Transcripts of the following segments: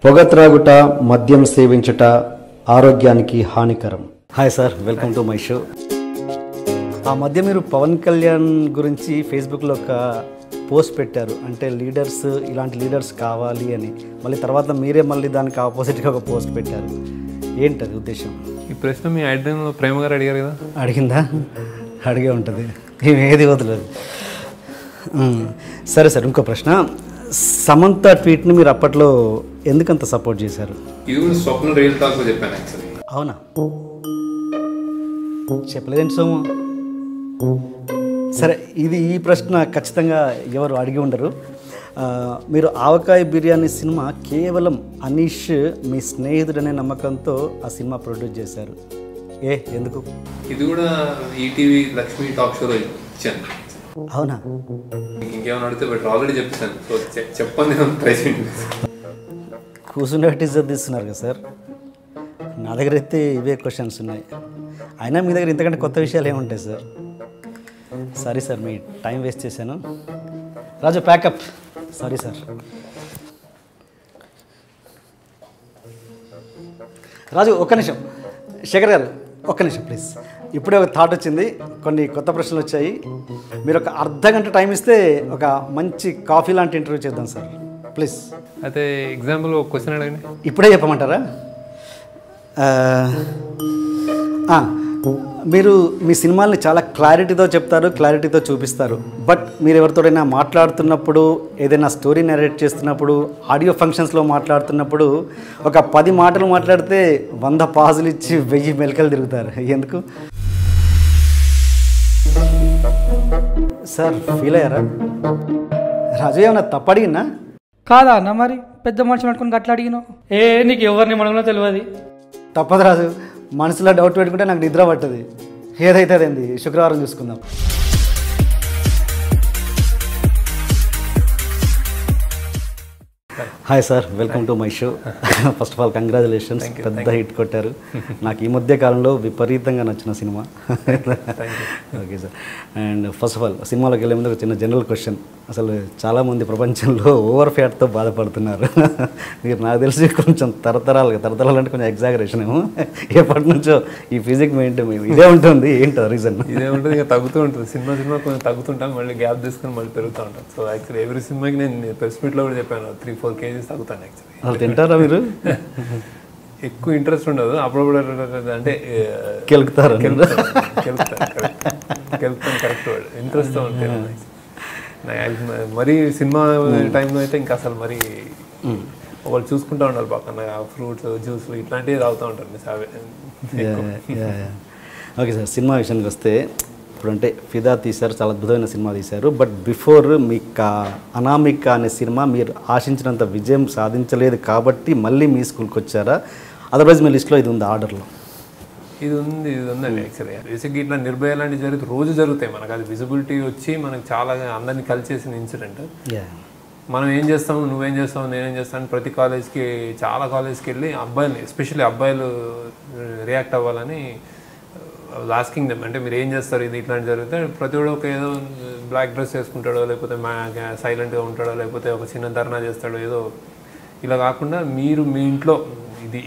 పొగ త్రాగుట, మద్యం సేవించుట ఆరోగ్యానికి హానికరం. Hi sir, welcome to my show. ఆ మధ్య మీరు పవన్ కళ్యాణ్ గురించి ఫేస్బుక్లో ఒక పోస్ట్ పెట్టారు, అంటే లీడర్స్, ఇలాంటి లీడర్స్ కావాలి అని. మళ్ళీ తర్వాత మీరే మళ్ళీ దానికి ఆపోజిట్గా ఒక పోస్ట్ పెట్టారు. ఏంటది ఉద్దేశం? ఈ ప్రశ్న మీ ఐడ్రీమ్లో ప్రేమ గారు అడిగారు కదా. అడిగిందా? అడిగే ఉంటుంది, ఏది వదలదు. సరే సార్, ఇంకో ప్రశ్న. సమంత ట్వీట్ని మీరు అప్పట్లో ఎందుకంత సపోర్ట్ చేశారు? ఇది కూడా స్వప్న రియల్ టాక్లో చెప్పాను యాక్చువల్లీ. అవునా? చెప్పలేదండి సోము. సరే, ఈ ప్రశ్న ఖచ్చితంగా ఎవరు అడిగి ఉండరు. మీరు ఆవకాయ బిర్యానీ సినిమా కేవలం అనీష్ మీ స్నేహితుడనే నమ్మకంతో ఆ సినిమా ప్రొడ్యూస్ చేశారు. ఎందుకు? ఇది కూడా ఈటీవీ లక్ష్మీ టాక్ షోలో ఇచ్చాను. అవునా? ఇంకేమైనా అడిగితే బట్ ఆల్రెడీ చెప్పేసాను. సో చెప్పండి, ట్రై చేయండి. కూర్చుండే టీజర్ తీస్తున్నారు కదా సార్, నా దగ్గర అయితే ఇవే క్వశ్చన్స్ ఉన్నాయి. అయినా మీ దగ్గర ఇంతకంటే కొత్త విషయాలు ఏముంటాయి సార్? సారీ సార్, మీ టైం వేస్ట్ చేశాను. Raju packup. Sorry sir. Raju ఒక్క నిమిషం. శేఖర్ గారు ఒక్క నిమిషం ప్లీజ్. ఇప్పుడే ఒక థాట్ వచ్చింది, కొన్ని కొత్త ప్రశ్నలు వచ్చాయి. మీరు ఒక అర్ధగంట టైం ఇస్తే ఒక మంచి కాఫీ లాంటి ఇంటర్వ్యూ చేద్దాం సార్, ప్లీజ్. అయితే ఎగ్జాంపుల్ ఒక క్వశ్చన్ అడగండి. ఇప్పుడే చెప్పమంటారా? మీరు మీ సినిమాల్ని చాలా క్లారిటీతో చెప్తారు, క్లారిటీతో చూపిస్తారు. బట్ మీరు ఎవరితోడైనా మాట్లాడుతున్నప్పుడు, ఏదైనా స్టోరీ నరేట్ చేస్తున్నప్పుడు, ఆడియో ఫంక్షన్స్లో మాట్లాడుతున్నప్పుడు ఒక 10 మాటలు మాట్లాడితే 100 పాజులు ఇచ్చి 1000 మెలకలు తిరుగుతారు. ఎందుకు సార్? ఫీల్ అయ్యారా? రాజు ఏమన్నా తప్పడిగినా? కాదా అన్న, మరి పెద్ద మనిషి అనుకుని గట్లా అడిగినావు. నీకు ఎవరిని మనలో తెలియదు. తప్పదు రాజు, మనసులో డౌట్ పెట్టుకుంటే నాకు నిద్ర పట్టదు. ఏదైతే అదేంది, శుక్రవారం చూసుకుందాం. Hi sir, welcome to my show. First of all congratulations, పెద్ద హిట్ కొట్టారు. నాకు ఈ మధ్య కాలంలో విపరీతంగా నచ్చిన cinema. Okay sir. And first of all సినిమాలోకి వెళ్ళే ముందు ఒక చిన్న జనరల్ క్వశ్చన్. అసలు చాలామంది ప్రపంచంలో ఓవర్ ఫ్యాట్తో బాధపడుతున్నారు. మీరు నాకు తెలిసి కొంచెం తరతరాలు అంటే కొంచెం ఎగ్జాగరేషన్ ఏమో, ఎప్పటి నుంచో ఈ ఫిజిక్ మెయింటైన్ ఇదే ఉంటుంది. ఏంటో రీజన్? ఇదే ఉంటుంది, ఇంకా తగ్గుతూ ఉంటుంది. సినిమా కొంచెం తగ్గుతుంటాం, మళ్ళీ గ్యాప్ తీసుకొని మళ్ళీ పెరుగుతూ ఉంటాం. సో యాక్చువల్లీ ఎవ్రీ సినిమాకి నేను ప్రెస్ మీట్లో కూడా చెప్పాను 3-4 kgs తగ్గుతాను. యాక్చువల్లీ అసలు తింటారా మీరు? ఎక్కువ ఇంట్రెస్ట్ ఉండదు, అప్పుడప్పుడు అంటే కెలుకుతారు. కరెక్ట్ వర్డ్, ఇంట్రెస్ట్తో ఉంటాను. మరీ సినిమా టైంలో అయితే ఇంకా అసలు మరి వాళ్ళు చూసుకుంటూ ఉండాలి పక్కన, ఫ్రూట్స్, జ్యూస్లు ఇట్లాంటివి తాగుతూ ఉంటారు. ఓకే సార్, సినిమా విషయానికి వస్తే, ఇప్పుడంటే ఫిదా తీశారు, చాలా అద్భుతమైన సినిమా తీశారు. బట్ బిఫోర్ మీకు అనామిక అనే సినిమా మీరు ఆశించినంత విజయం సాధించలేదు కాబట్టి మళ్ళీ మీ స్కూల్కి వచ్చారా? అదర్వైజ్ మీ లిస్ట్లో ఇది ఉంది, ఆర్డర్లో? ఇది ఉందండి. యాక్చువల్గా బేసిక్గా ఇట్లా నిర్భయ లాంటివి జరుగుతాయి మనకు. అది విజిబిలిటీ వచ్చి మనకు చాలా అందరినీ కలిసేసిన ఇన్సిడెంట్. మనం ఏం చేస్తాము, నువ్వేం చేస్తావు, నేనేం చేస్తాను, ప్రతి కాలేజ్కి, చాలా కాలేజ్కి వెళ్ళి అబ్బాయిలు, ఎస్పెషల్లీ అబ్బాయిలు రియాక్ట్ అవ్వాలని ఆస్కింగ్ దెమ్. అంటే మీరు ఏం చేస్తారు, ఇది ఇట్లాంటి జరిగితే ప్రతి ఒక్కడు ఒక ఏదో బ్లాక్ డ్రెస్ వేసుకుంటాడో, లేకపోతే సైలెంట్గా ఉంటాడో, లేకపోతే ఒక చిన్న ధర్నా చేస్తాడో, ఏదో ఇలా కాకుండా మీరు మీ ఇంట్లో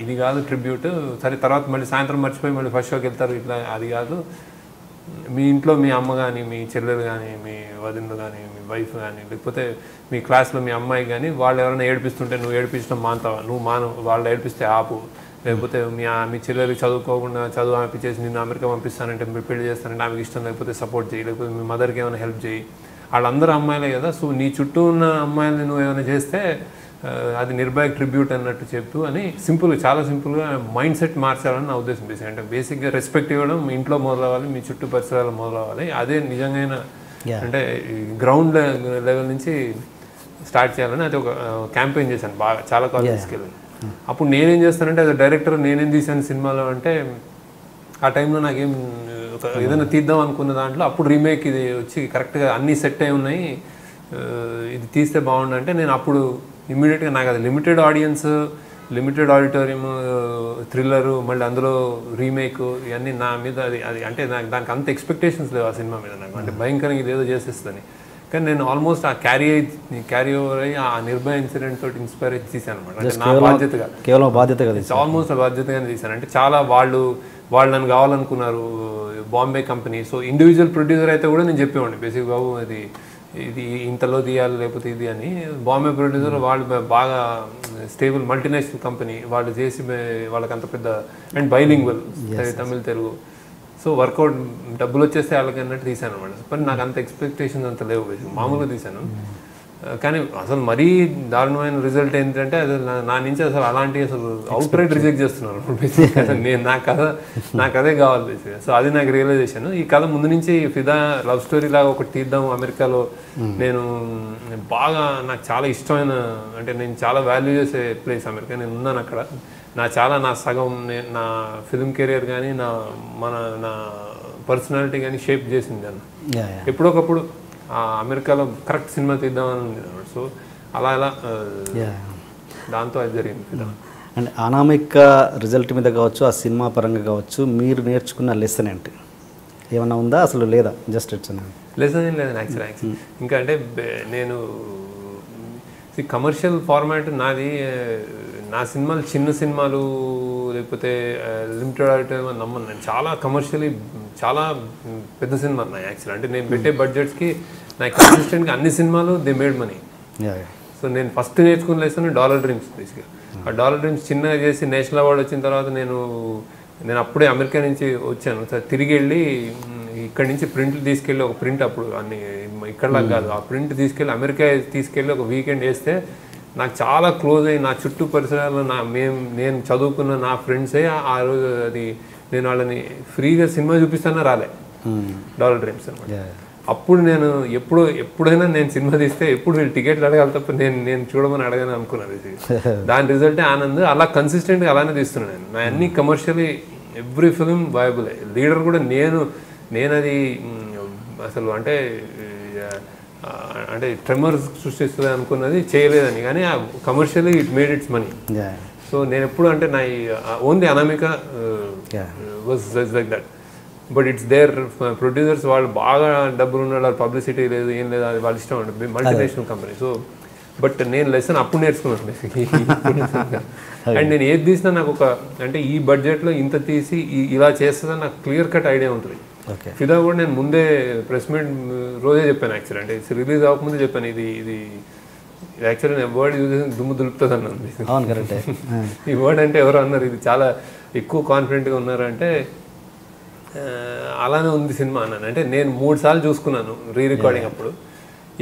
ఇది కాదు ట్రిబ్యూట్, సరే తర్వాత మళ్ళీ సాయంత్రం మర్చిపోయి మళ్ళీ ఫస్ట్ షోకి వెళ్తారు, ఇట్లా అది కాదు. మీ ఇంట్లో మీ అమ్మ కానీ, మీ చెల్లెలు కానీ, మీ వదినలు కానీ, మీ వైఫ్ కానీ, లేకపోతే మీ క్లాస్లో మీ అమ్మాయి కానీ, వాళ్ళు ఎవరైనా ఏడిపిస్తుంటే నువ్వు ఏడిపించడం మానతావా? నువ్వు వాళ్ళు ఏడిపిస్తే ఆపు. లేకపోతే మీ చెల్లెలు చదువు ఆపిచ్చేసి నిన్ను అమెరికా పంపిస్తానంటే, మీరు పెళ్లి చేస్తానంటే ఆమెకి ఇష్టం లేకపోతే సపోర్ట్ చేయి, లేకపోతే మీ మదర్కి ఏమైనా హెల్ప్ చేయి. వాళ్ళందరూ అమ్మాయిలే కదా. సో నీ చుట్టూ ఉన్న అమ్మాయిలని నువ్వు ఏమైనా చేస్తే అది నిర్భయ ట్రిబ్యూట్ అన్నట్టు చెప్పు అని చాలా సింపుల్గా మైండ్ సెట్ మార్చాలని నా ఉద్దేశం. అంటే బేసిక్గా రెస్పెక్ట్ ఇవ్వడం మీ ఇంట్లో మొదలవ్వాలి, మీ చుట్టూ పరిసరాలు మొదలవ్వాలి. అదే నిజంగా అంటే గ్రౌండ్ లెవెల్ నుంచి స్టార్ట్ చేయాలని అది ఒక క్యాంపెయిన్ చేశాను బాగా, చాలా కాలేజెస్కి వెళ్ళి. అప్పుడు నేనేం చేస్తానంటే, అది డైరెక్టర్ నేనేం తీశాను సినిమాలో అంటే, ఆ టైంలో నాకేం ఏదైనా తీద్దాం అనుకున్న దాంట్లో అప్పుడు రీమేక్ ఇది వచ్చి కరెక్ట్గా అన్నీ సెట్ అయి ఉన్నాయి, ఇది తీస్తే బాగుండంటే నేను అప్పుడు ఇమ్మీడియట్గా నాకు అది limited audience, limited auditorium, thriller, మళ్ళీ అందులో రీమేక్, ఇవన్నీ నా మీద అది అంటే నాకు దానికి అంత ఎక్స్పెక్టేషన్స్ లేవు ఆ సినిమా మీద నాకు. అంటే భయంకరంగా ఇదేదో చేసేస్తుందని. కానీ నేను ఆల్మోస్ట్ ఆ క్యారీ ఓవర్ అయ్యి ఆ నిర్భయ ఇన్సిడెంట్ తోటి ఇన్స్పైర్ అయ్యి తీసాను అనమాట. అంటే నా బాధ్యతగా, కేవలం బాధ్యతగా ఆల్మోస్ట్ బాధ్యతగానే తీసాను. అంటే చాలా వాళ్ళు నన్ను కావాలనుకున్నారు, Bombay company. So individual producer అయితే కూడా నేను చెప్పేవాడిని బేసిక్ బాబు ఇది ఇంతలో తీయాలి లేకపోతే ఇది అని. బాంబే ప్రొడ్యూసర్ వాళ్ళు బాగా స్టేబుల్ మల్టీనేషనల్ కంపెనీ, వాళ్ళు చేసి వాళ్ళకి అంత పెద్ద and bilingual Tamil Telugu. So workout డబ్బులు వచ్చేస్తే వాళ్ళకి అన్నట్టు తీసాను అనమాట. కానీ నాకు అంత ఎక్స్పెక్టేషన్స్ అంత లేవు, మామూలుగా తీసాను. కానీ అసలు మరీ దారుణమైన రిజల్ట్ ఏంటంటే అసలు నా నుంచి అసలు అసలు అవుట్ రైట్ రిజెక్ట్ చేస్తున్నారు. నేను నా కథే కావాలి బేసిక్గా. సో అది నాకు రియలైజేషన్. ఈ కథ ముందు నుంచి ఫిదా లవ్ స్టోరీ లాగా ఒకటి తీద్దాం అమెరికాలో. నేను బాగా నాకు చాలా ఇష్టమైన, అంటే నేను చాలా వాల్యూ చేసే ప్లేస్ అమెరికా. నేను ఉన్నాను అక్కడ. నా సగం నా ఫిల్మ్ కెరియర్ కానీ నా పర్సనాలిటీ కానీ షేప్ చేసింది అన్న. ఎప్పుడొకప్పుడు అమెరికాలో కరెక్ట్ సినిమా తీద్దామని ఉంది. సో అలా దాంతో అది జరిగింది. అండ్ అనామిక రిజల్ట్ మీద కావచ్చు, ఆ సినిమా పరంగా కావచ్చు, మీరు నేర్చుకున్న లెసన్ ఏంటి? ఏమన్నా ఉందా అసలు లేదా? జస్ట్ ఇట్స్ లెసన్ ఏం లేదు యాక్చువల్లీ. ఇంకా అంటే నేను కమర్షియల్ ఫార్మాట్ నాది. నా సినిమాలు చిన్న సినిమాలు లేకపోతే లిమిటెడ్ ఆడిటోరియం అని నమ్మను. నేను చాలా కమర్షియలీ చాలా పెద్ద సినిమాలు నా యాక్చువల్. అంటే నేను పెట్టే బడ్జెట్స్కి నాకు కన్సిస్టెంట్గా అన్ని సినిమాలు దే మేడ్ మనీ. సో నేను ఫస్ట్ నేర్చుకున్న లెసన్ డాలర్ డ్రీమ్స్ బేసిక్గా. ఆ డాలర్ డ్రీమ్స్ చిన్నగా చేసి నేషనల్ అవార్డు వచ్చిన తర్వాత నేను అప్పుడే అమెరికా నుంచి వచ్చాను. తిరిగి వెళ్ళి ఇక్కడ నుంచి ప్రింట్లు తీసుకెళ్ళి ఒక ప్రింట్ అప్పుడు అన్ని ఇక్కడలాగా కాదు, ఆ ప్రింట్ తీసుకెళ్ళి అమెరికా తీసుకెళ్ళి ఒక వీకెండ్ వేస్తే నాకు చాలా క్లోజ్ అయ్యి నా చుట్టూ పరిసరాల్లో నేను చదువుకున్న నా ఫ్రెండ్సే ఆ రోజు అది నేను వాళ్ళని ఫ్రీగా సినిమా చూపిస్తానా రాలే డాలర్ డ్రీమ్స్ అనమాట. అప్పుడు నేను ఎప్పుడైనా నేను సినిమా తీస్తే ఎప్పుడు వీళ్ళు టికెట్లు అడగాలి తప్ప నేను చూడమని అడగాలని అనుకున్నాను. దాని రిజల్టే ఆనంద్. అలా కన్సిస్టెంట్గా అలానే తీస్తున్నాను నేను. నా అన్ని commercially every film viable. Leader కూడా నేను అది అసలు అంటే ట్రెమర్స్ సృష్టిస్తుంది అనుకున్నది చేయలేదని, కానీ commercially it made its money. So నేను ఎప్పుడు అంటే నా only Anamika was like that. But it's there producers వాళ్ళు బాగా డబ్బులు ఉన్న వాళ్ళు, పబ్లిసిటీ లేదు ఏం లేదు, అది వాళ్ళ ఇష్టం ఉంటుంది, మల్టీనేషనల్ కంపెనీ. సో బట్ నేను లెసన్ అప్పుడు నేర్చుకున్నాను బేసిక్లీ. అండ్ నేను ఏది తీసినా నాకు ఒక అంటే ఈ బడ్జెట్లో ఇంత తీసి ఇలా చేస్తుందని నాకు క్లియర్ కట్ ఐడియా ఉంటుంది. ఫిదా కూడా నేను ముందే ప్రెస్ మీట్ రోజే చెప్పాను యాక్చువల్లీ. అంటే రిలీజ్ అవ్వకముందే చెప్పాను ఇది యాక్చువల్లీ నేను వర్డ్ యూజ్ చేసి దుమ్ము దులుపుతుంది అన్నాను. ఈ వర్డ్ అంటే ఎవరు అన్నారు ఇది చాలా ఎక్కువ కాన్ఫిడెంట్గా ఉన్నారు అంటే అలానే ఉంది సినిమా అన్నాను. అంటే నేను 3 సార్లు చూసుకున్నాను రీ రికార్డింగ్ అప్పుడు.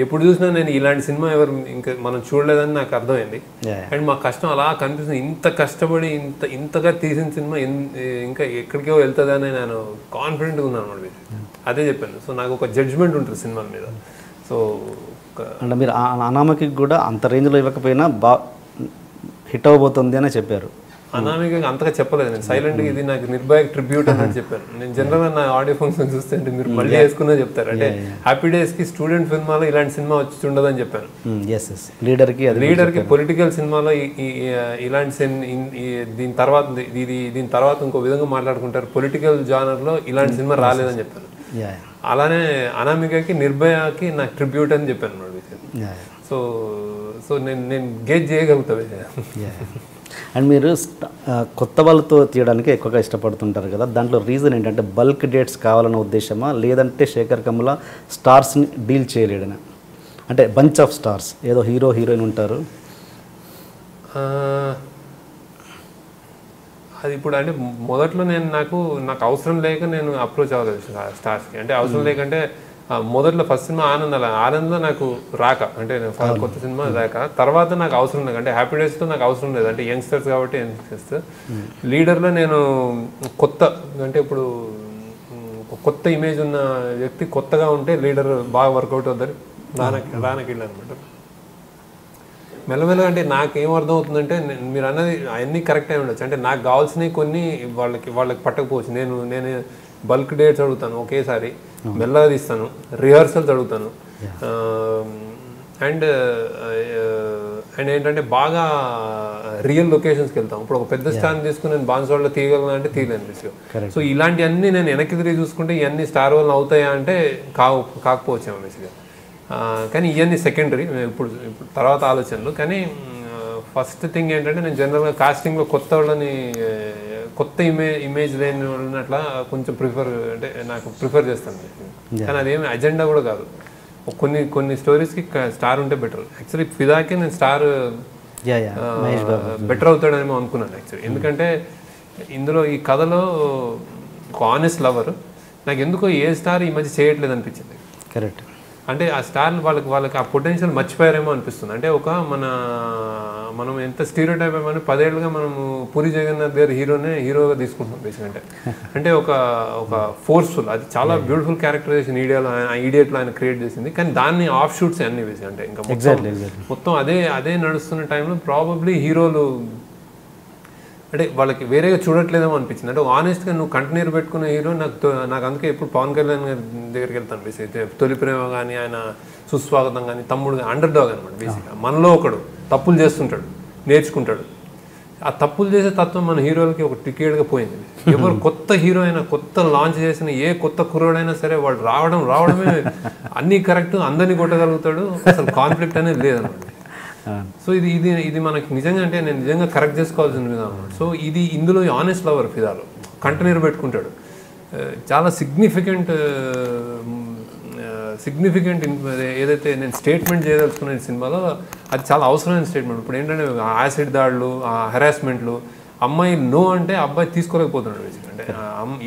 ఎప్పుడు చూసినా నేను ఇలాంటి సినిమా ఎవరు ఇంకా మనం చూడలేదని నాకు అర్థమైంది. అండ్ మా కష్టం అలా కనిపిస్తుంది. ఇంత కష్టపడి ఇంతగా తీసిన సినిమా ఇంకా ఎక్కడికో వెళ్తుందని నేను కాన్ఫిడెంట్గా ఉన్నాను అనమాట. అదే చెప్పాను. సో నాకు ఒక జడ్జ్మెంట్ ఉంటుంది సినిమాల మీద. సో అంటే మీరు అనామకి కూడా అంత రేంజ్లో ఇవ్వకపోయినా హిట్ అవ్వబోతుంది అని చెప్పారు. అనామిక అంతగా చెప్పలేదు. నేను సైలెంట్గా ఇది నాకు నిర్భయ ట్రిబ్యూట్ అని చెప్పాను. నేను జనరల్గా నా ఆడియో ఫంక్షన్ చూస్తే అంటే మీరు మళ్ళీ వేసుకున్నా చెప్తారు. అంటే హ్యాపీ డేస్కి స్టూడెంట్ సినిమాలో ఇలాంటి సినిమా వచ్చి ఉండదని చెప్పాను. లీడర్కి పొలిటికల్ సినిమాలో ఇలాంటి దీని తర్వాత ఇంకో విధంగా మాట్లాడుకుంటారు. పొలిటికల్ జానర్లో ఇలాంటి సినిమా రాలేదని చెప్పాను. అలానే అనామికకి నిర్భయకి నాకు ట్రిబ్యూట్ అని చెప్పాను అన్నమాట. సో నేను గేజ్ చేయగలుగుతా. అండ్ మీరు కొత్త వాళ్ళతో తీయడానికి ఎక్కువగా ఇష్టపడుతుంటారు కదా, దాంట్లో రీజన్ ఏంటంటే బల్క్ డేట్స్ కావాలన్న ఉద్దేశమా, లేదంటే శేఖర్ కమ్ముల స్టార్స్ని డీల్ చేయలేడనా? అంటే బంచ్ ఆఫ్ స్టార్స్, ఏదో హీరో హీరోయిన్ ఉంటారు. అది ఇప్పుడు అంటే మొదట్లో నాకు అవసరం లేక నేను అప్రోచ్ అవ్వలేదు స్టార్స్కి. అంటే అవసరం లేకంటే మొదట్లో ఫస్ట్ సినిమా ఆనంద్లో నాకు రాక, అంటే కొత్త సినిమా రాక, తర్వాత నాకు అవసరం లేదు. అంటే హ్యాపీ డేస్లో నాకు అవసరం లేదు, అంటే యంగ్స్టర్స్ కాబట్టి యంగ్స్టర్స్. లీడర్లో నేను కొత్త, అంటే ఇప్పుడు కొత్త ఇమేజ్ ఉన్న వ్యక్తి కొత్తగా ఉంటే లీడర్ బాగా వర్కౌట్ అవుతారు. రానకి అనమాట. మెల్లమెల్లగా అంటే నాకేం అర్థం అవుతుందంటే మీరు అన్నది అవన్నీ కరెక్ట్ అయి ఉండొచ్చు. అంటే నాకు కావాల్సినవి కొన్ని వాళ్ళకి పట్టకపోవచ్చు. నేను బల్క్ డేట్స్ అడుగుతాను ఒకేసారి, మెల్లగా తీస్తాను, రిహర్సల్స్ అడుగుతాను. అండ్ ఏంటంటే బాగా రియల్ లొకేషన్స్కి వెళ్తాం. ఇప్పుడు ఒక పెద్ద స్టార్ని తీసుకుని నేను బాన్స్వాడలో తీయగలను అంటే తీయలేను బేసిక్గా. సో ఇలాంటివన్నీ నేను వెనక్కి తిరిగి చూసుకుంటే ఇవన్నీ స్టార్ వల్ల అవుతాయా అంటే కాకపోవచ్చేమో బేసిక్గా. కానీ ఇవన్నీ సెకండరీ ఇప్పుడు తర్వాత ఆలోచనలు. కానీ ఫస్ట్ థింగ్ ఏంటంటే నేను జనరల్గా కాస్టింగ్లో కొత్త వాళ్ళని కొత్త ఇమేజ్ లేని వాళ్ళని అట్లా కొంచెం అంటే నాకు ప్రిఫర్ చేస్తాను. కానీ అదేమి అజెండా కూడా కాదు. కొన్ని స్టోరీస్కి స్టార్ ఉంటే బెటర్. యాక్చువల్లీ ఫిదాకి నేను స్టార్ బెటర్ అవుతాడేమో అనుకున్నాను యాక్చువల్లీ. ఎందుకంటే ఇందులో ఈ కథలో ఒక ఆనెస్ట్ లవర్ నాకు ఎందుకో ఏ స్టార్ ఈ మధ్య చేయట్లేదు అనిపించింది. కరెక్ట్. అంటే ఆ స్టార్ వాళ్ళకి ఆ పొటెన్షియల్ మర్చిపోయారేమో అనిపిస్తుంది. అంటే మనం ఎంత స్టీరియోటైప్ ఏమని 10 ఏళ్ళుగా మనము పూరి జగన్నాథ్ గారి హీరోగా తీసుకుంటున్నాం బేసిక్. అంటే ఒక ఫోర్స్ఫుల్, అది చాలా బ్యూటిఫుల్ క్యారెక్టరైజేషన్ ఈడియట్లో ఆయన క్రియేట్ చేసింది. కానీ దాన్ని ఆఫ్ షూట్స్ అన్ని వేసి అంటే ఇంకా మొత్తం అదే నడుస్తున్న టైంలో ప్రాబబ్లీ హీరోలు అంటే వాళ్ళకి వేరేగా చూడట్లేదేమో అనిపించింది. అంటే ఆనెస్ట్గా నువ్వు కంటిన్యూ పెట్టుకున్న హీరో నాకు అందుకే ఎప్పుడు పవన్ కళ్యాణ్ గారి దగ్గరికి వెళ్తాను బేసిక్. తొలి ప్రేమ కానీ, ఆయన సుస్వాగతం కానీ, తమ్ముడు అండర్ డాగ్ అనమాట బేసిక్గా. మనలో ఒకడు తప్పులు చేస్తుంటాడు, నేర్చుకుంటాడు. ఆ తప్పులు చేసే తత్వం మన హీరోలకి ఒక టికెట్గా పోయింది. ఎవరు కొత్త హీరో అయినా, కొత్త లాంచ్ చేసిన ఏ కొత్త కుర్రోడైనా సరే వాడు రావడమే అన్నీ కరెక్ట్, అందరినీ కొట్టగలుగుతాడు, అసలు కాన్ఫ్లిక్ట్ అనేది లేదన్నమాట. సో ఇది మనకి నిజంగా అంటే నేను నిజంగా కరెక్ట్ చేసుకోవాల్సిన విధానం. సో ఇందులో ఆనెస్ట్ లవర్ ఫిదాలో కంటిన్యూ పెట్టుకుంటాడు. చాలా సిగ్నిఫికెంట్ ఏదైతే నేను స్టేట్మెంట్ చేయదలుచుకున్న ఈ సినిమాలో అది చాలా అవసరమైన స్టేట్మెంట్. ఇప్పుడు ఏంటంటే యాసిడ్ దాడులు, అహెరాస్మెంట్లు, అమ్మాయి నో అంటే అబ్బాయి తీసుకోలేకపోతున్నాడు బేసిక్. అంటే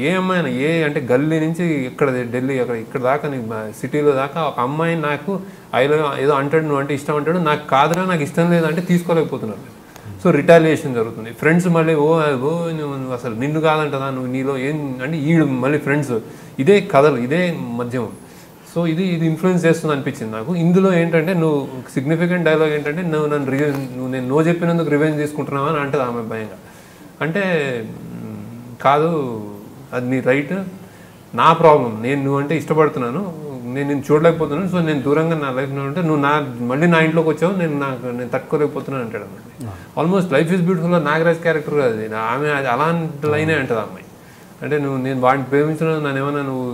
ఏ అమ్మాయి అయినా అంటే గల్లీ నుంచి ఢిల్లీ ఇక్కడ దాకా సిటీలో దాకా ఒక అమ్మాయి నాకు ఏదో అంటాడు, నువ్వు అంటే ఇష్టం అంటాడు, నాకు కాదురా నాకు ఇష్టం లేదంటే తీసుకోలేకపోతున్నారు. సో రిటాలియేషన్ జరుగుతుంది. ఫ్రెండ్స్ మళ్ళీ నువ్వు అసలు నిన్ను కాదంటదా, నువ్వు నీలో ఏం అంటే మళ్ళీ ఫ్రెండ్స్. ఇదే కథలు, ఇదే మధ్యం. సో ఇది ఇన్ఫ్లుయెన్స్ చేస్తుంది అనిపించింది నాకు. ఇందులో ఏంటంటే నువ్వు సిగ్నిఫికెంట్ డైలాగ్ ఏంటంటే నువ్వు నేను నో చెప్పినందుకు రివెంజ్ తీసుకుంటున్నావా అని అంటది ఆమె భయంగా. అంటే కాదు, అది నీ రైట్, నా ప్రాబ్లం, నువ్వు అంటే ఇష్టపడుతున్నాను, నేను చూడలేకపోతున్నాను, సో నేను దూరంగా నా లైఫ్లో ఉంటే నువ్వు మళ్ళీ నా ఇంట్లోకి వచ్చావు, నేను తట్టుకోలేకపోతున్నాను అంటాడు అన్నమాట. ఆల్మోస్ట్ లైఫ్ ఈజ్ బ్యూటిఫుల్లో నాగరాజ్ క్యారెక్టర్ అది ఆమె అలాంటి లైనే అంటది అమ్మాయి. అంటే నేను వాడిని ప్రేమించిన నన్ను ఏమన్నా నువ్వు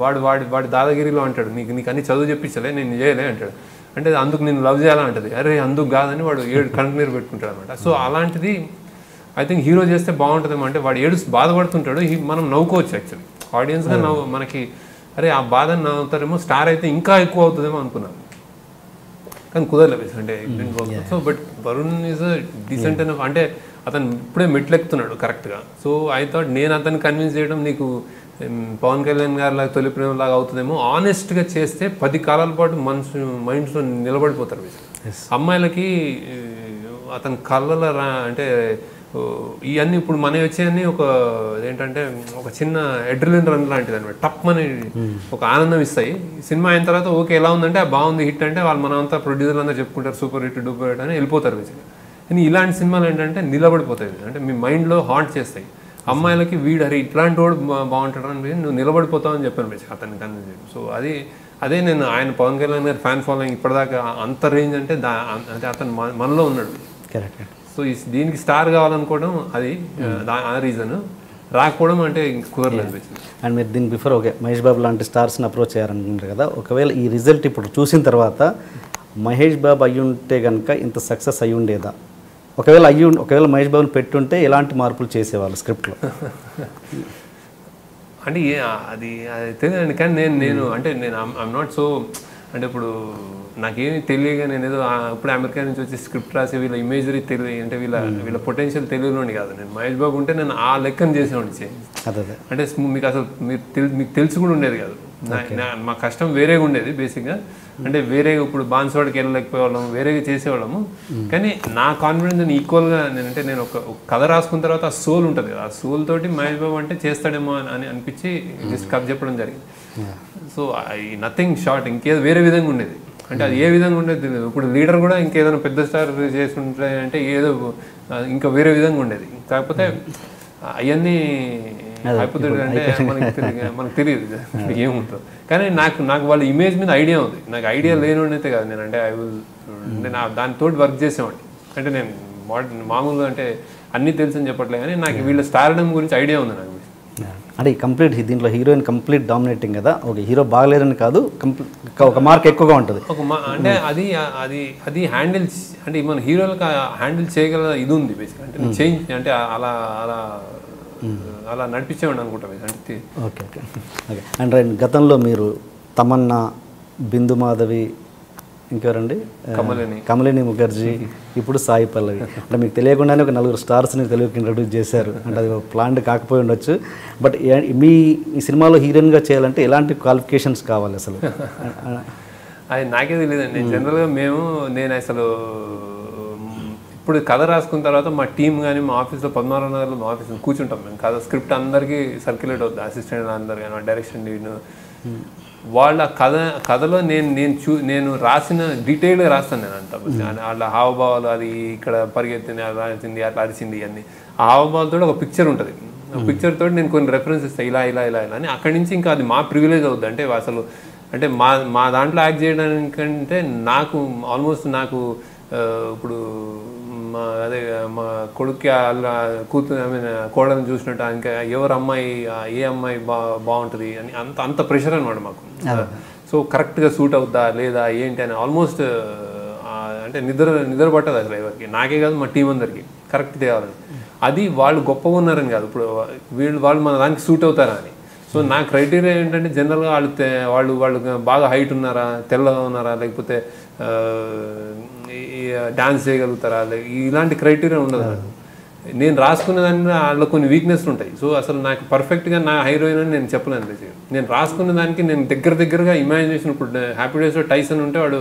వాడి దాదాగిరిలో అంటాడు, నీకు అన్ని చదువు చెప్పించలే, నేను చేయలే అంటాడు. అంటే అందుకు నేను లవ్ చేయాలా అంటది. అరే అందుకు కాదని వాడు కంటిన్యూ పెట్టుకుంటాడు అనమాట. సో అలాంటిది ఐ థింక్ హీరో చేస్తే బాగుంటుందేమో. అంటే వాడు బాధపడుతుంటాడు, మనం నవ్వుకోవచ్చు యాక్చువల్లీ ఆడియన్స్గా. మనకి అరే ఆ బాధని నవ్వుతారేమో, స్టార్ అయితే ఇంకా ఎక్కువ అవుతుందేమో అనుకున్నాను, కానీ కుదరలేదు. అంటే so but Varun is decent enough. అంటే అతను ఇప్పుడే మెట్లెక్కుతున్నాడు కరెక్ట్గా. సో ఐ థాట్ నేను అతన్ని కన్విన్స్ చేయడం నీకు పవన్ కళ్యాణ్ గారి లాగా తొలి ప్రేమ లాగా అవుతుందేమో. ఆనెస్ట్గా చేస్తే 10 కాలాల పాటు మైండ్స్లో నిలబడిపోతారు. అమ్మాయిలకి అతని కళ్ళలో అంటే ఇవన్నీ ఇప్పుడు మనవి వచ్చేవన్నీ ఏంటంటే ఒక చిన్న ఎడ్రిలిన్ రన్ లాంటిది అనమాట. టప్ అని ఒక ఆనందం ఇస్తాయి. సినిమా అయిన తర్వాత ఓకే ఎలా ఉందంటే బాగుంది, హిట్ అంటే వాళ్ళు మనంతా ప్రొడ్యూసర్లు అంతా చెప్పుకుంటారు సూపర్ హిట్ డూపర్ హిట్ అని వెళ్ళిపోతారు బేసిక్గా. కానీ ఇలాంటి సినిమాలు ఏంటంటే నిలబడిపోతాయి, అంటే మీ మైండ్లో హాంట్ చేస్తాయి. అమ్మాయిలకి అరే ఇట్లాంటి వాడు బాగుంటాడు అని నువ్వు నిలబడిపోతావు అని చెప్పాను బేసిక్ అతన్ని కన్విన్స్ చేయడం. సో అదే నేను ఆయన పవన్ కళ్యాణ్ గారి ఫ్యాన్ ఫాలోయింగ్ ఇప్పటిదాకా అంత రేంజ్ అంటే అతను మనలో ఉన్నాడు. కరెక్ట్. సో దీనికి స్టార్ కావాలనుకోవడం అది ఆ రీజన్, రాకపోవడం అంటే కుదరలేదు. అండ్ మీరు దీనికి బిఫోర్ ఓకే మహేష్ బాబు లాంటి స్టార్స్ని అప్రోచ్ చేయాలనుకుంటారు కదా, ఒకవేళ ఈ రిజల్ట్ ఇప్పుడు చూసిన తర్వాత మహేష్ బాబు అయ్యి ఉంటే కనుక ఇంత సక్సెస్ అయ్యి ఉండేదా? ఒకవేళ మహేష్ బాబుని పెట్టుంటే ఎలాంటి మార్పులు చేసేవాళ్ళు స్క్రిప్ట్లో? అంటే అది తెలియదండి. కానీ నేను ఐఎమ్ నాట్ సో, అంటే ఇప్పుడు నాకేమి తెలియగా నేను ఏదో ఇప్పుడు అమెరికా నుంచి వచ్చి స్క్రిప్ట్ రాసి వీళ్ళ ఇమేజరీ తెలియ అంటే వీళ్ళ పొటెన్షియల్ తెలియలోని కాదు. నేను మహేష్ బాబు ఉంటే నేను ఆ లెక్కను చేసేవాడిని చేంజ్. అంటే మీకు అసలు మీకు తెలిసి కూడా ఉండేది కాదు. మా కష్టం వేరేగా ఉండేది బేసిక్గా. అంటే వేరేగా ఇప్పుడు బాన్స్వాడికి వెళ్ళలేకపోయేవాళ్ళము, వేరేగా చేసేవాళ్ళము. కానీ నా కాన్ఫిడెన్స్ ఈక్వల్గా నేను ఒక కథ రాసుకున్న తర్వాత ఆ సోల్ ఉంటుంది కదా, ఆ సోల్ తోటి మహేష్ బాబు అంటే చేస్తాడేమో అని అనిపించి జస్ట్ కప్ చెప్పడం జరిగింది. సో నథింగ్ షార్ట్, ఇంకేదో వేరే విధంగా ఉండేది. అంటే అది ఏ విధంగా ఉండేది తెలియదు. ఇప్పుడు లీడర్ కూడా ఇంకేదైనా పెద్ద స్టార్ చేసుకుంటే అంటే ఏదో ఇంకా వేరే విధంగా ఉండేది. కాకపోతే అవన్నీ అయిపోతుంది అంటే మనకు తెలియదు ఏముంటుంది. కానీ నాకు వాళ్ళ ఇమేజ్ మీద ఐడియా ఉంది. నాకు ఐడియా లేనివాడినైతే కాదు నేను, అంటే దానితో వర్క్ చేసేవాడిని. అంటే నేను మామూలుగా అంటే అన్నీ తెలుసు అని చెప్పట్లేదు, కానీ నాకు వీళ్ళ స్టార్డమ్ గురించి ఐడియా ఉంది నాకు. అంటే కంప్లీట్ దీంట్లో హీరోయిన్ కంప్లీట్ డామినేటింగ్ కదా, ఓకే హీరో బాగలేదని కాదు, ఒక మార్క్ ఎక్కువగా ఉంటుంది. అంటే అది అది అది హ్యాండిల్ అంటే మన హీరోలకు హ్యాండిల్ చేయగల ఇది ఉంది బేసిక్, అంటే చేంజ్ అంటే అలా అలా అలా నడిపించేవాడు అనుకుంటా అంటే. Okay okay okay. అండ్ గతంలో మీరు తమన్నా, బిందు మాధవి, ఇంకెవరండి, కమలిని ముఖర్జీ, ఇప్పుడు సాయి పల్లవి, అంటే మీకు తెలియకుండానే ఒక 4 స్టార్స్ని తెలుగుకి ఇంట్రడ్యూస్ చేశారు. అంటే అది ప్లాన్డ్ కాకపోయి ఉండొచ్చు, బట్ మీ ఈ సినిమాలో హీరోయిన్గా చేయాలంటే ఎలాంటి క్వాలిఫికేషన్స్ కావాలి అసలు? అది నాకే తెలియదండి. జనరల్గా నేను అసలు ఇప్పుడు కథ రాసుకున్న తర్వాత మా టీం కానీ మా ఆఫీస్లో పద్మారావు నగర్లో మా ఆఫీస్లో కూర్చుంటాం మేము. కథ స్క్రిప్ట్ అందరికీ సర్క్యులేట్ అవుతుంది, అసిస్టెంట్ అందరు కానీ డైరెక్షన్ వాళ్ళ కథలో నేను రాసిన డీటెయిల్గా రాస్తాను నేను అంతా. వాళ్ళ హావభావాలు, అది ఇక్కడ పరిగెత్తింది, అలా అరిచింది, అట్లా అరిచింది అన్ని ఆ హావభావాలతో ఒక పిక్చర్ ఉంటుంది. ఆ పిక్చర్ తోటి నేను కొన్ని రెఫరెన్స్ ఇస్తాను, ఇలా ఇలా ఇలా ఇలా అని. అక్కడి నుంచి ఇంకా అది మా ప్రివిలేజ్ అవుతుంది. అంటే అసలు అంటే మా దాంట్లో యాక్ట్ చేయడానికంటే ఆల్మోస్ట్ నాకు ఇప్పుడు మా కొడుక్కి అలా కూతురు కోడలను చూసినట్టు ఇంకా ఎవరు అమ్మాయి ఏ అమ్మాయి బాగుంటుంది అని అంత ప్రెషర్ అనమాట మాకు. సో కరెక్ట్గా సూట్ అవుద్దా లేదా ఏంటి అని ఆల్మోస్ట్ అంటే నిద్ర పట్టదు అసలు ఎవరికి, నాకే కాదు మా టీం అందరికి కరెక్ట్ తేవాలని. అది వాళ్ళు గొప్పగా ఉన్నారని కాదు, ఇప్పుడు వాళ్ళు మన దానికి సూట్ అవుతారా అని. సో నా క్రైటీరియా ఏంటంటే జనరల్గా వాళ్ళు బాగా హైట్ ఉన్నారా, తెల్లగా ఉన్నారా, లేకపోతే డాన్స్ చేయగలుగుతారా, ఇలాంటి క్రైటీరియా ఉండదు. నేను రాసుకున్న దాన్ని వాళ్ళలో కొన్ని వీక్నెస్లు ఉంటాయి. సో అసలు నాకు పర్ఫెక్ట్గా నా హీరోయిన్ అని నేను చెప్పలేను. నేను రాసుకున్న దానికి నేను దగ్గరగా ఇమాజినేషన్, ఇప్పుడు హ్యాపీ డేస్లో టైసన్ ఉంటే వాడు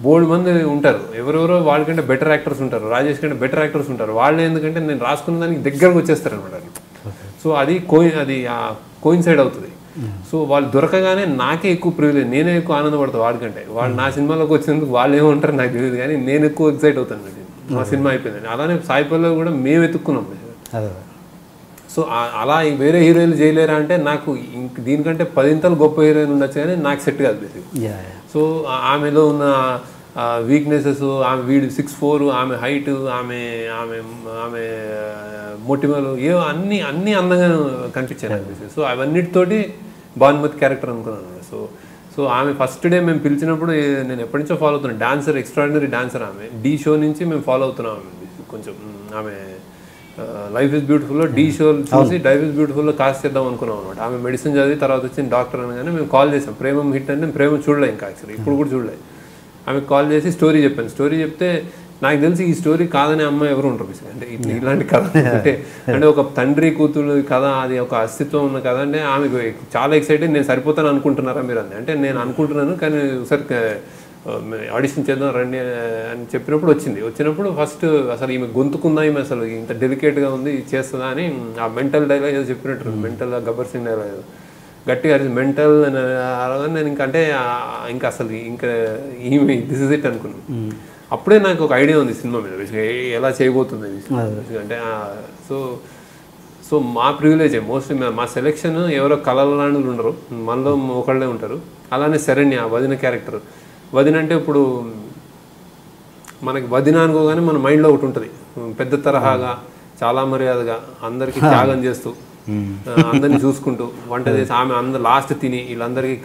బోల్డ్ మంది ఉంటారు, ఎవరెవరో వాళ్ళకంటే బెటర్ యాక్టర్స్ ఉంటారు, రాజేష్ కంటే బెటర్ యాక్టర్స్ ఉంటారు. వాళ్ళు ఎందుకంటే నేను రాసుకున్న దానికి దగ్గరకు వచ్చేస్తారు అనమాట. సో అది కోయిన్సైడ్ అవుతుంది. సో వాళ్ళు దొరకగానే నాకే ఎక్కువ ప్రివిలేజ్, నేనే ఎక్కువ ఆనందపడతాను వాడికంటే. వాళ్ళు నా సినిమాలోకి వచ్చినందుకు వాళ్ళు ఏమంటారు నాకు తెలియదు, కానీ నేను ఎక్కువ ఎక్సైట్ అవుతాను మా సినిమా అయిపోయిందని. అలానే సాయి పల్లవి కూడా మేము వెతుక్కున్నాం. సో అలా వేరే హీరోయిన్లు చేయలేరా అంటే నాకు దీనికంటే 10 గొప్ప హీరోయిన్ ఉండొచ్చు, కానీ నాకు సెట్ కాదు బేసిక్. సో ఆమెలో ఉన్న వీక్నెసెస్, ఆమె వీడు 6'4", ఆమె హైట్, ఆమె ఆమె ఆమె మోటిమలు అన్నీ అందంగా కనిపించాను అనిపిస్తుంది. సో అవన్నిటితోటి భానుమతి క్యారెక్టర్ అనుకున్నాను. సో ఆమె ఫస్ట్ డే మేము పిలిచినప్పుడు నేను ఎప్పటి నుంచో ఫాలో అవుతున్నాను, డాన్సర్, ఎక్స్ట్రాడినరీ డాన్సర్ ఆమె. డీ షో నుంచి మేము ఫాలో అవుతున్నాం ఆమె కొంచెం. ఆమె లైఫ్ ఇస్ బ్యూటిఫుల్లో డీ షో చూసి లైఫ్ ఇస్ బ్యూటిఫుల్లో కాస్ట్ చేద్దాం అనుకున్నాం అనమాట. ఆమె మెడిసిన్ చదివి తర్వాత వచ్చిన డాక్టర్ అనగానే మేము కాల్ చేసాం. ప్రేమం హిట్ అంటే ప్రేమ చూడలే ఇంకా, యాక్చువల్లీ ఇప్పుడు కూడా చూడలే. ఆమెకు కాల్ చేసి స్టోరీ చెప్పాను. స్టోరీ చెప్తే నాకు తెలిసి ఈ స్టోరీ కాదనే అమ్మాయి ఎవరు ఉంటారు అంటే ఇలాంటి కథ అంటే ఒక తండ్రి కూతురు కథ, అది ఒక అస్తిత్వం ఉన్న కథ అంటే ఆమెకు చాలా ఎక్సైటెడ్. నేను సరిపోతాను అనుకుంటున్నారా మీరు అంటే నేను అనుకుంటున్నాను, కానీ ఒకసారి ఆడిషన్ చేద్దాం రండి అని వచ్చినప్పుడు ఫస్ట్ అసలు ఈమె గొంతుకుందా, ఈమె అసలు ఇంత డెలికేట్గా ఉంది, చేస్తుందా అని ఆ మెంటల్ డైలాగ్ ఏదో చెప్పినట్టు, మెంటల్ గబ్బర్ సింగ్ డైలాగ్ ఏదో గట్టిగా అరిచి మెంటల్ అని నేను ఇంకా అసలు ఈమె దిస్ ఇస్ ఇట్ అనుకున్నాను. అప్పుడే నాకు ఒక ఐడియా ఉంది సినిమా మీద ఎలా చేయబోతుంది అంటే. సో మా ప్రివిలేజ్ మోస్ట్లీ మా సెలెక్షన్ ఎవరో కళలాంటి ఉండరు, మనలో ఒకళ్ళే ఉంటారు. అలానే శరణ్య వదిన క్యారెక్టర్. వదిన అంటే ఇప్పుడు మనకి వదిన అనుకోగానే మన మైండ్లో ఒకటి ఉంటుంది, పెద్ద తరహాగా, చాలా మర్యాదగా, అందరికీ త్యాగం చేస్తూ, అందరినీ చూసుకుంటూ, వంట చేసి ఆమె అందరు లాస్ట్ తిని వీళ్ళందరికీ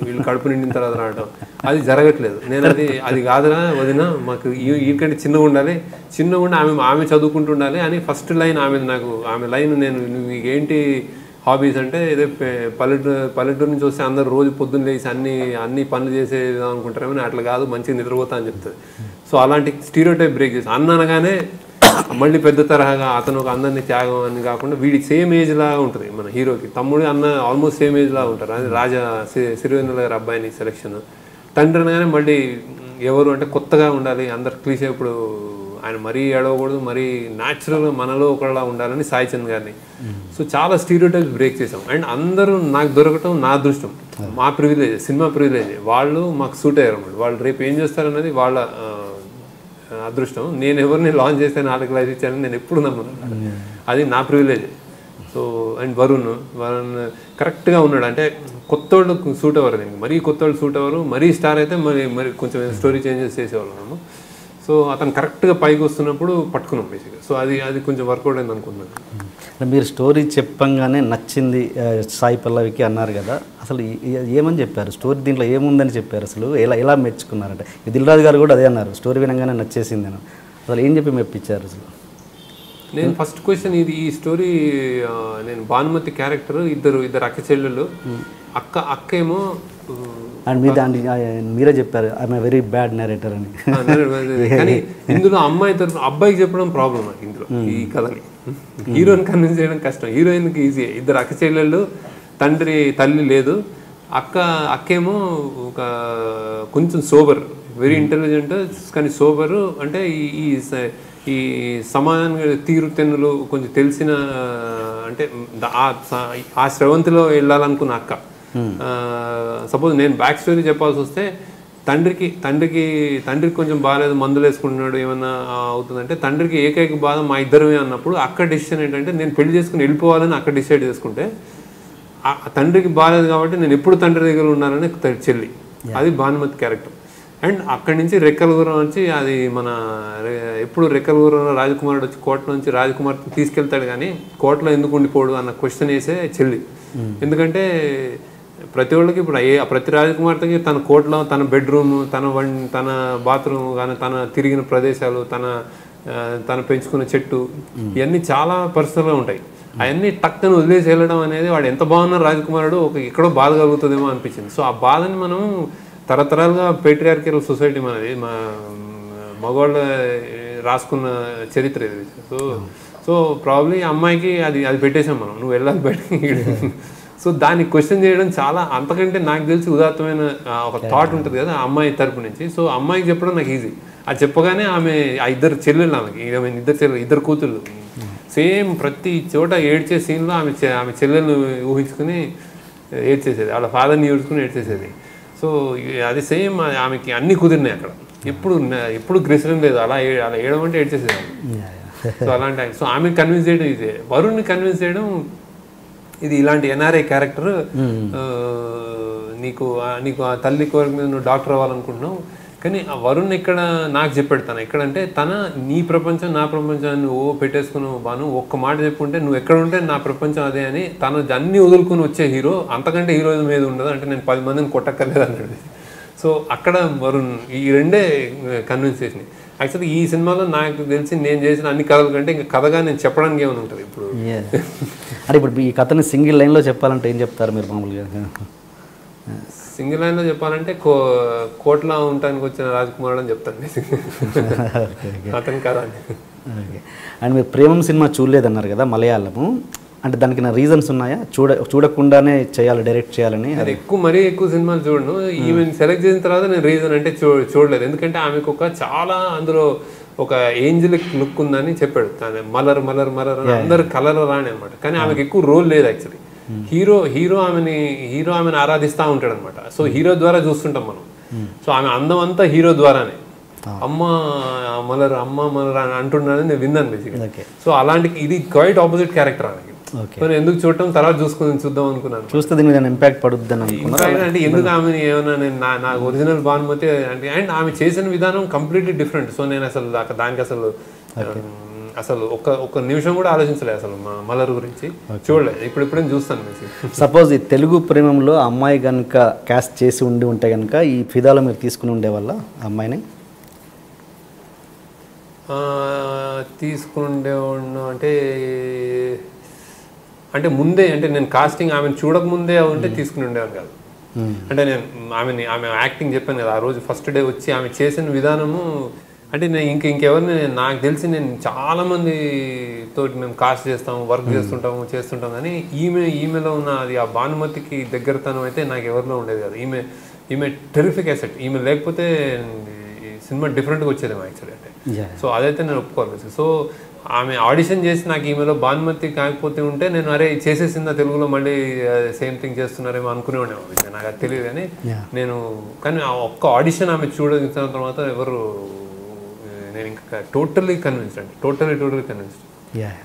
వీళ్ళు కడుపు నిండిన తర్వాత రావడం. అది జరగట్లేదు. నేను అది కాదురా వదిన, మాకు వీళ్ళకంటే చిన్నగా ఉండాలి, ఆమె చదువుకుంటూ ఉండాలి అని ఫస్ట్ లైన్ ఆమె లైన్ నువ్వు ఏంటి హాబీస్ అంటే ఏదో పల్లెటూరు నుంచి వస్తే అందరు రోజు పొద్దున్న లేచి అన్ని పనులు చేసేదాం అనుకుంటారేమో, అట్లా కాదు మంచిగా నిద్రపోతా అని చెప్తుంది. సో అలాంటి స్టీరియోటైప్ బ్రేక్ చేసి అనగానే మళ్ళీ పెద్ద తరహాగా అతను ఒక అందరినీ త్యాగం అని కాకుండా వీడికి సేమ్ ఏజ్ లాగా ఉంటుంది మన హీరోకి. తమ్ముడు అన్న ఆల్మోస్ట్ సేమ్ ఏజ్ లాగా ఉంటారు. అది రాజా సిరివేంద్ర గారి అబ్బాయిని సెలెక్షన్. తండ్రి అనగానే మళ్ళీ ఎవరు అంటే కొత్తగా ఉండాలి, అందరు క్లీషే. ఇప్పుడు ఆయన మరీ ఏడవకూడదు, మరీ న్యాచురల్గా మనలో ఒకళ్ళ ఉండాలని సాయి చంద్ గారిని. సో చాలా స్టీరియోటైప్స్ బ్రేక్ చేసాం. అండ్ అందరూ నాకు దొరకటం నా అదృష్టం, మా ప్రివిలేజ్, సినిమా ప్రివిలేజ్. వాళ్ళు మాకు సూట్ అయ్యారు అన్నమాట. వాళ్ళు రేపు ఏం చేస్తారన్నది వాళ్ళ అదృష్టం. నేను ఎవరిని లాంచ్ చేస్తే వాళ్ళకి లైఫ్ ఇచ్చానని నేను ఎప్పుడు నమ్మను, అది నా ప్రివిలేజ్. సో అండ్ వరుణ్ కరెక్ట్గా ఉన్నాడు. అంటే కొత్త వాళ్ళు సూట్ అవ్వరు, దీనికి మరీ కొత్త వాళ్ళు సూట్ అవ్వరు, మరీ స్టార్ అయితే మరి కొంచెం స్టోరీ చేంజెస్ చేసేవాళ్ళము. సో అతను కరెక్ట్గా పైకి వస్తున్నప్పుడు పట్టుకున్నాం బేసిక్గా. సో అది కొంచెం వర్కౌట్ అయింది అనుకున్నాను. మీరు స్టోరీ చెప్పంగానే నచ్చింది సాయి పల్లవికి అన్నారు కదా, అసలు ఏమని చెప్పారు స్టోరీ, దీంట్లో ఏముందని చెప్పారు, అసలు ఎలా మెచ్చుకున్నారంటే దిల్ రాజు గారు కూడా అదే అన్నారు, స్టోరీ వినగానే నచ్చేసింది అని. అసలు ఏం చెప్పి మెప్పించారు అసలు? నేను ఫస్ట్ క్వశ్చన్ ఈ స్టోరీ నేను భానుమతి క్యారెక్టర్ ఇద్దరు అక్క చెల్లెళ్ళు. అక్క ఏమో అండ్ మీరే చెప్పారు ఐఎమ్ వెరీ బ్యాడ్ నరేటర్ అని. కానీ ఇందులో అబ్బాయికి చెప్పడం ప్రాబ్లం నాకు ఇందులో ఈ కథని. హీరోని కన్విన్స్ చేయడం కష్టం, హీరోయిన్కి ఈజీ. ఇద్దరు అక్క చెల్లెళ్ళు, తల్లి లేదు. అక్కేమో ఒక కొంచెం సోబర్, వెరీ ఇంటెలిజెంట్ కానీ సోబరు. అంటే ఈ సమానంగా తీరుతెన్నులు కొంచెం తెలిసిన, అంటే ఆ స్రవంతిలో వెళ్ళాలనుకున్న అక్క. సపోజ్ నేను బ్యాక్ స్టోరీ చెప్పాల్సి వస్తే తండ్రికి కొంచెం బాగాలేదు, మందులు వేసుకుంటున్నాడు, ఏమన్నా అవుతుందంటే తండ్రికి ఏకైక బాధ మా ఇద్దరమే అన్నప్పుడు అక్క డెసిషన్ ఏంటంటే నేను పెళ్లి చేసుకుని వెళ్ళిపోవాలని అక్క డిసైడ్ చేసుకుంటే, తండ్రికి బాగాలేదు కాబట్టి నేను ఎప్పుడు తండ్రి దగ్గర ఉన్నానని చెల్లి. అది భానుమతి క్యారెక్టర్. అండ్ అక్కడి నుంచి రెక్కల గురం వచ్చి, అది మన ఎప్పుడు రెక్కల గురంలో రాజకుమారుడు వచ్చి కోటలో నుంచి రాజకుమార్ని తీసుకెళ్తాడు కానీ కోటలో ఎందుకు ఉండిపోడు అన్న క్వశ్చన్ వేసే చెల్లి. ఎందుకంటే ప్రతి ఒళ్ళకి ఇప్పుడు ప్రతి రాజకుమార్తెకి తన కోటలో తన బెడ్రూమ్, తన బాత్రూమ్ కానీ, తన తిరిగిన ప్రదేశాలు, తన పెంచుకున్న చెట్టు, ఇవన్నీ చాలా పర్సనల్గా ఉంటాయి. అవన్నీ టక్కన వదిలేసి వెళ్ళడం అనేది, వాడు ఎంత బాగున్న రాజకుమారుడు ఎక్కడో బాధ కలుగుతుందేమో అనిపించింది. సో ఆ బాధని మనం తరతరాలుగా పేట్రియార్కియల్ సొసైటీ మనది, మగవాళ్ళ రాసుకున్న చరిత్ర ఇది. సో ప్రాబ్లీ అమ్మాయికి అది పెట్టేసాం మనం, నువ్వు వెళ్ళాలి బయటకి. సో దాన్ని క్వశ్చన్ చేయడం చాలా, అంతకంటే నాకు తెలిసి ఉదాత్తమైన ఒక థాట్ ఉంటుంది కదా అమ్మాయి తరపు నుంచి. సో అమ్మాయికి చెప్పడం నాకు ఈజీ. అది చెప్పగానే ఆమె ఇద్దరు చెల్లెళ్ళు, ఇద్దరు కూతుళ్ళు సేమ్ ప్రతి చోట ఏడ్చే సీన్లో ఆమె చెల్లెలను ఊహించుకుని ఏడ్చేసేది, వాళ్ళ ఫాదర్ని ఏడ్చుకుని ఏడ్చేసేది. సో అది సేమ్ ఆమెకి అన్ని కుదిరినాయి అక్కడ, ఎప్పుడు గ్రెసరం లేదు, అలా ఏడమంటే ఏడ్చేసేది. సో అలాంటి సో ఆమె కన్విన్స్ చేయడం ఇదే. వరుణ్ని కన్విన్స్ చేయడం ఇది ఇలాంటి ఎన్ఆర్ఐ క్యారెక్టర్. నీకు ఆ తల్లి కోరిక మీద నువ్వు డాక్టర్ అవ్వాలనుకుంటున్నావు, కానీ ఆ వరుణ్ ఇక్కడ నాకు చెప్పాడు, ఎక్కడంటే నీ ప్రపంచం నా ప్రపంచాన్ని పెట్టేసుకున్నావు బాను, ఒక్క మాట చెప్పుకుంటే నువ్వు ఎక్కడ ఉంటే నా ప్రపంచం అదే అని. అన్ని వదులుకుని వచ్చే హీరో, అంతకంటే హీరోయిజం ఏది ఉండదు, అంటే నేను 10 మందిని కొట్టక్కర్లేదు అన్నాడు. సో అక్కడ వరుణ్ ఈ రెండే కన్విన్స్ చేసినాయి. యాక్చువల్లీ ఈ సినిమాలో నాకు తెలిసి నేను చేసిన అన్ని కథల కంటే ఇంకా కథగా నేను చెప్పడానికి ఏమైనా ఉంటుంది ఇప్పుడు. అంటే ఇప్పుడు ఈ కథని సింగిల్ లైన్లో చెప్పాలంటే ఏం చెప్తారు మీరు మామూలుగా? సింగిల్ లైన్లో చెప్పాలంటే కోట్లా ఉండటానికి వచ్చిన రాజకుమారుడు అని చెప్తాను అతని కథ అని. అండ్ మీరు ప్రేమం సినిమా చూడలేదన్నారు కదా మలయాళము, అంటే దానికి నా రీజన్స్ ఉన్నాయా? చూడకుండానే చేయాలి, డైరెక్ట్ చేయాలని? అది మరీ ఎక్కువ సినిమాలు చూడను. ఈమెను సెలెక్ట్ చేసిన తర్వాత నేను రీజన్ అంటే చూడలేదు, ఎందుకంటే ఆమెకు అందులో ఒక ఏంజలిక్ లుక్ ఉందని చెప్పాడు. మలర్ అని అందరు కలర్ రాని అనమాట, కానీ ఆమెకు ఎక్కువ రోల్ లేదు యాక్చువల్లీ. హీరో ఆమెను ఆరాధిస్తూ ఉంటాడు అనమాట. సో హీరో ద్వారా చూస్తుంటాం మనం. సో ఆమె అందం అంతా హీరో ద్వారానే. అమ్మ మలర్ అని అంటున్నానని నేను విన్నాను బేసిక్గా. సో అలాంటి ఇది క్వైట్ ఆపోజిట్ క్యారెక్టర్ ఆమెకి. ఎందుకు చూడటం, తర్వాత చూద్దాం అనుకున్నాను. చూస్తే దీని మీద ఇంపాక్ట్ పడుద్దని అనుకున్నాను. అంటే ఎందుకు ఆమెను ఏమైనా నేను నాకు ఒరిజినల్ భానుమతి అంటే, అండ్ ఆమె చేసిన విధానం కంప్లీట్లీ డిఫరెంట్. సో నేను అసలు దానికి అసలు ఒక నిమిషం కూడా ఆలోచించలేదు అసలు మలర్ గురించి, చూడలేదు. ఇప్పుడేం చూస్తాను. సపోజ్ ఈ తెలుగు ప్రేమంలో అమ్మాయి కనుక క్యాస్ట్ చేసి ఉంటే కనుక ఈ ఫిదాలో మీరు తీసుకుని ఉండేవాళ్ళ అమ్మాయిని? తీసుకుని ఉండేవాడు అంటే ముందే, అంటే నేను కాస్టింగ్ ఆమెను చూడకముందే ఉంటే తీసుకుని ఉండేవాడు కాదు. అంటే నేను ఆమె యాక్టింగ్ చెప్పాను కదా, ఆ రోజు ఫస్ట్ డే వచ్చి ఆమె చేసిన విధానము, అంటే నేను ఇంకెవరిని నాకు తెలిసి నేను చాలామంది తోటి మేము కాస్ట్ చేస్తాము, వర్క్ చేస్తుంటాం కానీ ఈమెలో ఉన్న అది ఆ భానుమతికి దగ్గరతనం అయితే నాకు ఎవరిలో ఉండేది కాదు. ఈమె టెరిఫిక్ అసెట్. ఈమె లేకపోతే సినిమా డిఫరెంట్గా వచ్చేదేమో యాక్చువల్లీ. అంటే సో అదైతే నేను ఒప్పుకోవాలి. సో ఆమె ఆడిషన్ చేసి నాకు ఈమెలో భానుమతి కాకపోతే ఉంటే నేను చేసేసిందా తెలుగులో మళ్ళీ సేమ్ థింగ్ చేస్తున్నారేమో అనుకునే ఉండేవాళ్ళు. నాకు అది తెలియదు కానీ ఆ ఒక్క ఆడిషన్ ఆమె చూడగిన తర్వాత ఎవరు, నేను ఇంకా టోటలీ కన్విన్స్డ్.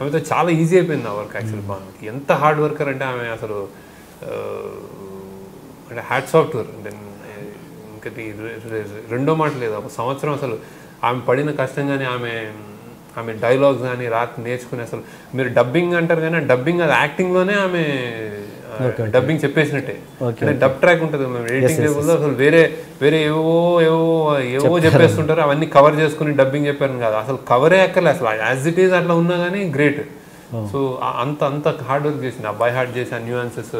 ఆమెతో చాలా ఈజీ అయిపోయింది ఆ వర్క్ యాక్చువల్లీ. భానుమతి ఎంత హార్డ్ వర్కర్ అంటే ఆమె అసలు అంటే హ్యాట్స్ ఆఫ్ టు హర్. అంటే ఇంకా రెండో మాట లేదు. ఒక సంవత్సరం అసలు ఆమె పడిన కష్టం కానీ ఆమె డైలాగ్స్ కానీ రాత్రి నేర్చుకుని అసలు మీరు డబ్బింగ్ అంటారు కానీ డబ్బింగ్ అది యాక్టింగ్లోనే ఆమె డబ్బింగ్ చెప్పేసినట్టే. అంటే డబ్ ట్రాక్ ఉంటుంది ఎడిటింగ్ టేబుల్లో అసలు వేరే ఏవో చెప్పేస్తుంటారు, అవన్నీ కవర్ చేసుకుని డబ్బింగ్ చెప్పారు కాదు, అసలు కవరే ఎక్కలే అసలు యాజ్ ఇట్ ఈజ్ అట్లా ఉన్నా కానీ గ్రేట్. సో అంత హార్డ్ వర్క్ చేసింది, ఆ బై హార్ట్ చేసి ఆ న్యూయాన్సెస్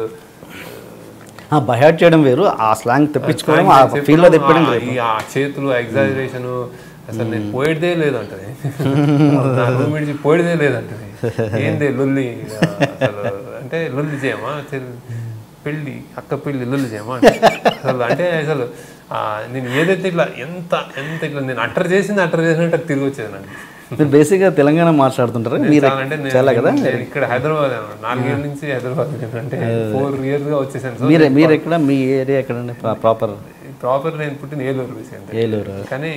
బై హార్ట్ చేయడం వేరు, ఆ స్లాంగ్ తెప్పించుకోవడం, ఆ ఫీల్డ్లో తెప్పడం, ఆ చేతులు ఎగ్జాజరేషన్ అసలు నేను పోయేదే లేదంటది, నా రూమ్ విడిచి పోయేదే లేదంటది, ఏంది లొల్లి అసలు అంటే లొల్లి చేయమా పెళ్ళి అక్క పెళ్ళి లొల్లి చేయమా అసలు అంటే అసలు నేను ఏదైతే ఇట్లా ఎంత ఇట్లా నేను అట్టర్ చేసినట్టు తిరిగి వచ్చేది నాకు. మీరు బేసిక్గా తెలంగాణ మాట్లాడుతుంటారు మీరు చాలా కదా, ఇక్కడ హైదరాబాద్ 4 ఏళ్ళ నుంచి హైదరాబాద్ అంటే 4 years గా వచ్చేసాను. మీరు ఎక్కడ మీ ఏరియా ఎక్కడండి ప్రాపర్? నేను పుట్టిన ఏలూరు కానీ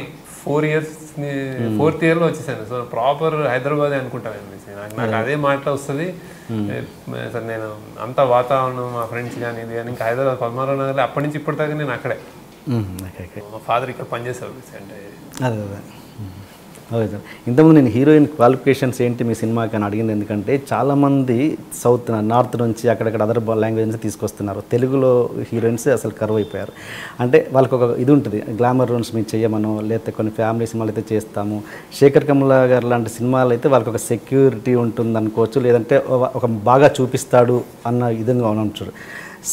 4th year లో వచ్చేసాను. సో ప్రాపర్ హైదరాబాద్ అనుకుంటాను, నాకు అదే మాట వస్తుంది. అసలు నేను అంతా వాతావరణం మా ఫ్రెండ్స్ కానీ ఇది కానీ ఇంకా హైదరాబాద్ 16వ నగర్లో అప్పటి నుంచి ఇప్పటిదాకా నేను అక్కడే. మా ఫాదర్ ఇక్కడ పనిచేసేవారు అంటే అదే ఓకే సార్. ఇంతకుముందు నేను హీరోయిన్ క్వాలిఫికేషన్స్ ఏంటి మీ సినిమాకి అని అడిగింది ఎందుకంటే చాలామంది నార్త్ నుంచి అక్కడక్కడ అదర్ లాంగ్వేజ్ నుంచి తీసుకొస్తున్నారు, తెలుగులో హీరోయిన్స్ అసలు కరువు అయిపోయారు. అంటే వాళ్ళకి ఒక ఇది ఉంటుంది, గ్లామర్ రోల్స్ మేము చేయమను, లేకపోతే కొన్ని ఫ్యామిలీ సినిమాలు అయితే చేస్తాము, శేఖర్ కమల గారు లాంటి సినిమాలు అయితే వాళ్ళకి ఒక సెక్యూరిటీ ఉంటుంది అనుకోవచ్చు, లేదంటే ఒక బాగా చూపిస్తాడు అన్న విధంగా ఉండొచ్చు.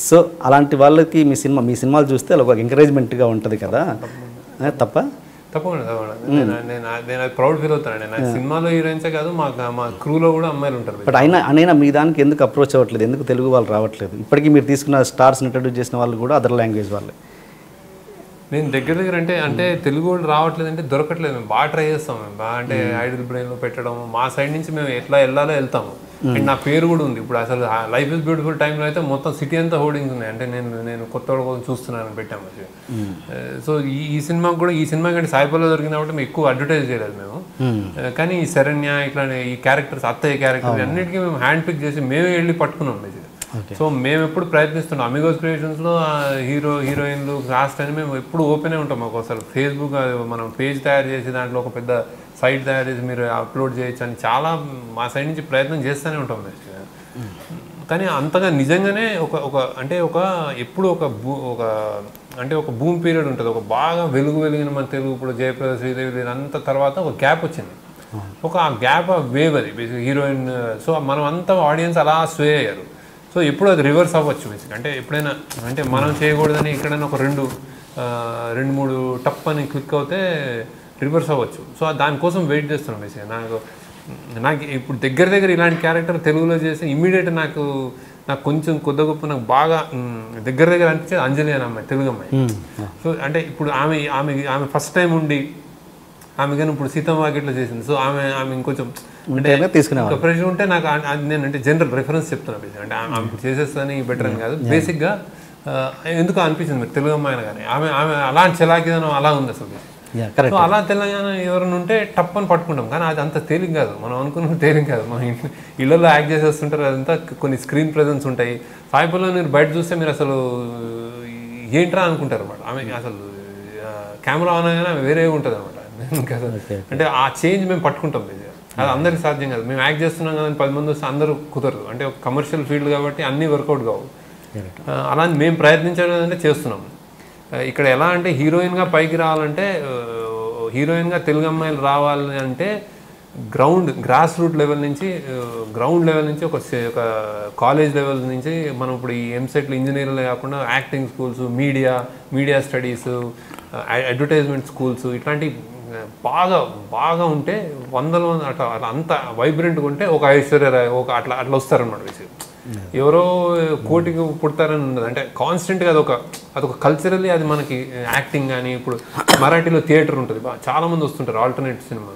సో అలాంటి వాళ్ళకి మీ సినిమాలు చూస్తే ఒక ఎంకరేజ్మెంట్గా ఉంటుంది కదా, తప్పకుండా నేను ప్రౌడ్ ఫీల్ అవుతానండి. నాకు సినిమాలో హీరోయిన్సే కాదు మా క్రూలో కూడా అమ్మాయిలు ఉంటారు. బట్ అయినా మీ దానికి ఎందుకు అప్రోచ్ అవ్వట్లేదు, ఎందుకు తెలుగు వాళ్ళు రావట్లేదు? ఇప్పటికీ మీరు తీసుకున్న స్టార్స్ని ఇంట్రడ్యూస్ చేసిన వాళ్ళు కూడా అదర్ లాంగ్వేజ్ వాళ్ళే. నేను దగ్గర అంటే తెలుగు వాళ్ళు రావట్లేదు అంటే దొరకట్లేదు, మేము బాగా ట్రై చేస్తాం, మేము బాగా అంటే ఐడల్ బ్రెయిన్లో పెట్టడం, మా సైడ్ నుంచి మేము ఎట్లా వెళ్ళాలో వెళ్తాము. అండ్ నా పేరు కూడా ఉంది ఇప్పుడు, అసలు లైఫ్ ఇస్ బ్యూటిఫుల్ టైంలో అయితే మొత్తం సిటీ అంతా హోర్డింగ్స్ ఉన్నాయి, అంటే నేను కొత్త వాళ్ళ కోసం చూస్తున్నాను పెట్టాము. సో ఈ సినిమా కంటే సాయిపల్లో దొరికిన కాబట్టి మేము ఎక్కువ అడ్వర్టైజ్ చేయలేదు మేము, కానీ ఈ శరణ్య ఇట్లా ఈ క్యారెక్టర్స్ అత్తయ్య క్యారెక్టర్స్ అన్నిటికీ మేము హ్యాండ్ పిక్ చేసి మేమే వెళ్ళి పట్టుకున్నాం. సో మేము ఎప్పుడు ప్రయత్నిస్తున్నాం, అమిగోస్ క్రియేషన్స్లో హీరోయిన్లు కాస్ట్ అని మేము ఎప్పుడు ఓపెనే ఉంటాం. మాకు అసలు ఫేస్బుక్ మనం పేజ్ తయారు చేసి దాంట్లో ఒక పెద్ద సైట్ తయారు చేసి మీరు అప్లోడ్ చేయొచ్చు అని చాలా మా సైడ్ నుంచి ప్రయత్నం చేస్తూనే ఉంటాం. కానీ అంతగా నిజంగానే ఎప్పుడు ఒక బూమ్ పీరియడ్ ఉంటుంది, ఒక బాగా వెలిగిన మన తెలుగు ఇప్పుడు జయప్రద శ్రీదేవి అంత తర్వాత ఒక గ్యాప్ వచ్చింది, ఆ గ్యాప్ వేవ్ అది బేసిక్ హీరోయిన్. సో మనం అంతా ఆడియన్స్ అలా స్వే అయ్యారు. సో ఎప్పుడు అది రివర్స్ అవ్వచ్చు బేసిక్, అంటే ఎప్పుడైనా అంటే మనం చేయకూడదని ఎక్కడైనా ఒక 2-3 టప్ అని క్లిక్ అవుతే రివర్స్ అవ్వచ్చు. సో దానికోసం వెయిట్ చేస్తున్నాం బేసిక్గా. నాకు ఇప్పుడు దగ్గర ఇలాంటి క్యారెక్టర్ తెలుగులో చేసి ఇమ్మీడియట్ నాకు కొంచెం కొద్ది గొప్ప నాకు బాగా దగ్గర అనిపించేది అంజలి అని అమ్మాయి, తెలుగు అమ్మాయి. సో అంటే ఇప్పుడు ఆమె ఫస్ట్ టైం ఉండి ఆమె కానీ ఇప్పుడు సీతమ్మ వాకిట్లో చేసింది. సో ఆమె ఇంకొంచెం అంటే ప్రెషర్ ఉంటే నాకు నేను అంటే జనరల్ రెఫరెన్స్ చెప్తున్నాను, అంటే ఆమె చేసేస్తాను బెటర్ అని కాదు, బేసిక్గా ఎందుకు అనిపించింది మీరు తెలుగు అమ్మాయినా కానీ ఆమె అలాంటి చలాకిదనం అలా ఉంది అసలు. సో అలా తెలంగాణ ఎవరైనా ఉంటే టప్ అని పట్టుకుంటాం, కానీ అది అంత తేలిక కాదు, మనం అనుకున్న తేలిక కాదు. మన ఇళ్లలో యాక్ట్ చేసేస్తుంటారు, అదంతా కొన్ని స్క్రీన్ ప్రెజెన్స్ ఉంటాయి. సాయిపల్లో మీరు బయట చూస్తే మీరు అసలు ఏంట్రా అనుకుంటారు అన్నమాట. ఆమె అసలు కెమెరా అనగానే ఆమె వేరే ఉంటుంది అనమాట. అంటే ఆ చేంజ్ మేము పట్టుకుంటాం, అది అందరికి సాధ్యం కాదు. మేము యాక్ట్ చేస్తున్నాం కదా 10 మంది వస్తే అందరూ కుదరదు, అంటే ఒక కమర్షియల్ ఫీల్డ్ కాబట్టి అన్నీ వర్కౌట్ కావు. అలా మేము ప్రయత్నించడం అంటే చేస్తున్నాం. ఇక్కడ ఎలా అంటే హీరోయిన్గా పైకి రావాలంటే, హీరోయిన్గా తెలుగు అమ్మాయిలు రావాలి అంటే గ్రాస్ రూట్ లెవెల్ నుంచి గ్రౌండ్ లెవెల్ నుంచి ఒక కాలేజ్ లెవెల్ నుంచి మనం ఇప్పుడు ఈ ఎంసెట్లు ఇంజనీర్లు కాకుండా acting schools, media studies, advertisement schools ఇట్లాంటి బాగా ఉంటే 100 అట్లా అంత వైబ్రెంట్గా ఉంటే ఒక ఐశ్వర్య అట్లా వస్తారన్నమాట. ఎవరో కోటికి పుడతారని ఉండదు, అంటే కాన్స్టెంట్గా అదొక కల్చరల్లీ అది మనకి యాక్టింగ్ కానీ ఇప్పుడు మరాఠీలో థియేటర్ ఉంటుంది, చాలామంది వస్తుంటారు ఆల్టర్నేట్ సినిమా.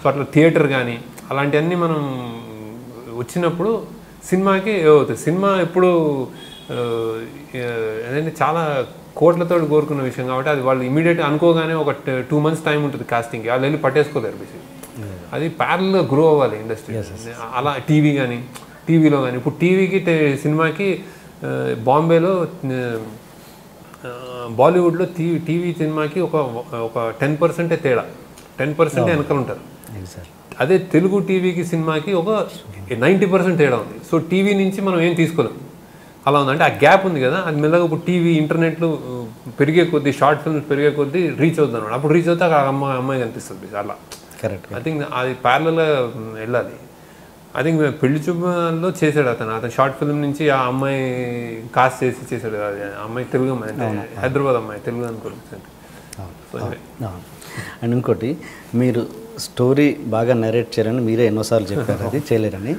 సో అట్లా థియేటర్ కానీ అలాంటివన్నీ మనం వచ్చినప్పుడు సినిమాకి ఏమవుతుంది, సినిమా ఎప్పుడు ఏదంటే చాలా కోట్లతో కోరుకున్న విషయం కాబట్టి అది వాళ్ళు ఇమీడియట్గా అనుకోగానే ఒక 2 months టైం ఉంటుంది కాస్టింగ్కి, వాళ్ళు వెళ్ళి పట్టేసుకోలేరు బేసిక్. అది ప్యారల్గా గ్రో అవ్వాలి ఇండస్ట్రీ. అలా టీవీలో కానీ ఇప్పుడు టీవీకి సినిమాకి బాంబేలో బాలీవుడ్లో టీవీ సినిమాకి ఒక 10% తేడా. 10% వెనకాల ఉంటారు. అదే తెలుగు టీవీకి సినిమాకి ఒక 90% తేడా ఉంది. సో టీవీ నుంచి మనం ఏం తీసుకోలేం, అలా ఉంది. అంటే ఆ గ్యాప్ ఉంది కదా, అది మెల్లగా ఇప్పుడు టీవీ ఇంటర్నెట్లో పెరిగే కొద్దీ, షార్ట్ ఫిల్మ్స్ పెరిగే కొద్దీ రీచ్ అవుతుంది అనమాట. అప్పుడు రీచ్ అవుతే అక్కడ అమ్మాయి కనిపిస్తుంది అలా. కరెక్ట్. ఐ థింక్ అది ప్యారలల్గా వెళ్ళాలి. ఐ థింక్ పెళ్లి చూపులో చేశాడు అతను షార్ట్ ఫిల్మ్ నుంచి ఆ అమ్మాయి కాస్ట్ చేసి చేశాడు. అది అమ్మాయి తెలుగు అమ్మాయి, అంటే హైదరాబాద్ అమ్మాయి, తెలుగు అనుకుంటుంది. అండ్ ఇంకోటి, మీరు స్టోరీ బాగా నరేట్ చేయాలని మీరే ఎన్నోసార్లు చెప్పారు, అది చేయలేరని.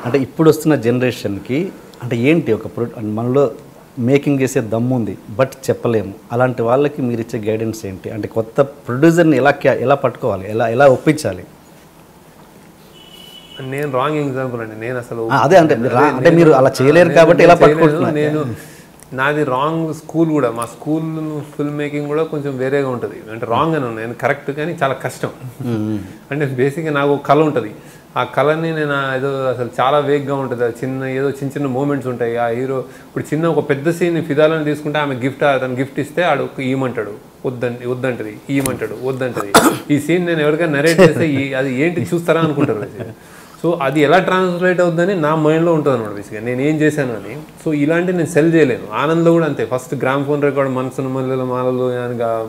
అంటే ఇప్పుడు వస్తున్న జనరేషన్కి అంటే ఏంటి, ఒక మనలో మేకింగ్ చేసే దమ్ము ఉంది బట్ చెప్పలేము, అలాంటి వాళ్ళకి మీరు ఇచ్చే గైడెన్స్ ఏంటి? అంటే కొత్త ప్రొడ్యూసర్ని ఎలా పట్టుకోవాలి, ఎలా ఒప్పించాలి? నేను రాంగ్ ఎగ్జాంపుల్ అండి. నేను అసలు అదే అంటే మీరు అలా చేయలేరు కాబట్టి ఎలా పట్టుకుంటున్నారు? నేను నాది రాంగ్ స్కూల్ కూడా, మా స్కూల్ ఫిల్మ్ మేకింగ్ కూడా కొంచెం వేరేగా ఉంటుంది. అంటే రాంగ్ అని నేను కరెక్ట్, కానీ చాలా కష్టం. అంటే బేసిక్గా నాకు ఒక కళ ఉంటుంది, ఆ కళని నేను ఏదో అసలు చాలా వేగ్గా ఉంటుంది. చిన్న చిన్న మూమెంట్స్ ఉంటాయి. ఆ హీరో ఇప్పుడు ఒక పెద్ద సీన్ ఫిదాలను తీసుకుంటే ఆమె అతను గిఫ్ట్ ఇస్తే ఆడు ఇవ్వమంటాడు, వద్దంటది, ఇవ్వమంటాడు, వద్దంటది. ఈ సీన్ నేను ఎవరికైనా నరేట్ చేస్తే అది ఏంటి చూస్తారా అనుకుంటారు. సో అది ఎలా ట్రాన్స్లేట్ అవుతుందని నా మైండ్లో ఉంటుంది అనమాట బేసిక్గా, నేను ఏం చేశాను అని. సో ఇలాంటి నేను సెల్ చేయలేను. ఆనంద్లో కూడా అంతే, ఫస్ట్ గ్రామ్ ఫోన్ రికార్డ్ మనసును మల్లెల మాలలు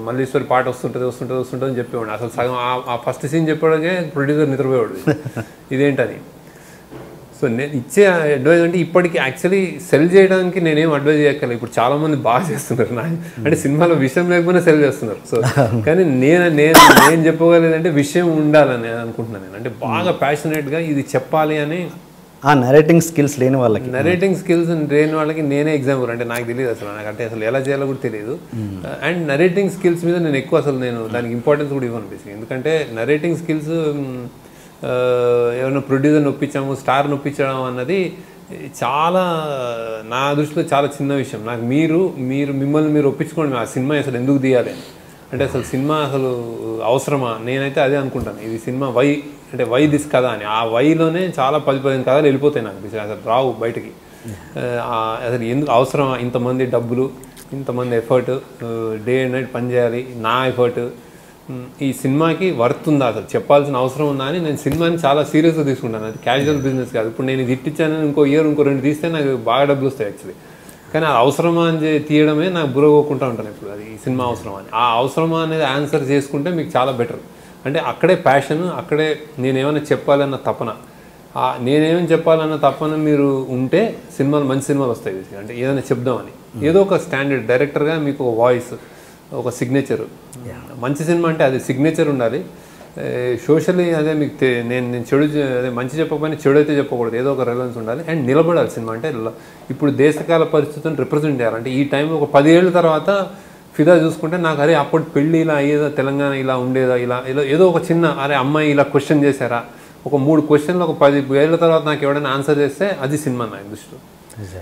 మల్లీశ్వరి పాట వస్తుంటుంది అని చెప్పేవాడు. అసలు సగం ఆ ఫస్ట్ సీన్ చెప్పడానికే ప్రొడ్యూసర్ నిద్రపోయాడు, ఇదేంటని. సో నేను ఇచ్చే అడ్వైజ్ అంటే ఇప్పటికి యాక్చువల్లీ సెల్ చేయడానికి నేనేం అడ్వైజ్ చేయగలను. ఇప్పుడు చాలామంది బాగా చేస్తున్నారు, అంటే సినిమాలో విషయం లేకపోయినా సెల్ చేస్తున్నారు. సో కానీ నేను చెప్పగలేదంటే విషయం ఉండాలని అనుకుంటున్నాను నేను. అంటే బాగా ప్యాషనేట్గా ఇది చెప్పాలి అని. నరేటింగ్ స్కిల్స్ లేని వాళ్ళకి నేనే ఎగ్జాంపుల్. అంటే నాకు తెలియదు అసలు, నాకంటే అసలు ఎలా చేయాలో కూడా తెలియదు. అండ్ నరేటింగ్ స్కిల్స్ మీద నేను ఎక్కువ దానికి ఇంపార్టెన్స్ కూడా ఇవ్వను బేసిక్. ఎందుకంటే నరేటింగ్ స్కిల్స్ ఏమైనా ప్రొడ్యూసర్ని ఒప్పించాము, స్టార్ని ఒప్పించడం అన్నది చాలా నా దృష్టిలో చాలా చిన్న విషయం. నాకు మిమ్మల్ని మీరు ఒప్పించుకోండి, ఆ సినిమా అసలు ఎందుకు తీయాలి అని. అంటే అసలు సినిమా అసలు అవసరమా? నేనైతే అదే అనుకుంటాను. ఇది సినిమా వై దిస్ కదా అని. ఆ వైలోనే చాలా 10-15 కథలు వెళ్ళిపోతాయి నాకు, అసలు రావు బయటికి. అసలు ఎందుకు అవసరమా ఇంతమంది డబ్బులు, ఇంతమంది ఎఫర్ట్, డే అండ్ నైట్ పని చేయాలి, నా ఎఫర్ట్, ఈ సినిమాకి వర్త్ ఉందా, అసలు చెప్పాల్సిన అవసరం ఉందా అని నేను సినిమాని చాలా సీరియస్గా తీసుకుంటాను. అది క్యాజువల్ బిజినెస్ కాదు. ఇప్పుడు నేను ఇది ఇట్టించాను, ఇంకో 2 తీస్తే నాకు బాగా డబ్బులు వస్తాయి యాక్చువల్లీ. కానీ అది అవసరమా అని తీయడమే నాకు బుర్రగోకుంటూ ఉంటాను ఇప్పుడు. అది ఈ సినిమా అవసరమా అని, ఆ అవసరమా అనేది ఆన్సర్ చేసుకుంటే మీకు చాలా బెటర్. అంటే అక్కడే ప్యాషన్, అక్కడే నేనేమైనా చెప్పాలన్న తపన, నేనేమని చెప్పాలన్న తపన మీరు ఉంటే మంచి సినిమాలు వస్తాయి. అంటే ఏదైనా చెప్దామని, ఏదో ఒక స్టాండర్డ్ డైరెక్టర్గా మీకు ఒక వాయిస్, ఒక సిగ్నేచర్. మంచి సినిమా అంటే అది సిగ్నేచర్ ఉండాలి. సోషల్లీ అదే మీకు నేను చెడు, అదే మంచి చెప్పకపోయినా చెడు అయితే చెప్పకూడదు, ఏదో ఒక రెలవెన్స్ ఉండాలి. అండ్ నిలబడాలి సినిమా. అంటే ఇప్పుడు దేశకాల పరిస్థితులను రిప్రజెంట్ చేయాలి. అంటే ఈ టైంలో ఒక 10 ఏళ్ళ తర్వాత ఫిదా చూసుకుంటే నాకు అప్పుడు పెళ్ళి ఇలా అయ్యేదా, తెలంగాణ ఇలా ఉండేదా, ఇలా ఏదో ఒక చిన్న అమ్మాయి ఇలా క్వశ్చన్ చేశారా, ఒక 3 క్వశ్చన్లు ఒక 10 ఏళ్ళ తర్వాత నాకు ఎవరైనా ఆన్సర్ చేస్తే అది సినిమా నాకు దృష్టిలో.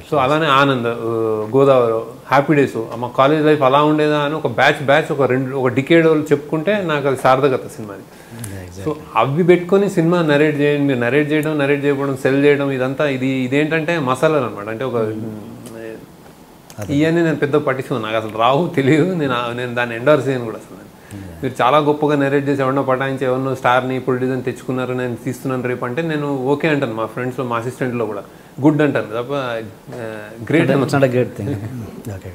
సో అలానే ఆనంద్, గోదావరి, హ్యాపీ డేస్, మా కాలేజ్ లైఫ్ అలా ఉండేదా అని ఒక బ్యాచ్ ఒక డికేడ్ వాళ్ళు చెప్పుకుంటే నాకు అది సార్థకత సినిమాది. సో అవి పెట్టుకొని సినిమా నరేట్ చేయండి. మీరు నరేట్ చేయకపోవడం, సెల్ చేయడం, ఇదేంటంటే మసాలాలు అనమాట. అంటే ఒక ఇవన్నీ నేను పెద్ద పట్టించుకోను, నాకు అసలు రావు, తెలియదు. నేను దాన్ని ఎండోర్స్ చేయను కూడా అసలు. మీరు చాలా గొప్పగా నరేట్ చేసి ఎవరినో పటాయించి ఎవరినో స్టార్ని ప్రొడ్యూసర్ని తెచ్చుకున్నారు, నేను తీస్తున్నాను రేపు అంటే నేను ఓకే అంటాను. మా ఫ్రెండ్స్లో, మా అసిస్టెంట్లో కూడా గుడ్ అంటాను తప్ప great thing. Okay.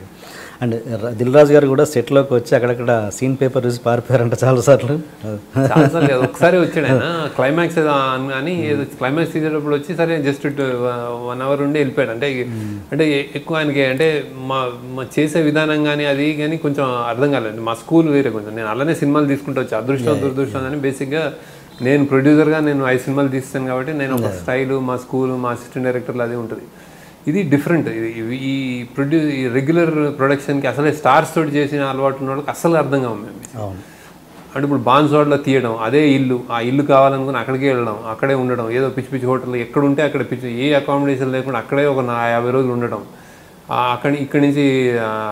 And Dil Raju గారు కూడా సెట్లోకి వచ్చి అక్కడక్కడ సీన్ పేపర్ చూసి పారిపోయారంట చాలాసార్లు. ఒకసారి వచ్చాడు ఆయన క్లైమాక్స్ అని, క్లైమాక్స్ తీసేటప్పుడు వచ్చి సరే జస్ట్ 1 hour ఉండి వెళ్ళిపోయాడు. అంటే ఎక్కువ ఆయనకి అంటే మా చేసే విధానం కానీ అది కానీ కొంచెం అర్థం కాలేదు. మా స్కూల్ వేరే కొంచెం, నేను అలానే సినిమాలు తీసుకుంటూ వచ్చి అదృష్టం దురదృష్టం అని. బేసిక్గా నేను ప్రొడ్యూసర్గా నేను 5 సినిమాలు తీస్తాను కాబట్టి నేను ఒక స్టైలు, మా స్కూల్, మా అసిస్టెంట్ డైరెక్టర్లు అది ఉంటుంది. ఇది డిఫరెంట్. ఈ రెగ్యులర్ ప్రొడక్షన్కి అసలే స్టార్స్ తోటి చేసిన అలవాటు ఉన్న వాళ్ళకి అసలు అర్థంగా ఉంది. అంటే ఇప్పుడు బాన్స్వాడ్లో తీయడం, అదే ఇల్లు, ఆ ఇల్లు కావాలనుకుని అక్కడికే వెళ్ళడం, అక్కడే ఉండడం, ఏదో పిచ్చి హోటల్ ఎక్కడ ఉంటే అక్కడ ఏ అకామిడేషన్ లేకుండా అక్కడే ఒక 50 రోజులు ఉండడం. ఇక్కడి నుంచి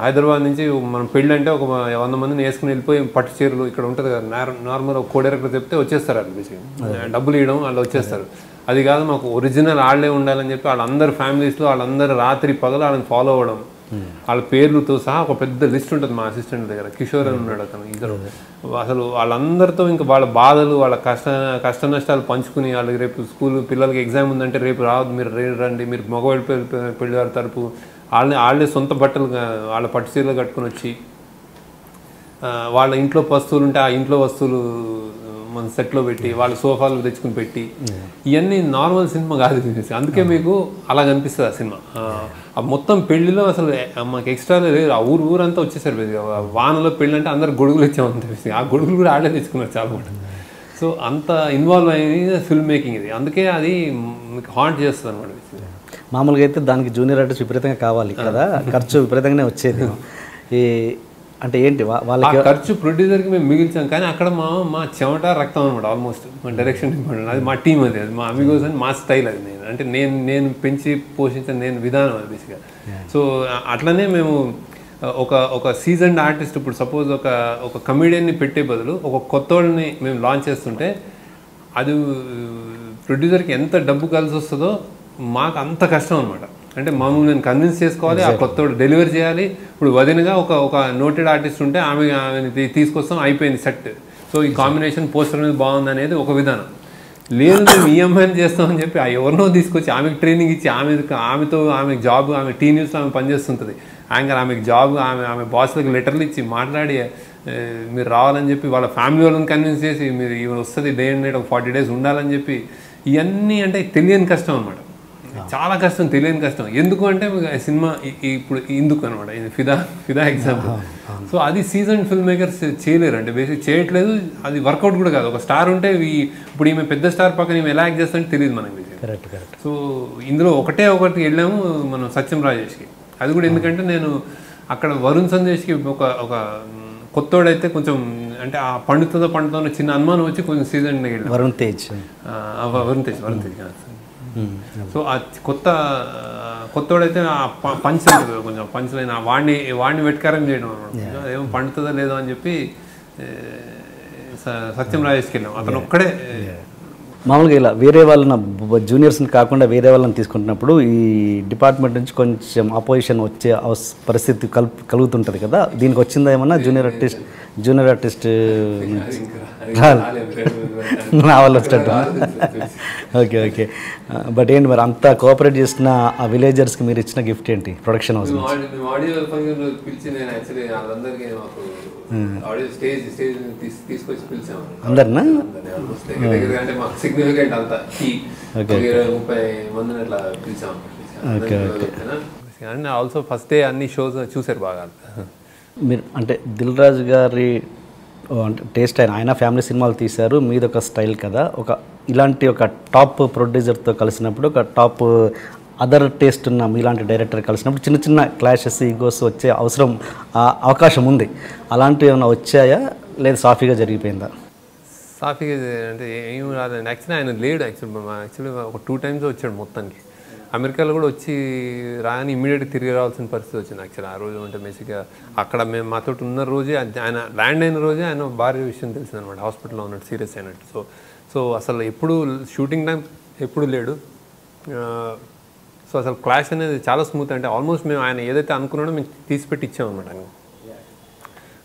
హైదరాబాద్ నుంచి మనం పెళ్ళి అంటే ఒక 100 మందిని వేసుకుని వెళ్ళిపోయి పట్టు చీరలు ఇక్కడ ఉంటుంది కదా, నార్మల్ ఒక కో-డైరెక్టర్ చెప్తే వచ్చేస్తారు. అది బేసిక్గా డబ్బులు ఇవ్వడం వాళ్ళు వచ్చేస్తారు. అది కాదు, మాకు ఒరిజినల్ వాళ్ళే ఉండాలని చెప్పి వాళ్ళందరూ ఫ్యామిలీస్లో వాళ్ళందరూ రాత్రి పగలు వాళ్ళని ఫాలో అవ్వడం, వాళ్ళ పేర్లతో సహా ఒక పెద్ద లిస్ట్ ఉంటుంది మా అసిస్టెంట్ దగ్గర. కిషోర్ అని ఉన్నాడు అతను. ఇద్దరు అసలు వాళ్ళందరితో ఇంకా వాళ్ళ బాధలు వాళ్ళ కష్ట నష్టాలు పంచుకుని, వాళ్ళకి రేపు స్కూల్ పిల్లలకి ఎగ్జామ్ ఉందంటే రేపు రావద్దు, మీరు రండి, మీరు మగవాళ్ళ పెళ్లివారి తరపు వాళ్ళే సొంత బట్టలు వాళ్ళ పట్టు చీరలు కట్టుకుని వచ్చి వాళ్ళ ఇంట్లో వస్తువులు ఉంటే ఆ ఇంట్లో వస్తువులు మన సెట్లో పెట్టి వాళ్ళ సోఫాలు తెచ్చుకుని పెట్టి, ఇవన్నీ నార్మల్ సినిమా కాదు. అందుకే మీకు అలా కనిపిస్తుంది ఆ సినిమా. మొత్తం పెళ్లిలో అసలు మాకు ఎక్స్ట్రా లేదు. ఆ ఊరంతా వచ్చేసారు. వానలో పెళ్ళి అంటే అందరు గొడుగులు వచ్చామని ఆ గొడుగులు కూడా ఆడే తెచ్చుకున్నారు చాలా మంది. సో అంత ఇన్వాల్వ్ అయ్యి ఫిల్మ్ మేకింగ్ ఇది. అందుకే అది మీకు హాంట్ చేస్తుంది అనమాట. మామూలుగా అయితే దానికి జూనియర్ ఆర్టిస్ట్ విపరీతంగా కావాలి కదా, ఖర్చు విపరీతంగానే వచ్చేది. ఈ అంటే ఏంటి వాళ్ళకి ఖర్చు ప్రొడ్యూసర్కి మేము మిగిల్చాం, కానీ అక్కడ మా చెమట రక్తం అనమాట ఆల్మోస్ట్. మా డైరెక్షన్ డిపార్ట్మెంట్ అది మా టీం, అది మా అమిగోస్ అని మా స్టైల్ అది. నేను పెంచి పోషించిన విధానం అది బేసిక్గా. సో అట్లనే మేము ఒక సీజన్డ్ ఆర్టిస్ట్, ఇప్పుడు సపోజ్ ఒక కమెడియన్ని పెట్టే బదులు ఒక కొత్త వాళ్ళని మేము లాంచ్ చేస్తుంటే అది ప్రొడ్యూసర్కి ఎంత డబ్బు కలిసి వస్తుందో మాకు అంత కష్టం అనమాట. అంటే మామూలు నేను కన్విన్స్ చేసుకోవాలి, ఆ కొత్తోడు డెలివరీ చేయాలి. ఇప్పుడు వదినగా ఒక నోటెడ్ ఆర్టిస్ట్ ఉంటే ఆమెని తీసుకొస్తాం, అయిపోయింది సెట్. సో ఈ కాంబినేషన్ పోస్టర్ అనేది బాగుంది అనేది ఒక విధానం. లేదు మేము ఈఎంఐని చేస్తామని చెప్పి ఎవరినో తీసుకొచ్చి ఆమెకు ట్రైనింగ్ ఇచ్చి ఆమెకు జాబ్, ఆమె టీ న్యూస్లో ఆమె పనిచేస్తుంటుంది యాంకర్, ఆమెకు జాబ్, ఆమె బాస్లకు లెటర్లు ఇచ్చి మాట్లాడి మీరు రావాలని చెప్పి వాళ్ళ ఫ్యామిలీ వాళ్ళని కన్విన్స్ చేసి మీరు ఇవి వస్తుంది డే అండ్ నైట్ ఒక 40 days ఉండాలని చెప్పి, ఇవన్నీ అంటే తెలియని కష్టం అనమాట. చాలా కష్టం, తెలియని కష్టం. ఎందుకు అంటే సినిమా ఇప్పుడు ఇందుకు అనమాట, ఇది ఫిదా ఎగ్జాంపుల్. సో అది సీజన్ ఫిల్మ్ మేకర్స్ చేయలేరు, అంటే బేసిక్ చేయట్లేదు. అది వర్కౌట్ కూడా కాదు. ఒక స్టార్ ఉంటే ఇప్పుడు ఈమె పెద్ద స్టార్ పక్కన ఈమె ఎలా యాక్ట్ చేస్తానంటే తెలియదు మనకి. సో ఇందులో ఒకటి వెళ్ళాము మనం సత్యం రాజేష్కి. అది కూడా ఎందుకంటే నేను అక్కడ వరుణ్ సందేశ్కి ఒక కొత్తోడైతే కొంచెం అంటే ఆ పండుతుందో చిన్న అనుమానం వచ్చి కొంచెం సీజన్ వెళ్ళాం. వరుణ్ తేజ్. సో ఆ కొత్తోడైతే ఆ పంచ్ ఉంటుంది కొంచెం పంచ్లైన వాడిని వెట్కారం చేయడం అనమాట. అదేమో పండుతుందో లేదో అని చెప్పి సత్యం రాజేష్కి వెళ్ళాం. అతను ఒక్కడే మామూలుగా ఇలా వేరే వాళ్ళని జూనియర్స్ని కాకుండా వేరే వాళ్ళని తీసుకుంటున్నప్పుడు ఈ డిపార్ట్మెంట్ నుంచి కొంచెం అపోజిషన్ వచ్చే పరిస్థితి కలుగుతుంటుంది కదా, దీనికి వచ్చిందా ఏమన్నా జూనియర్ ఆర్టిస్ట్ నా వాళ్ళు వచ్చేటట్టు? ఓకే. బట్ ఏంటి మరి అంతా కోఆపరేట్ చేసిన ఆ విలేజర్స్కి మీరు ఇచ్చిన గిఫ్ట్ ఏంటి ప్రొడక్షన్ హౌస్? అందరినా? ఆల్సో ఫస్ట్ డే అన్ని షోస్ చూసారు బాగా. మీరు అంటే దిల్ రాజు గారి అంటే టేస్ట్ ఆయన ఫ్యామిలీ సినిమాలు తీశారు, మీది ఒక స్టైల్ కదా. ఇలాంటి ఒక టాప్ ప్రొడ్యూసర్తో కలిసినప్పుడు, ఒక టాప్ అదర్ టేస్ట్ ఉన్న మీలాంటి డైరెక్టర్ కలిసినప్పుడు చిన్న చిన్న క్లాషెస్, ఈగోస్ వచ్చే అవకాశం ఉంది. అలాంటివి ఏమైనా వచ్చాయా, లేదా సాఫీగా జరిగిపోయిందా? సాఫీగా అంటే ఏం రాదండి. యాక్చువల్లీ ఆయన లేడు. యాక్చువల్లీ ఒక 2 times వచ్చాడు మొత్తానికి. అమెరికాలో కూడా వచ్చి రాని ఇమ్మీడియట్గా తిరిగి రావాల్సిన పరిస్థితి వచ్చింది. యాక్చువల్లీ ఆ రోజు అంటే బేసిక్గా అక్కడ మేము మాతో ఉన్న రోజే, ఆయన ల్యాండ్ అయిన రోజే ఆయన భార్య విషయం తెలిసింది అనమాట. హాస్పిటల్లో ఉన్నట్టు, సీరియస్ అయినట్టు. సో అసలు ఎప్పుడు షూటింగ్ టైం ఎప్పుడు లేడు. సో అసలు క్లాష్ అనేది చాలా స్మూత్. అంటే ఆల్మోస్ట్ మేము ఆయన ఏదైతే అనుకున్నాడో మేము తీసిపెట్టి ఇచ్చామన్నమాట ఆయన.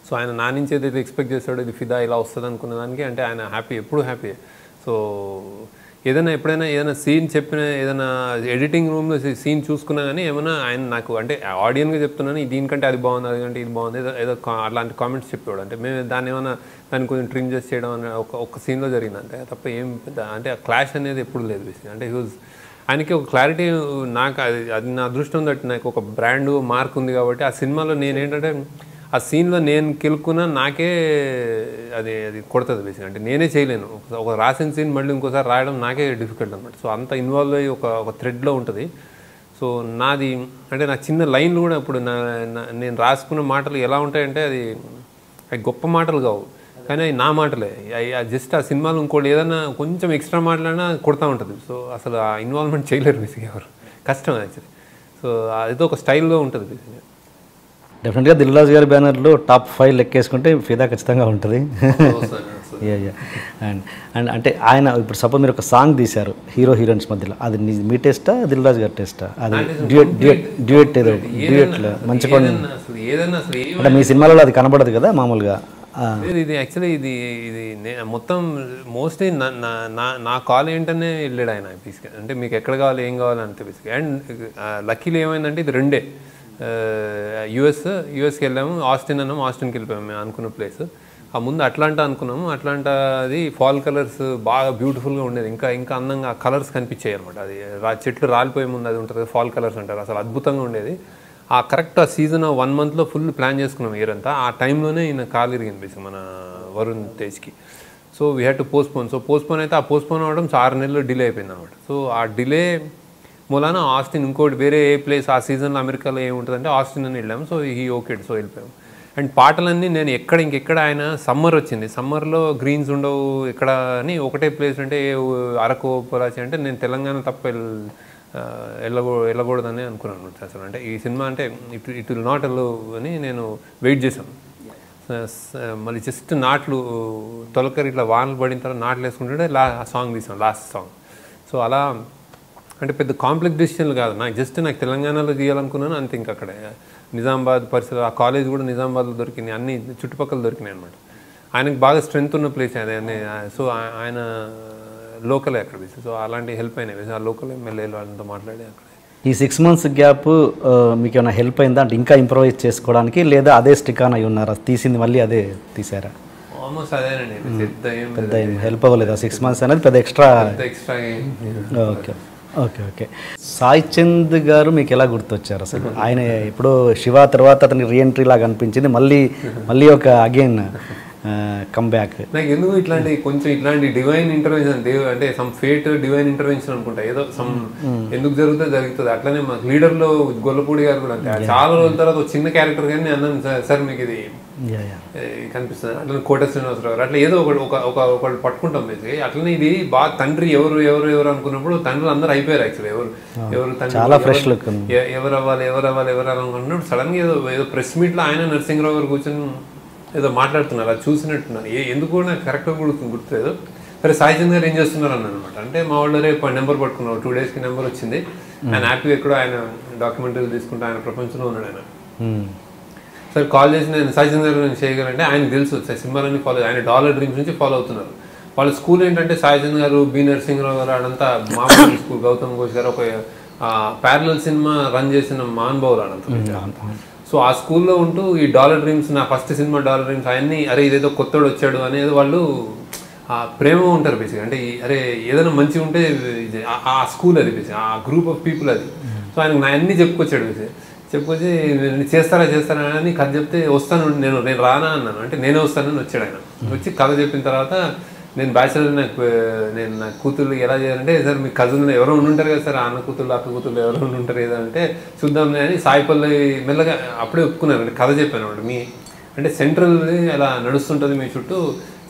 సో ఆయన నా నుంచి ఏదైతే ఎక్స్పెక్ట్ చేస్తాడో ఇది ఫిదా ఇలా వస్తుంది అనుకున్న దానికి అంటే ఆయన హ్యాపీ, ఎప్పుడు హ్యాపీ. సో ఎప్పుడైనా ఏదైనా సీన్ చెప్పిన, ఏదైనా ఎడిటింగ్ రూమ్లో సీన్ చూసుకున్నా కానీ ఏమైనా ఆయన నాకు అంటే ఆడియన్గా చెప్తున్నాను దీనికంటే అది బాగుంది, అదికంటే ఇది బాగుంది, ఏదో అలాంటి కామెంట్స్ చెప్పేవాడు. అంటే మేము దాన్ని కొంచెం ట్రిమ్ చేసి చేయడం అనే ఒక సీన్లో జరిగింది అంతే తప్ప ఏం అంటే ఆ క్లాష్ అనేది ఎప్పుడు లేదు. అంటే ఆయనకి ఒక క్లారిటీ, నాకు అది నా అదృష్టం దట్ నాకు ఒక బ్రాండ్ మార్క్ ఉంది కాబట్టి ఆ సినిమాలో నేనేంటంటే ఆ సీన్లో నేను కెలుక్కున్నా నాకే అది కొడుతుంది బేసిక్. అంటే నేనే చేయలేను. ఒక రాసిన సీన్ మళ్ళీ ఇంకోసారి రాయడం నాకే డిఫికల్ట్ అనమాట. సో అంత ఇన్వాల్వ్ అయ్యి ఒక థ్రెడ్లో ఉంటుంది. సో నాది అంటే నా చిన్న లైన్లు కూడా ఇప్పుడు నేను రాసుకున్న మాటలు ఎలా ఉంటాయంటే అవి గొప్ప మాటలు కావు, కానీ అవి నా మాటలే. జస్ట్ ఆ సినిమాలో ఇంకోటి ఏదైనా కొంచెం ఎక్స్ట్రా మాట్లాడినా కొడతా ఉంటుంది. సో అసలు ఆ ఇన్వాల్వ్మెంట్ చేయలేరు బేసిక్ ఎవరు, కష్టం యాక్చువల్లీ. సో అది ఒక స్టైల్లో ఉంటుంది బేసిక్గా. డెఫినెట్గా దిల్ రాజు గారి బ్యానర్లో టాప్ 5 లెక్కేసుకుంటే ఫిదా ఖచ్చితంగా ఉంటుంది. అండ్ అండ్ అంటే ఆయన ఇప్పుడు సపోజ్ మీరు ఒక సాంగ్ తీశారు హీరో హీరోయిన్స్ మధ్యలో, అది మీ టేస్టా దిల్ రాజు గారి టేస్టా? అది డ్యూయట్ ఏదో డ్యూయట్లో మంచి పని అంటే మీ సినిమాలలో అది కనబడదు కదా మామూలుగా. ఇది యాక్చువల్లీ ఇది ఇది మొత్తం మోస్ట్లీ నా కాల్ ఏంటనే వెళ్ళాడు ఆయన బేసిక్గా. అంటే మీకు ఎక్కడ కావాలి ఏం కావాలి అంతే బేసిక్గా. అండ్ లక్కీలో ఏమైందంటే ఇది రెండే, యూఎస్కి వెళ్ళాము, ఆస్టిన్ అన్నాము, ఆస్టిన్కి వెళ్ళిపోయాము మేము అనుకున్న ప్లేస్. ఆ ముందు అట్లాంటా అనుకున్నాము, అట్లాంటా అది ఫాల్ కలర్స్ బాగా బ్యూటిఫుల్గా ఉండేది, ఇంకా ఇంకా అందంగా కలర్స్ కనిపించాయి అనమాట. అది చెట్లు రాలిపోయే ముందు అది ఉంటుంది ఫాల్ కలర్స్ అంటారు, అసలు అద్భుతంగా ఉండేది. ఆ కరెక్ట్ ఆ సీజన్ 1 monthలో ఫుల్ ప్లాన్ చేసుకున్నాం ఇయర్ అంతా. ఆ టైంలోనే ఈయన కాలు ఇరిగింది బేసిక్ మన వరుణ్ తేజ్కి. So we had to postpone. So postpone అయితే ఆ పోస్ట్పోన్ అవ్వడం 6 నెలలు డిలే అయిపోయింది అనమాట. సో ఆ డిలే మూలాన ఆస్టిన్ ఇంకోటి వేరే ఏ ప్లేస్ ఆ సీజన్లో అమెరికాలో ఏముంటుందంటే ఆస్టిన్ అని వెళ్ళాము. సో హీ ఓకేడ్, సో వెళ్ళిపోయాము. అండ్ పాటలన్నీ నేను ఇంకెక్కడ ఆయన సమ్మర్ వచ్చింది, సమ్మర్లో గ్రీన్స్ ఉండవు ఎక్కడ అని ఒకటే ప్లేస్ అంటే అరకు పొలాచి అంటే నేను తెలంగాణ తప్ప వెళ్ళకూడదని అనుకున్నాను అసలు. అంటే ఈ సినిమా అంటే ఇట్ విల్ నాట్ అలో అని నేను వెయిట్ చేశాను. మళ్ళీ జస్ట్ నాట్లు తొలకరి ఇట్లా వానలు పడిన తర్వాత నాట్లు వేసుకుంటుంటే సాంగ్ తీసాం, లాస్ట్ సాంగ్. సో అలా అంటే పెద్ద కాంప్లెక్స్ డెసిషన్లు కాదు, నాకు తెలంగాణలో తీయాలనుకున్నాను అంతే. ఇంకా అక్కడ నిజామాబాద్ పరిసర ఆ కాలేజ్ కూడా నిజామాబాద్లో దొరికినాయి, అన్ని చుట్టుపక్కల దొరికినాయి అనమాట. ఆయనకు బాగా స్ట్రెంగ్త్ ఉన్న ప్లేస్ అదే అన్నీ. సో ఆయన లోకలే అక్కడ. సో అలాంటి హెల్ప్ అయినాయి, ఆ లోకల్ ఎమ్మెల్యే వాళ్ళతో మాట్లాడి అక్కడ. ఈ 6 months గ్యాప్ మీకు ఏమైనా హెల్ప్ అయిందా అంటే ఇంకా ఇంప్రూవైజ్ చేసుకోవడానికి, లేదా అదే స్టిక్ ఆన్ అయి ఉన్నారా, తీసింది మళ్ళీ అదే తీసారా? ఆల్మోస్ట్ అదేనండి, పెద్ద ఏం హెల్ప్ అవ్వలేదు. 6 months అనేది పెద్ద extra. Okay okay okay. Sai Chand గారు మీకు ఎలా గుర్తొచ్చారు అసలు? ఆయన ఇప్పుడు శివ తర్వాత అతనికి రీఎంట్రీ లాగా అనిపించింది, మళ్ళీ ఒక అగైన్ కమ్బ్యాక్. నాకు ఎందుకు ఇట్లాంటి డివైన్ ఇంటర్వెన్షన్, అంటే సమ్ ఫేట్ డివైన్ ఇంటర్వెన్షన్ అనుకుంటా, ఏదో సమ్ ఎందుకు జరుగుతుంది. అట్లనే మాకు లీడర్లో గొల్లపూడి గారు కూడా అంతే, చాలా రోజుల తర్వాత ఒక చిన్న క్యారెక్టర్ కానీ నేను అన్నాను సార్ మీకు ఇది కనిపిస్తుంది, అట్లనే కోట శ్రీనివాసరావు గారు అట్లా ఏదో ఒకటి పట్టుకుంటాం బేసిక్గా. అట్లనే ఇది బాగా తండ్రి ఎవరు అనుకున్నప్పుడు తండ్రులు అందరూ అయిపోయారు యాక్చువల్లీ. ఎవరు తండ్రి ఎవరు అవ్వాలి అనుకున్నప్పుడు సడన్ గా ఏదో ప్రెస్ మీట్ లో ఆయన నరసింహరావు గారు కూర్చొని ఏదో మాట్లాడుతున్నారు, అది చూసినట్టున్నారు. ఎందుకు కూడా నాకు కరెక్ట్గా గుర్తులేదు. సరే సాయి చంద్ గారు ఏం చేస్తున్నారు అన్న అనమాట. అంటే మా వాళ్ళు రేపు నెంబర్ పట్టుకున్నారు, 2 days నెంబర్ వచ్చింది. ఆయన హ్యాపీగా ఎక్కడో ఆయన డాక్యుమెంటరీలు తీసుకుంటే ఆయన ప్రపంచంలో ఉన్నాడు ఆయన. సరే కాల్ చేసి నేను సాయి చంద్ గారు నేను చేయగలంటే ఆయనకు తెలుసు సినిమాలన్నీ ఫాలో, ఆయన డాలర్ డ్రీమ్స్ నుంచి ఫాలో అవుతున్నారు. వాళ్ళ స్కూల్ ఏంటంటే సాయి చంద్ గారు, బి నరసింహరావు గారు అదంతా మామూలు స్కూల్, గౌతమ్ ఘోష్ గారు ఒక ప్యారలల్ సినిమా రన్ చేసిన మహానుభావులు అనంతా. సో ఆ స్కూల్లో ఉంటూ ఈ డాలర్ డ్రీమ్స్, నా ఫస్ట్ సినిమా డాలర్ డ్రీమ్స్, అవన్నీ అరే ఇదేదో కొత్తోడు వచ్చాడు అనేది వాళ్ళు ఆ ప్రేమ ఉంటారు బేసిక్గా. అంటే అరే ఏదైనా మంచిగా ఉంటే ఆ స్కూల్ అది బేసిక్, ఆ గ్రూప్ ఆఫ్ పీపుల్ అది. సో ఆయనకు నా అన్నీ చెప్పుకొచ్చాడు బేసిక్. చెప్పుకొచ్చి చేస్తారా అని కథ చెప్తే వస్తాను నేను రానా అన్నాను. అంటే నేనే వస్తానని వచ్చాడు ఆయన. వచ్చి కథ చెప్పిన తర్వాత నేను బ్యాచిలర్, నేను నా కూతుర్లు ఎలా చేయాలంటే సార్ మీ కజిన్లు ఎవరో ఉండుంటారు కదా సార్, అన్న కూతుర్లు అక్క కూతుర్లు ఎవరో ఉండుంటారు ఏదంటే చూద్దాంలే అని సాయిపల్లి మెల్లగా అప్పుడే ఒప్పుకున్నారు. అంటే కథ చెప్పాను అనమాట. అంటే సెంట్రల్ అలా నడుస్తుంటుంది మీ చుట్టూ,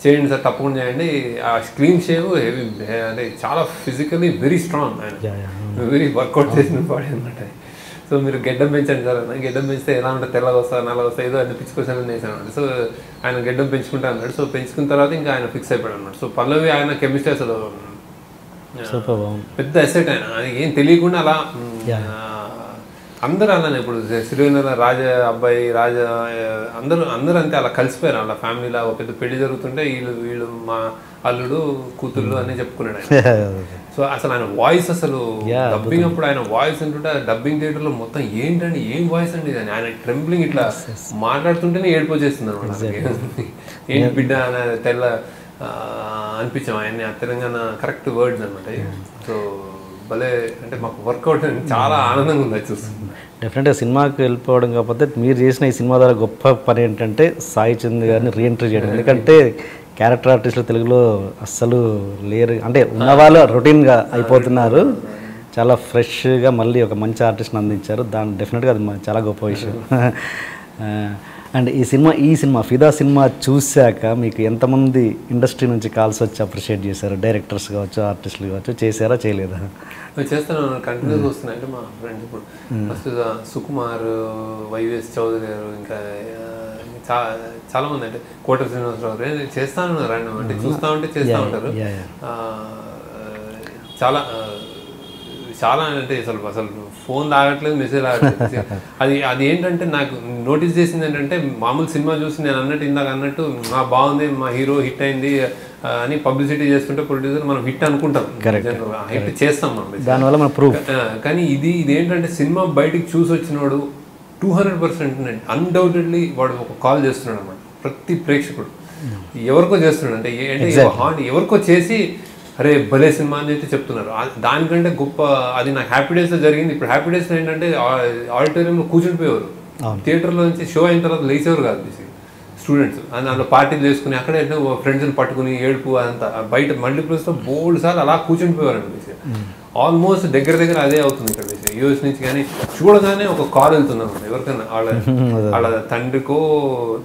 చేయండి సార్ తప్పకుండా చేయండి. ఆ స్క్రీన్ షేవ్ హెవీ, అంటే చాలా ఫిజికలీ వెరీ స్ట్రాంగ్, ఆయన వెరీ వర్కౌట్ చేసిన బాడీ అనమాట. సో మీరు గెడ్డం పెంచండి సార్ అన్న, గెడ్డం పెంచితే ఎలా ఉంటుంది, తెల్లగా వస్తా నల్లగా వస్తా ఏదో అన్ని పిచ్చుకోసాను వేసాను అనమాట. సో ఆయన గెడ్డం పెంచుకుంటా అన్నాడు. సో పెంచుకున్న తర్వాత ఇంకా ఆయన ఫిక్స్ అయిపోయాడు అనమాట. సో పల్లవి ఆయన కెమిస్ట్రీ అసలు పెద్ద అసెట్ ఆయన, అది ఏం తెలియకుండా అలా అందరూ అలానే. ఇప్పుడు శ్రీవేంద్ర రాజా అబ్బాయి రాజా అందరూ అంతే అలా కలిసిపోయారు. అలా ఫ్యామిలీలా ఒక పెద్ద పెళ్లి జరుగుతుంటే వీళ్ళు మా అల్లుడు కూతుళ్ళు అని చెప్పుకున్నాడు ఆయన. సో అసలు ఆయన వాయిస్ అసలు డబ్బింగ్ అప్పుడు ఆయన వాయిస్ అంటుంటే డబ్బింగ్ థియేటర్లో మొత్తం ఏంటండి ఏం వాయిస్ అండి ఇది, ఆయన ట్రెంబ్లింగ్ ఇట్లా మాట్లాడుతుంటేనే ఏడుపు వచ్చేస్తుంది అనమాట. ఏంటి బిడ్డ అని తెల్ల అనిపించాం ఆయన్ని, తెలంగాణ కరెక్ట్ వర్డ్స్ అనమాట. సో భలే అంటే మాకు వర్కౌట్ చాలా ఆనందంగా ఉంది చూస్తుంది. డెఫినెట్గా సినిమాకి వెళ్ళిపోవడం కాకపోతే మీరు చేసిన ఈ సినిమా ద్వారా గొప్ప పని ఏంటంటే సాయి చంద్ గారిని రీఎంట్రీ చేయడం. ఎందుకంటే క్యారెక్టర్ ఆర్టిస్టులు తెలుగులో అస్సలు లేరు, అంటే ఉన్నవాళ్ళు రొటీన్గా అయిపోతున్నారు. చాలా ఫ్రెష్గా మళ్ళీ ఒక మంచి ఆర్టిస్ట్ని అందించారు. దాని డెఫినెట్గా అది చాలా గొప్ప విషయం. అండ్ ఈ సినిమా ఫిదా సినిమా చూశాక మీకు ఎంతమంది ఇండస్ట్రీ నుంచి కాల్స్ వచ్చి అప్రిషియేట్ చేశారు? డైరెక్టర్స్ కావచ్చు, ఆర్టిస్టులు కావచ్చు, చేశారా చేయలేదా? చేస్తున్నాను, కంటిన్యూస్ వస్తున్నాయి. అంటే మా ఫ్రెండ్స్ ఇప్పుడు ఫస్ట్ సుకుమార్, వైవిఎస్ చౌదరి గారు, ఇంకా చాలా మంది, అంటే కోట శ్రీనివాసరావు చేస్తాను రండి అంటే చూస్తూ ఉంటే చేస్తూ ఉంటారు. చాలా చాలా అంటే అసలు ఫోన్ తాగట్లేదు, మెసేజ్ ఆగట్లేదు. అది ఏంటంటే నాకు నోటీస్ చేసింది ఏంటంటే, మామూలు సినిమా చూసి నేను అన్నట్టు ఇందాక అన్నట్టు బాగుంది, మా హీరో హిట్ అయింది అని పబ్లిసిటీ చేస్తుంటే ప్రొడ్యూసర్ మనం హిట్ అనుకుంటాం, హిట్ చేస్తాం మనం దానివల్ల మన ప్రూఫ్. కానీ ఇది ఏంటంటే సినిమా బయటికి చూసి వచ్చినవాడు 200% అన్డౌటెడ్లీ వాడు ఒక కాల్ చేస్తున్నాడు అన్నమాట. ప్రతి ప్రేక్షకుడు ఎవరికో చేస్తున్నాడు, అంటే ఎవరికో చేసి అరే భలే సినిమా అని అయితే చెప్తున్నారు. దానికంటే గొప్ప అది నాకు హ్యాపీ డేస్లో జరిగింది. ఇప్పుడు హ్యాపీ డేస్లో ఏంటంటే ఆడిటోరియంలో కూర్చుండిపోయేవారు, థియేటర్లో నుంచి షో అయిన తర్వాత లేచేవారు కాదు స్టూడెంట్స్. దాంట్లో పార్టీలు చేసుకుని అక్కడే ఫ్రెండ్స్ని పట్టుకుని ఏడుపు అదంతా. బయట మల్టీప్లెక్స్లో బోల్డ్ సార్లు అలా కూర్చుండిపోయేవారు అనిపిస్తే. ఆల్మోస్ట్ దగ్గర అదే అవుతుంది ఇక్కడ యూఎస్ నుంచి. కానీ చూడగానే ఒక కాల్ వెళ్తుంది అనమాట ఎవరికైనా, వాళ్ళ తండ్రికో,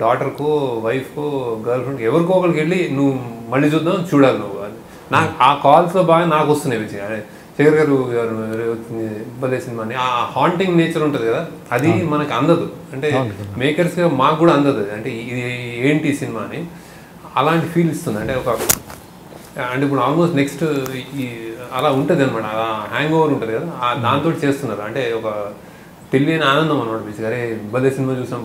డాటర్కో, వైఫ్కో, గర్ల్ ఫ్రెండ్ ఎవరికో ఒకరికి వెళ్ళి నువ్వు మళ్ళీ చూద్దాం, చూడాలి నువ్వు అని. నాకు ఆ కాల్స్లో బాగా నాకు వస్తున్నాయి విజయ్. శేఖర్ గారు వచ్చింది భలే సినిమా అని. ఆ హాంటింగ్ నేచర్ ఉంటుంది కదా, అది మనకు అందదు. అంటే మేకర్స్గా మాకు కూడా అందదు, అంటే ఇది ఏంటి సినిమా అని అలాంటి ఫీల్ ఇస్తుంది. అంటే అంటే ఇప్పుడు ఆల్మోస్ట్ నెక్స్ట్ అలా ఉంటుంది అనమాట, అలా హ్యాంగ్ ఓవర్ ఉంటుంది కదా, దాంతో చేస్తున్నారు. అంటే ఒక తెలియని ఆనందం అనమాట బేసిక్. అరే భలే సినిమా చూసాం,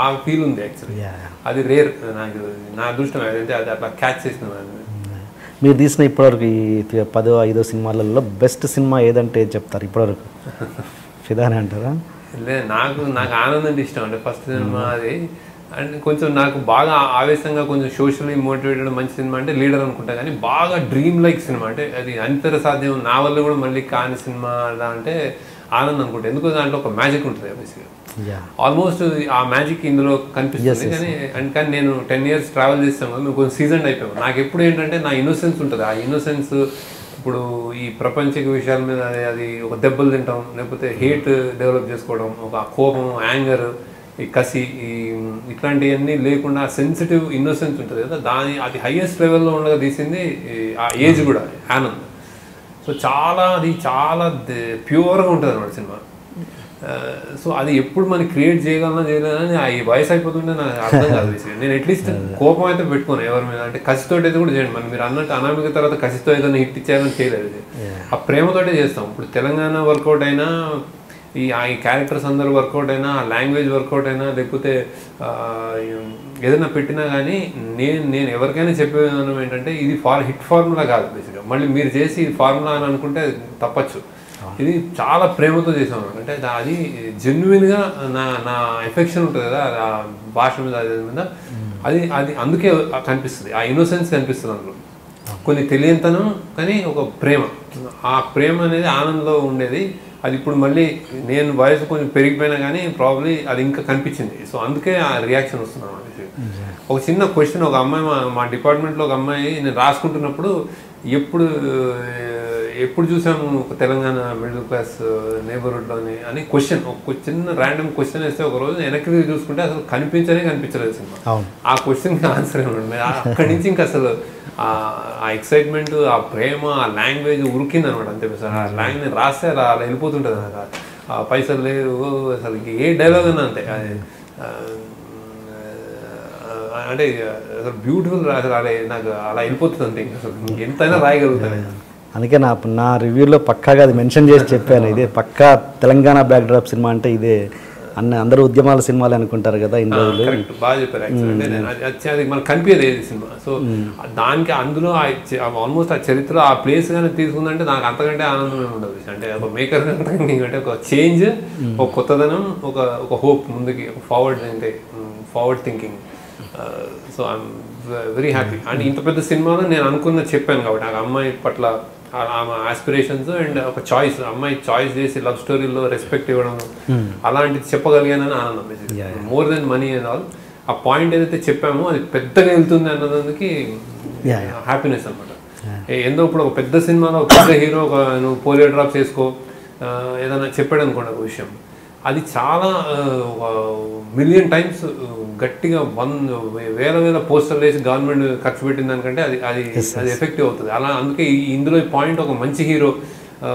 ఆ ఫీల్ ఉంది యాక్చువల్లీ. అది రేర్, నాకు నా అదృష్టం అంటే అది అట్లా క్యాచ్ చేసిన. మీరు తీసిన ఇప్పటివరకు ఈ 10-5 సినిమాలలో బెస్ట్ సినిమా ఏదంటే చెప్తారు ఇప్పటివరకు? ఫిదానే అంటారా? లేదు, నాకు ఆనందం అంటే ఇష్టం. అంటే ఫస్ట్ సినిమా అది. అండ్ కొంచెం నాకు బాగా ఆవేశంగా కొంచెం సోషల్లీ మోటివేటెడ్ మంచి సినిమా అంటే లీడర్ అనుకుంటా. కానీ బాగా డ్రీమ్ లైక్ సినిమా, అంటే అది అంతర సాధ్యం నా వల్ల కూడా మళ్ళీ కాని సినిమా అలా అంటే ఆనందం అనుకుంటా. ఎందుకు దాంట్లో ఒక మ్యాజిక్ ఉంటుంది బేసిక్గా. ఆల్మోస్ట్ ఆ మ్యాజిక్ ఇందులో కనిపిస్తుంది. కానీ నేను 10 years ట్రావెల్ చేస్తాను కదా, మేము కొంచెం సీజన్ అయిపోయాము. నాకు ఎప్పుడు ఏంటంటే నా ఇన్నోసెన్స్ ఉంటుంది. ఆ ఇన్నోసెన్స్ ఇప్పుడు ఈ ప్రపంచిక విషయాల మీద అది ఒక దెబ్బలు తింటాం, లేకపోతే హేట్ డెవలప్ చేసుకోవడం, ఒక కోపం, యాంగర్, ఈ కసి, ఇట్లాంటివన్నీ లేకుండా సెన్సిటివ్ ఇన్నోసెన్స్ ఉంటుంది కదా, అది హైయెస్ట్ లెవెల్లో ఉండగా తీసింది ఆ ఏజ్ కూడా ఆనంద్. సో అది చాలా ప్యూర్గా ఉంటుంది అన్నమాట సినిమా. సో అది ఎప్పుడు మనం క్రియేట్ చేయగలనని ఈ వయసు అయిపోతుంటే నాకు అర్థం కాదు. నేను అట్లీస్ట్ కోపం అయితే పెట్టుకోను ఎవరి మీద, అంటే కసితో అయితే కూడా చేయండి. మనం మీరు అన్నట్టు అనామిక తర్వాత కసితో ఏదైనా హిట్ ఇచ్చారని చేయలేదు, ఆ ప్రేమతోటే చేస్తాం. ఇప్పుడు తెలంగాణ వర్కౌట్ అయినా, ఈ క్యారెక్టర్స్ అందరూ వర్కౌట్ అయినా, ఆ లాంగ్వేజ్ వర్కౌట్ అయినా, లేకపోతే ఏదైనా పెట్టినా కానీ నేను ఎవరికైనా చెప్పేదానం ఏంటంటే ఇది హిట్ ఫార్ములా కాదు బేసిక్గా. మళ్ళీ మీరు చేసి ఇది ఫార్ములా అని అనుకుంటే తప్పచ్చు. ఇది చాలా ప్రేమతో చేసాం అనమాట. అంటే అది జెన్యున్గా నా ఎఫెక్షన్ ఉంటుంది కదా ఆ భాష మీద, అది అందుకే కనిపిస్తుంది, ఆ ఇన్నోసెన్స్ కనిపిస్తుంది అందులో. కొన్ని తెలియనితనం కానీ ఒక ప్రేమ, ఆ ప్రేమ అనేది ఆనందంలో ఉండేది. అది ఇప్పుడు మళ్ళీ నేను వయసు కొంచెం పెరిగిపోయినా కానీ ప్రాబ్లీ అది ఇంకా కనిపించింది. సో అందుకే ఆ రియాక్షన్ వస్తున్నాను. ఒక చిన్న క్వశ్చన్, ఒక అమ్మాయి మా డిపార్ట్మెంట్లో ఒక అమ్మాయి నేను రాసుకుంటున్నప్పుడు ఎప్పుడు చూసాము ఒక తెలంగాణ మిడిల్ క్లాస్ నేబర్హుడ్లోని అని క్వశ్చన్, ఒక చిన్న ర్యాండమ్ క్వశ్చన్ వేస్తే ఒక రోజు వెనక్కి చూసుకుంటే అసలు కనిపించలేదు సినిమా. ఆ క్వశ్చన్కి ఆన్సర్ ఏమంటే అక్కడి నుంచి ఇంకా అసలు ఆ ఎక్సైట్మెంట్, ఆ ప్రేమ, ఆ లాంగ్వేజ్ ఉరికింది అనమాట. అంతే సార్, ఆ లాంగ్వేజ్ రాస్తే అలా వెళ్ళిపోతుంటుంది నాకు. ఆ పైసలు లేరు అసలు ఏ డైలాగ్ అన్నా అంతే, అంటే అసలు బ్యూటిఫుల్ అసలు అలా నాకు అలా వెళ్ళిపోతుంది అంతే. అసలు ఎంతైనా రాయగలుగుతాను. అందుకే నా రివ్యూలో పక్కాగా అది మెన్షన్ చేసి చెప్పాను, ఇదే పక్కా తెలంగాణ బ్యాక్డ్రాప్ సినిమా అంటే ఇదే. అందరూ ఉద్యమాల సినిమాలు అనుకుంటారు కదా ఇన్ని రోజులు. బాగా చెప్పారు యాక్చువల్లీ. అది మనకు కనిపించదు ఏది సినిమా. సో దానికి అందులో ఆల్మోస్ట్ ఆ చరిత్ర ఆ ప్లేస్ కానీ తీసుకుందంటే నాకు అంతకంటే ఆనందమే ఉండదు. అంటే ఒక మేకర్ అంటే ఒక చేంజ్, ఒక కొత్తదనం, ఒక హోప్ ముందుకి, forward thinking. So I'm very happy. అంటే ఇంత పెద్ద సినిమాలో నేను అనుకున్నది చెప్పాను కాబట్టి ఆ అమ్మాయి పట్ల ఆమె ఆస్పిరేషన్స్ అండ్ ఒక చాయిస్, అమ్మాయి చాయిస్ చేసి లవ్ స్టోరీలో రెస్పెక్ట్ ఇవ్వడం, అలాంటిది చెప్పగలిగానని ఆనందం. More than money and all. ఆ పాయింట్ ఏదైతే చెప్పామో అది పెద్దగా వెళ్తుంది అన్నదానికి హ్యాపీనెస్ అనమాట. ఏందో ఇప్పుడు ఒక పెద్ద సినిమాలో ఒక పెద్ద హీరో నువ్వు పోలియో డ్రాప్స్ వేసుకో ఏదైనా చెప్పాడు అనుకోండి ఒక విషయం, అది చాలా మిలియన్ టైమ్స్ గట్టిగా వేల పోస్టర్లు వేసి గవర్నమెంట్ ఖర్చు పెట్టిన దానికంటే అది ఎఫెక్టివ్ అవుతుంది. అలా అందుకే ఇందులో ఈ పాయింట్ ఒక మంచి హీరో,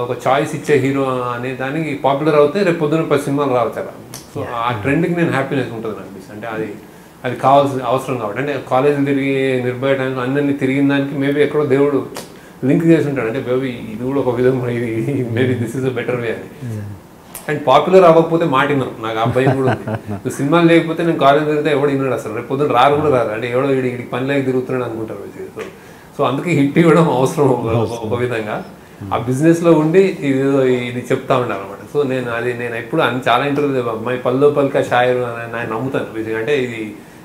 ఒక చాయిస్ ఇచ్చే హీరో అనే దానికి పాపులర్ అవుతే రేపు పొద్దున 10 సినిమాలు రావచ్చు అలా. సో ఆ ట్రెండ్కి నేను హ్యాపీనెస్ ఉంటుంది అనిపిస్తుంది. అంటే అది కావాల్సిన అవసరం కాబట్టి, అంటే కాలేజీలు తిరిగి నిర్భయ టైంలో అన్నీ తిరిగిన దానికి మేబీ ఎక్కడో దేవుడు లింక్ చేసి ఉంటాడు. అంటే మేబీ ఇది కూడా ఒక విధంగా ఇది maybe this is a better way అని. అండ్ పాపులర్ అవ్వకపోతే మాటిన్నారు నాకు ఆ భయం కూడా ఉంది. సినిమాలు లేకపోతే నేను కాలేజ్ తిరిగితే ఎవడు విన్నాడు అసలు, రేపు పొద్దున రారు కూడా రారు, అంటే ఎవడో వీడికి పని లేక తిరుగుతున్నాడు అనుకుంటారు. సో అందుకే హిట్ ఇవ్వడం అవసరం ఒక విధంగా. ఆ బిజినెస్లో ఉండి ఇది చెప్తా ఉండాలి అనమాట. సో నేను ఎప్పుడు చాలా ఇంటర్వ్యూ మై పల్లో పల్కా షాయరు అని నేను నమ్ముతాను. అంటే ఇది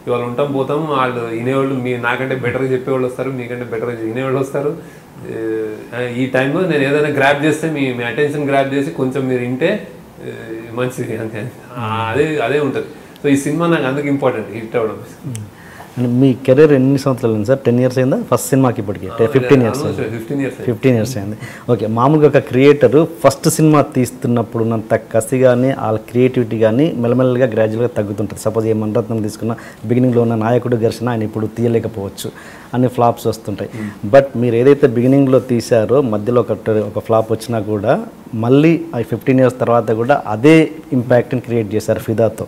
ఇవాళ ఉంటాం పోతాం, వాళ్ళు వినేవాళ్ళు నాకంటే బెటర్గా చెప్పేవాళ్ళు వస్తారు, మీకంటే బెటర్గా వినేవాళ్ళు వస్తారు. ఈ టైంలో నేను ఏదైనా గ్రాప్ చేస్తే మీ అటెన్షన్ గ్రాప్ చేసి కొంచెం మీరు వింటే మంచిది అంతే. అదే ఉంటుంది. సో ఈ సినిమా నాకు అందుకు ఇంపార్టెంట్ హిట్ అవ్వడం. అండ్ మీ కెరీర్ ఎన్ని సంవత్సరాలు అయింది సార్? 10 years అయిందా ఫస్ట్ సినిమాకి? ఇప్పటికి 15 years అయింది. ఓకే, మామూలుగా ఒక క్రియేటర్ ఫస్ట్ సినిమా తీస్తున్నప్పుడు ఉన్నంత కసి కానీ వాళ్ళ క్రియేటివిటీ కానీ మెల్లమెల్లగా గ్రాడ్యువల్గా తగ్గుతుంటుంది. సపోజ్ ఏ మణరత్నం తీసుకున్న బిగినింగ్లో ఉన్న నాయకుడు ఘర్షణ ఆయన ఇప్పుడు తీయలేకపోవచ్చు, అన్ని ఫ్లాప్స్ వస్తుంటాయి. బట్ మీరు ఏదైతే బిగినింగ్లో తీశారో మధ్యలో ఒక ఫ్లాప్ వచ్చినా కూడా మళ్ళీ 15 years తర్వాత కూడా అదే ఇంపాక్ట్ని క్రియేట్ చేశారు ఫిదాతో.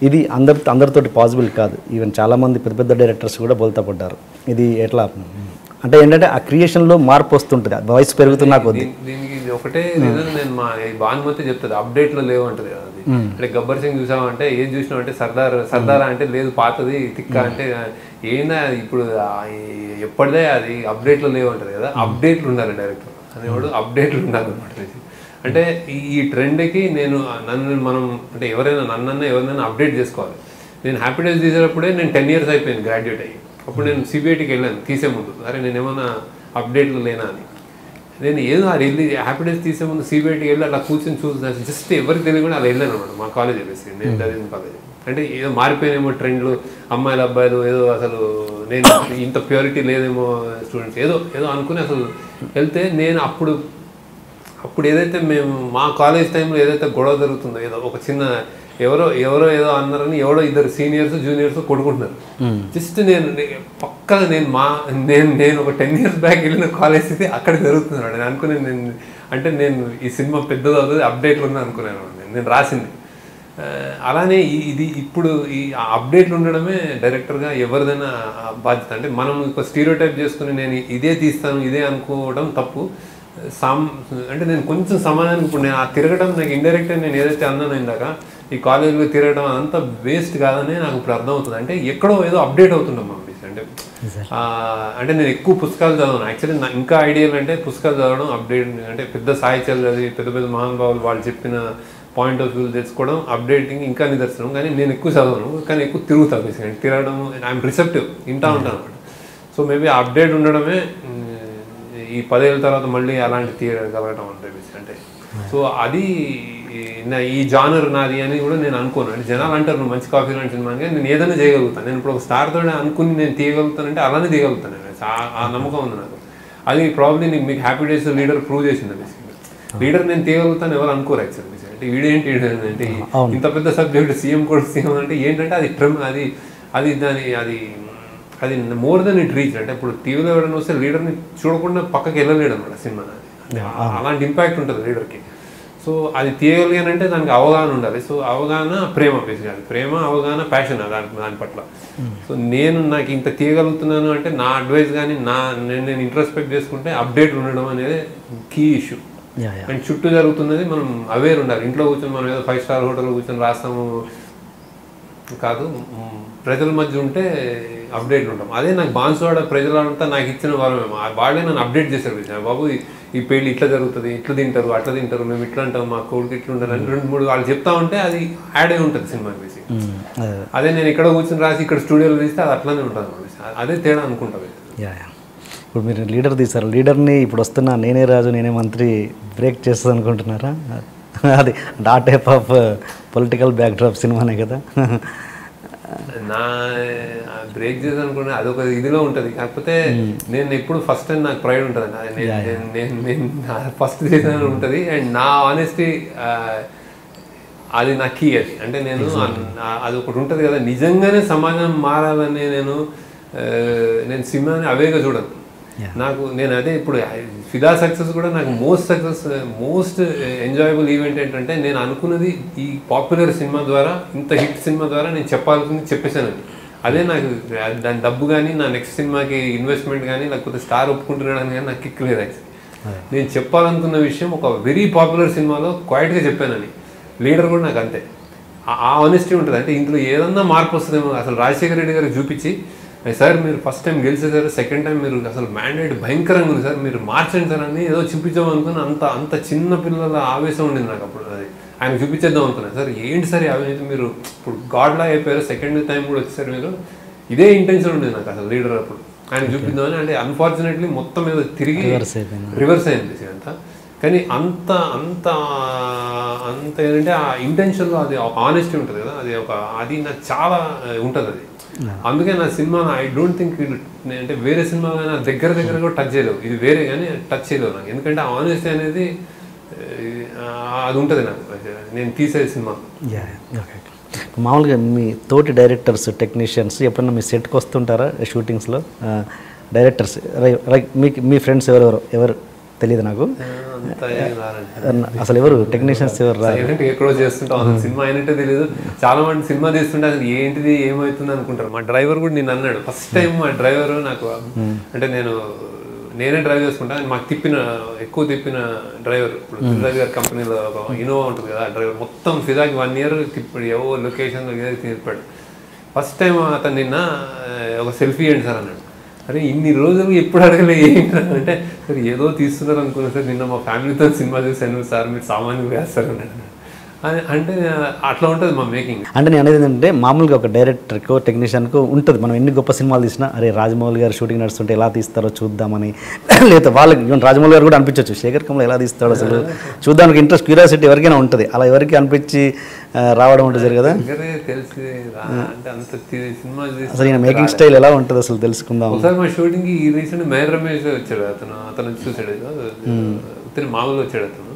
ఇది అందరితోటి పాసిబుల్ కాదు. ఈవెన్ చాలామంది పెద్ద డైరెక్టర్స్ కూడా బోల్తా పడ్డారు. ఇది ఎట్లా అంటే ఏంటంటే ఆ క్రియేషన్లో మార్పు వస్తుంటుంది, వయసు పెరుగుతున్నా కొద్ది. దీనికి ఒకటే రీజన్ నేను మా భానుమతి చెప్తుంది, అప్డేట్లో లేవు అంటది కదా. అది అంటే గబ్బర్ సింగ్ చూసామంటే ఏం చూసినావు అంటే సర్దారా అంటే లేదు పాతది తిక్క అంటే ఏందా ఇప్పుడు ఎప్పటిదే అది అప్డేట్లో లేవు అంటది కదా. అప్డేట్లు ఉండాలి డైరెక్టర్ అనేవాడు, అప్డేట్లు ఉండాలి అనమాట. అంటే ఈ ట్రెండ్కి మనం అంటే ఎవరినైనా అప్డేట్ చేసుకోవాలి. నేను హ్యాపీ డేస్ తీసేటప్పుడే నేను 10 years అయిపోయింది గ్రాడ్యుయేట్ అయ్యి. అప్పుడు నేను సిబిఐటీకి వెళ్ళాను తీసే ముందు, అరే నేను ఏమన్నా అప్డేట్లు లేనా అని. నేను ఏదో అది వెళ్ళి హ్యాపీ డేస్ తీసే ముందు సిబిఐటీకి వెళ్ళి అలా కూర్చొని చూసి జస్ట్ ఎవరికి తెలియకుండా అలా వెళ్ళాను అనమాట మా కాలేజ్ వెళ్ళేసి. నేను చదివిన కాలేజ్ అంటే ఏదో మారిపోయినేమో ట్రెండ్లు, అమ్మాయిలు అబ్బాయిలు ఏదో అసలు నేను ఇంత ప్యూరిటీ లేదేమో స్టూడెంట్స్ ఏదో అనుకుని అసలు వెళ్తే నేను అప్పుడు ఏదైతే మేము మా కాలేజ్ టైంలో ఏదైతే గొడవ జరుగుతుందో, ఏదో ఒక చిన్న ఎవరో ఏదో అన్నారని ఎవడో ఇద్దరు సీనియర్స్ జూనియర్స్ కొడుకుంటున్నారు. జస్ట్ పక్కన నేను ఒక 10 years బ్యాక్ వెళ్ళిన కాలేజ్ అయితే అక్కడ జరుగుతున్నాడు. నేను అనుకునే నేను ఈ సినిమా పెద్దది అవుతుంది అప్డేట్లు ఉన్నా అనుకున్నాను నేను రాసింది. అలానే ఇది ఇప్పుడు ఈ అప్డేట్లు ఉండడమే డైరెక్టర్గా ఎవరిదైనా బాధ్యత. అంటే మనం ఒక స్టీరియోటైప్ చేసుకుని నేను ఇదే తీస్తాను ఇదే అనుకోవడం తప్పు. అంటే నేను కొంచెం సమాధానం ఇప్పుడు నేను తిరగడం నాకు ఇండైరెక్ట్గా నేను ఏదైతే అన్నాను ఇందాక ఈ కాలేజీలో తిరగడం అంతా వేస్ట్ కాదని నాకు ఇప్పుడు అర్థమవుతుంది. అంటే ఎక్కడో ఏదో అప్డేట్ అవుతున్నాం మనం. అంటే నేను ఎక్కువ పుస్తకాలు చదవను యాక్చువల్లీ. ఇంకా ఐడియల్ అంటే పుస్తకాలు చదవడం, అప్డేట్ అంటే పెద్ద సాహిత్యాలు చదివి పెద్ద మహానుభావులు వాళ్ళు చెప్పిన పాయింట్ ఆఫ్ వ్యూ తెలుసుకోవడం అప్డేటింగ్ ఇంకా నిదర్శనం. కానీ నేను ఎక్కువ చదవను, కానీ ఎక్కువ తిరుగుతాను. బేసిక్గా తిరగడం ఐఎమ్ రిసెప్టివ్, వింటా ఉంటాను అనమాట. సో మేబీ అప్డేట్ ఉండడమే ఈ 10 ఏళ్ళ తర్వాత మళ్ళీ అలాంటి తీయగలగడం అంటే. అంటే సో అది ఈ జానర్ నాది అని కూడా నేను అనుకోను. అంటే జనాలు అంటారు నువ్వు మంచి కాఫీ లాంటి సినిమా, నేను ఏదైనా చేయగలుగుతాను. నేను ఇప్పుడు ఒక స్టార్తో అనుకుని నేను తీయగలుగుతానంటే అలానే తీయగలుగుతాను. ఆ నమ్మకం ఉంది నాకు. అది ప్రాబ్లీ మీకు హ్యాపీ డేస్ లీడర్ ప్రూవ్ చేసింది. బేసిక్గా లీడర్ నేను తీయగలుగుతాను ఎవరు అనుకోరు యాక్చువల్. అంటే వీడేంటి అంటే ఇంత పెద్ద సబ్జెక్ట్ సీఎం కూడా సీఎం అంటే ఏంటంటే అది మోర్ దెన్ ఇట్ రీచ్. అంటే ఇప్పుడు టీవీలో ఎవరైనా వస్తే లీడర్ని చూడకుండా పక్కకి వెళ్ళలేడు అనమాట సినిమా. అలాంటి ఇంపాక్ట్ ఉంటుంది లీడర్కి. సో అది తీయగలిగానంటే దానికి అవగాహన ఉండాలి. సో అవగాహన ప్రేమ, బేసిక్గా ప్రేమ అవగాహన ప్యాషన్ దాని పట్ల. సో నాకు ఇంత తీయగలుగుతున్నాను అంటే నా అడ్వైస్ కానీ నేను ఇంట్రోస్పెక్ట్ చేసుకుంటే అప్డేట్ ఉండడం అనేది కీ ఇష్యూ. అండ్ చుట్టూ జరుగుతున్నది మనం అవేర్ ఉండాలి. ఇంట్లో కూర్చొని మనం ఏదో 5 star హోటల్లో కూర్చొని రాస్తాము కాదు, ప్రజల మధ్య ఉంటే అప్డేట్ ఉంటాం. అదే నాకు బాన్సువాడ ప్రజలంతా నాకు ఇచ్చిన వరమేమో, వాళ్ళే నన్ను అప్డేట్ చేశారు. బాబు ఈ పెళ్ళి ఇట్లా జరుగుతుంది, ఇట్లా తింటారు అట్లా తింటారు, మేము ఇట్లా అంటాం, మా కోడికి ఇట్లా ఉంటారు అని 2-3 వాళ్ళు చెప్తా ఉంటే అది యాడ్ అయి ఉంటుంది సినిమాకి బేసి. అదే నేను ఇక్కడ కూర్చొని రాసి ఇక్కడ స్టూడియోలో తీస్తే అది అట్లానే ఉంటుంది. అదే తేడా అనుకుంటుంది. ఇప్పుడు మీరు లీడర్ తీశారు, లీడర్ని ఇప్పుడు వస్తున్న నేనే రాజు నేనే మంత్రి బ్రేక్ చేస్తుంది అనుకుంటున్నారా? అది ఆ టైప్ ఆఫ్ పొలిటికల్ బ్యాక్డ్రాప్ సినిమానే కదా. నా బ్రేక్ చేసి అనుకున్నా అదొక ఇదిలో ఉంటుంది. కాకపోతే నేను ఎప్పుడు ఫస్ట్ టైం నాకు ప్రైడ్ ఉంటుంది. నేను ఫస్ట్ చేసాను ఉంటుంది. అండ్ నా ఆనెస్టీ అది నా కీ. అది అంటే నేను అది ఒకటి ఉంటుంది కదా, నిజంగానే సమాజం మారాలని నేను సినిమాని అవేగా చూడను. నేను అదే ఇప్పుడు ఫిదా సక్సెస్ కూడా నాకు మోస్ట్ ఎంజాయబుల్ ఈవెంట్ ఏంటంటే, నేను అనుకున్నది ఈ పాపులర్ సినిమా ద్వారా, ఇంత హిట్ సినిమా ద్వారా నేను చెప్పాల్సింది చెప్పేశాను. అదే నాకు దాని డబ్బు కానీ, నా నెక్స్ట్ సినిమాకి ఇన్వెస్ట్మెంట్ కానీ, లేకపోతే స్టార్ ఒప్పుకుంటున్నాడని కానీ నాకు కిక్ లేదు. యాక్చువల్లీ నేను చెప్పాలనుకున్న విషయం ఒక వెరీ పాపులర్ సినిమాలో క్వైట్గా చెప్పానని. లీడర్ కూడా నాకు అంతే, ఆ ఆనెస్టీ ఉంటుంది. అంటే ఇందులో ఏదన్నా మార్పు వస్తుందేమో. అసలు రాజశేఖర రెడ్డి గారికి చూపించి, సార్ మీరు ఫస్ట్ టైం గెలిచేసారు, సెకండ్ టైం మీరు అసలు మ్యాండేట్ భయంకరంగా ఉంది సార్, మీరు మార్చండి సార్ అని ఏదో చూపించాం అనుకుని అంత చిన్న పిల్లల ఆవేశం ఉండింది నాకు అప్పుడు. అది ఆయన చూపించేద్దాం అనుకున్నాను. సార్ ఏంటి సార్ అవినీతి, మీరు ఇప్పుడు గాడ్లా అయిపోయారు, సెకండ్ టైం కూడా వచ్చేసారు మీరు, ఇదే ఇంటెన్షన్ ఉండేది నాకు అసలు లీడర్ అప్పుడు ఆయన చూపిద్దామని. అంటే అన్ఫార్చునేట్లీ మొత్తం మీద తిరిగి రివర్స్ అయింది అంతా. కానీ అంత ఏంటంటే ఆ ఇంటెన్షన్లో అది ఆనెస్టీ ఉంటుంది కదా, అది నాకు చాలా ఉంటుంది అది. అందుకే నా సినిమా ఐ డోంట్ థింక్ అంటే వేరే సినిమా దగ్గర కూడా టచ్ చేయలేవు, ఇది వేరే కానీ టచ్ చేయలేవు నాకు. ఎందుకంటే ఆ ఆనెస్టీ అనేది అది ఉంటుంది నాకు నేను తీసే సినిమా. మామూలుగా మీ తోటి డైరెక్టర్స్, టెక్నీషియన్స్ ఎప్పుడన్నా మీ సెట్కి వస్తుంటారా షూటింగ్స్లో? డైరెక్టర్స్ మీ ఫ్రెండ్స్ ఎవరు తెలియదు నాకు అసలు, ఎవరు టెక్నీషియన్స్ ఎవరు ఎక్కడో చేస్తుంటాం, అసలు సినిమా అయినట్టే తెలియదు. చాలా మంది సినిమా తీస్తుంటే అసలు ఏంటిది ఏమవుతుంది అనుకుంటారు. మా డ్రైవర్ కూడా నేను అన్నాడు ఫస్ట్ టైం. మా డ్రైవర్ నాకు అంటే నేనే డ్రైవ్ చేసుకుంటాను, మాకు ఎక్కువ తిప్పిన డ్రైవర్. ఇప్పుడు ఫిదా గారి కంపెనీలో ఒక ఇన్నోవా ఉంటుంది కదా, ఆ డ్రైవర్ మొత్తం ఫిదాకి 1 year తిప్పాడు, ఏవో లొకేషన్లో తిప్పాడు. ఫస్ట్ టైం అతను నిన్న ఒక సెల్ఫీ ఏంటి సార్ అన్నాడు. అరే ఇన్ని రోజులు ఎప్పుడు అడగలే ఏంటంటే, సార్ ఏదో తీస్తున్నారు అనుకున్నా సార్, నిన్న మా ఫ్యామిలీతో సినిమా చూసాను సార్, మీరు సామాన్యులు వేస్తారు అన్నాడు. అంటే అట్లా ఉంటుంది మా మేకింగ్. అంటే నేను అనేది ఏంటంటే, మామూలుగా ఒక డైరెక్టర్కో టెక్నీషియన్కో ఉంటుంది, మనం ఎన్ని గొప్ప సినిమాలు తీసినా అరే రాజమౌళి గారు షూటింగ్ నడుస్తుంటే ఎలా తీస్తారో చూద్దామని, లేదా వాళ్ళకి రాజమౌళి గారు కూడా అనిపించవచ్చు శేఖర్ కమల ఎలా తీస్తాడో అసలు చూద్దానికి ఇంట్రెస్ట్, క్యూరియాసిటీ ఎవరికైనా ఉంటుంది. అలా ఎవరికి అనిపించి రావడం ఉంటుంది కదా. అసలు ఈయన మేకింగ్ స్టైల్ ఎలా ఉంటుంది అసలు తెలుసుకుందాం. ఒకసారి మా షూటింగ్ కి రీసెంట్ మేర్ రమేష్ వచ్చాడు, అతను చూసాడు, మామూలుగా వచ్చాడు అతను.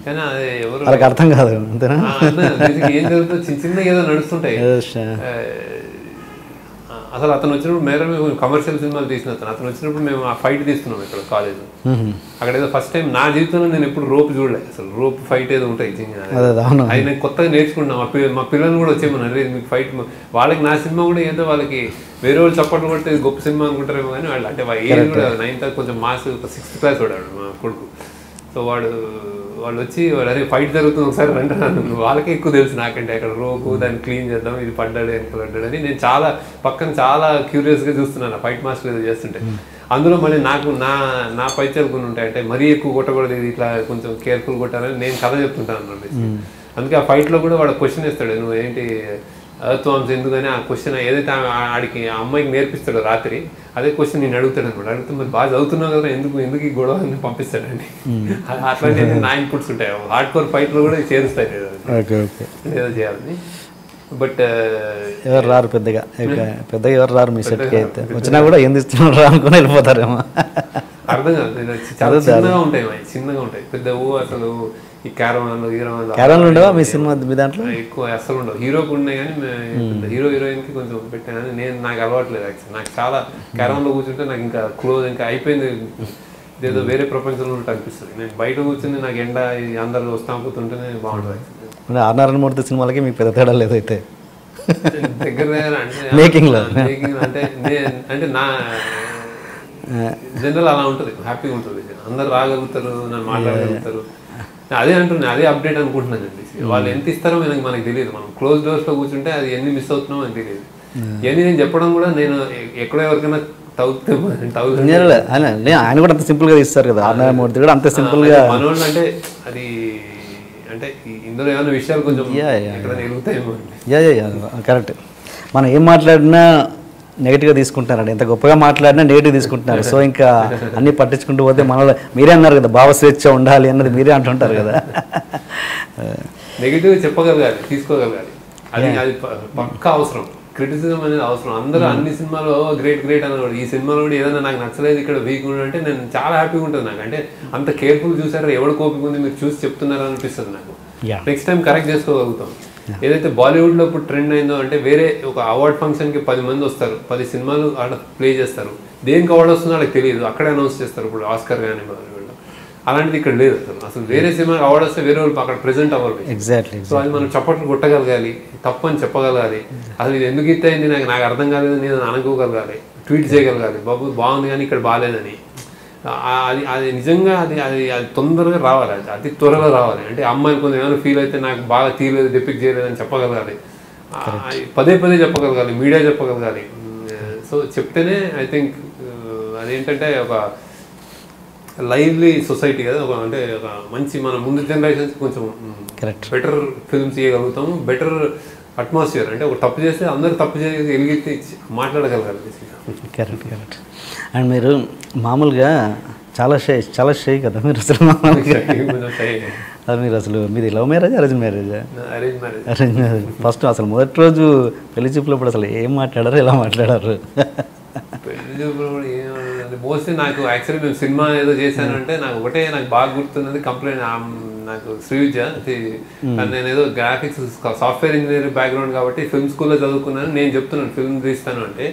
కానీ అది ఎవరు వాళ్ళకి అర్థం కాదు అంతేనా, ఏం జరుగుతుంది చిన్న ఏదో నడుస్తుంటాయి. అసలు అతను వచ్చినప్పుడు మేర కమర్షియల్ సినిమాలు తీసిన అతను వచ్చినప్పుడు మేము ఆ ఫైట్ తీస్తున్నాం ఇక్కడ కాలేజ్. అక్కడ ఏదో ఫస్ట్ టైం నా జీవితంలో నేను ఎప్పుడు రోప్ చూడలేదు. అసలు రోప్ ఫైట్ ఏదో ఉంటాయి అది నేను కొత్తగా నేర్చుకున్నాను. మా పిల్లలు కూడా వచ్చేమన్నారు మీకు ఫైట్. వాళ్ళకి నా సినిమా కూడా ఏదో వాళ్ళకి వేరే వాళ్ళు చప్పట్లు కొడితే గొప్ప సినిమా అనుకుంటారేమో కానీ వాళ్ళు అంటే ఏజ్ కూడా 9th కొంచెం మాస్ 6th class వాడాడు మా కొడుకు. సో వాళ్ళు వచ్చి అరే ఫైట్ జరుగుతుంది ఒకసారి అంటున్నాను. వాళ్ళకే ఎక్కువ తెలుసు నాకంటే. అక్కడ రోపు దాన్ని క్లీన్ చేద్దాం, ఇది పడ్డాడు వెనక పడ్డాడు అని నేను పక్కన చాలా క్యూరియస్గా చూస్తున్నాను ఫైట్ మాస్టర్ ఏదో చేస్తుంటే. అందులో మళ్ళీ నాకు నా పైచలు కొన్ని ఉంటాయి, అంటే మరీ ఎక్కువ కొట్టకూడదు, ఇది ఇట్లా కొంచెం కేర్ఫుల్ కొట్టాలని నేను కథ చెప్తుంటాను అన్నమాట. అందుకే ఆ ఫైట్లో కూడా వాడు క్వశ్చన్ ఇస్తాడు, నువ్వు ఏంటి అర్థవంశ ఎందుకని ఆ క్వశ్చన్ ఏదైతే ఆడికి ఆ అమ్మాయికి నేర్పిస్తాడో రాత్రి, అదే క్వశ్చన్ నేను అడుగుతాడు అనమాట. అడిగితే మరి బాగా చదువుతున్నావు కదా, ఎందుకు ఈ గొడవ అని పంపిస్తాడండి. అట్లాంటి నా ఇన్పుట్స్ ఉంటాయి. హార్డ్ కోర్ ఫైట్లో కూడా చేరుస్తాయి ఏదో చేయాలని. బట్ ఎవరు రారు పెద్దగా ఎవరు రారు మీ సెట్కి అయితే. వచ్చినా కూడా ఏం తీస్తున్నారు రా అనుకుని వెళ్ళిపోతారేమో. అర్థం కాదు, చాలా చిన్నగా ఉంటాయి పెద్ద అసలు ఈ క్యారవాన్లు ఉండవా మీ సినిమా మీ దాంట్లో? ఎక్కువ అసలు ఉండవు. హీరోకి ఉన్నాయి కానీ హీరో హీరోయిన్కి కొంచెం పెట్టాను. నాకు అలవాట్లేదు యాక్చువల్. నాకు చాలా క్యారవాన్లో కూర్చుంటే నాకు ఇంకా క్లోజ్ ఇంకా అయిపోయింది, ఇదేదో వేరే ప్రపంచంలో ఉన్నట్టు అనిపిస్తుంది. నేను బయట కూర్చుని నాకు ఎండ అందరూ వస్తా పోతుంటేనే బాగుంటుంది. ఆర్ నారాయణమూర్తి సినిమాలకి మీకు పెద్ద తేడా లేదు అయితే దగ్గర మేకింగ్లో? అంటే నా జనరల్ అలా ఉంటుంది, హ్యాపీగా ఉంటుంది. అందరు రాగలుగుతారు, నన్ను మాట్లాడగలుగుతారు. అదే అంటున్నాను, అదే అప్డేట్ అనుకుంటున్నానండి. వాళ్ళు ఎంత ఇస్తారో మనకు తెలియదు. మనం క్లోజ్ డోర్స్లో కూర్చుంటే అది ఎన్ని మిస్ అవుతున్నామో మనకు తెలియదు. ఇవన్నీ నేను చెప్పడం కూడా నేను ఎక్కడో ఎవరికైనా ఆయన కూడా అంత సింపుల్ గా ఇస్తారు కదా, ఆర్ నారాయణమూర్తి కూడా అంత సింపుల్ గా. మనోళ్ళు అంటే అది అంటే ఇందులో ఏమైనా విషయాలు కొంచెం ఎరుగుతాయేమో. కరెక్ట్. మనం ఏం మాట్లాడినా నెగిటివ్గా తీసుకుంటున్నారండి, ఎంత గొప్పగా మాట్లాడినా నెగిటివ్ తీసుకుంటున్నారు. సో ఇంకా అన్నీ పట్టించుకుంటూ పోతే మనలో మీరే అన్నారు కదా భావ స్వేచ్ఛ ఉండాలి అన్నది మీరే అంటుంటారు కదా. నెగిటివ్ చెప్పగలగాలి, తీసుకోగలగాలి, అది పక్కా అవసరం. క్రిటిసిజం అనేది అవసరం. అందరూ అన్ని సినిమాలో గ్రేట్ అన్నవాడు, ఈ సినిమాలో కూడా ఏదైనా నాకు నచ్చలేదు ఇక్కడ వీక్ అంటే నేను చాలా హ్యాపీగా ఉంటుంది నాకు. అంటే అంత కేర్ఫుల్ చూసారా, ఎవడు కోపిక ఉంది మీరు చూసి చెప్తున్నారా అనిపిస్తుంది నాకు. నెక్స్ట్ టైం కరెక్ట్ చేసుకోగలుగుతాం. ఏదైతే బాలీవుడ్లో ఇప్పుడు ట్రెండ్ అయిందో అంటే వేరే ఒక అవార్డ్ ఫంక్షన్కి 10 మంది వస్తారు, 10 సినిమాలు ఆడ ప్లే చేస్తారు, దేనికి అవార్డు వస్తుందో వాళ్ళకి తెలియదు, అక్కడే అనౌన్స్ చేస్తారు. ఇప్పుడు ఆస్కర్ కానీ అలాంటిది ఇక్కడ లేదు. అసలు వేరే సినిమాకి అవార్డు వస్తే వేరే వాళ్ళు అక్కడ ప్రెజెంట్ అవ్వాలి. ఎగ్జాక్ట్లీ. సో అది మనం చప్పట్లు కొట్టగలగాలి, తప్పని చెప్పగలగాలి, అసలు ఇది ఎందుకు ఇట్ అయింది నాకు అర్థం కాలేదు నేను అనుకోగలగాలి, ట్వీట్ చేయగలగాలి, బాబు బాగుంది కానీ ఇక్కడ బాగాలేదని. అది నిజంగా అది తొందరగా రావాలి, అతి త్వరగా రావాలి. అంటే అమ్మాయిలు కొంచెం ఏమైనా ఫీల్ అయితే నాకు బాగా తీయలేదు, డెపిక్ చేయలేదని చెప్పగలగాలి, పదే చెప్పగలగాలి, మీడియా చెప్పగలగాలి. సో చెప్తేనే ఐ థింక్ అదేంటంటే ఒక లైవ్లీ సొసైటీ కదా, ఒక అంటే ఒక మంచి మన ముందు జనరేషన్స్ కొంచెం బెటర్ ఫిల్మ్స్ చేయగలుగుతాము, బెటర్ అట్మాస్ఫియర్. అంటే ఒక తప్పు చేస్తే అందరూ తప్పు చేసి ఎలిగెత్తి మాట్లాడగలగాలి. కరెక్ట్. అండ్ మీరు మామూలుగా చాలా షై కదా మీరు అసలు. మీరు అసలు మీది లవ్ మ్యారేజ్ అరేంజ్ మ్యారేజా? Arrange marriage. ఫస్ట్ అసలు మొదటి రోజు పెళ్లి చూపులప్పుడు అసలు ఏం మాట్లాడారు, ఎలా మాట్లాడారు? పెళ్లి చూపులు మోస్ట్లీ నాకు యాక్చువల్లీ నేను సినిమా ఏదో చేశాను అంటే నాకు నాకు బాగా గుర్తున్నది కంప్లైంట్. నాకు శ్రీవిద్య, నేను ఏదో గ్రాఫిక్స్ సాఫ్ట్వేర్ ఇంజనీర్ బ్యాక్గ్రౌండ్ కాబట్టి ఫిల్మ్ స్కూల్లో చదువుకున్నాను. నేను చెప్తున్నాను ఫిల్మ్ తీస్తాను అంటే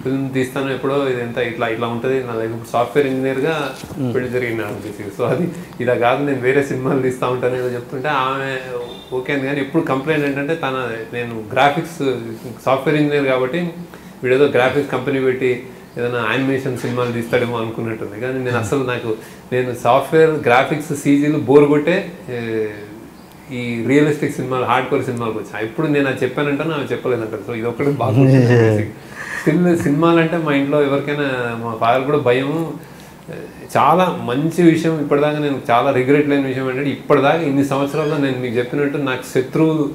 ఫిల్మ్ తీస్తాను ఎప్పుడో ఇదంతా ఇట్లా ఉంటుంది నా లైఫ్. ఇప్పుడు సాఫ్ట్వేర్ ఇంజనీర్గా పెళ్లి జరిగింది అనిపించింది. సో అది ఇలా కాదు, నేను వేరే సినిమాలు తీస్తూ ఉంటాను ఏదో చెప్తుంటే ఆమె ఓకే అని. కానీ ఎప్పుడు కంప్లైంట్ ఏంటంటే నేను గ్రాఫిక్స్ సాఫ్ట్వేర్ ఇంజనీర్ కాబట్టి వీడేదో గ్రాఫిక్స్ కంపెనీ పెట్టి ఏదైనా యానిమేషన్ సినిమాలు తీస్తాడేమో అనుకున్నట్టుంది. కానీ నేను సాఫ్ట్వేర్ గ్రాఫిక్స్ సీజీలు బోర్ కొట్టే ఈ రియలిస్టిక్ సినిమాలు హార్డ్ కోర్ సినిమాలకు వచ్చాయి. ఇప్పుడు నేను అది చెప్పానంటాను, అవి చెప్పలేదంటాను. సో ఇది ఒకటి బాగా స్టిల్ సినిమాలు అంటే మా ఇంట్లో ఎవరికైనా మా ఫాదర్ కూడా భయం. చాలా మంచి విషయం ఇప్పటిదాకా నేను చాలా రిగ్రెట్ లేని విషయం ఏంటంటే ఇప్పటిదాకా ఇన్ని సంవత్సరాల్లో నేను మీకు చెప్పినట్టు నాకు శత్రువులు,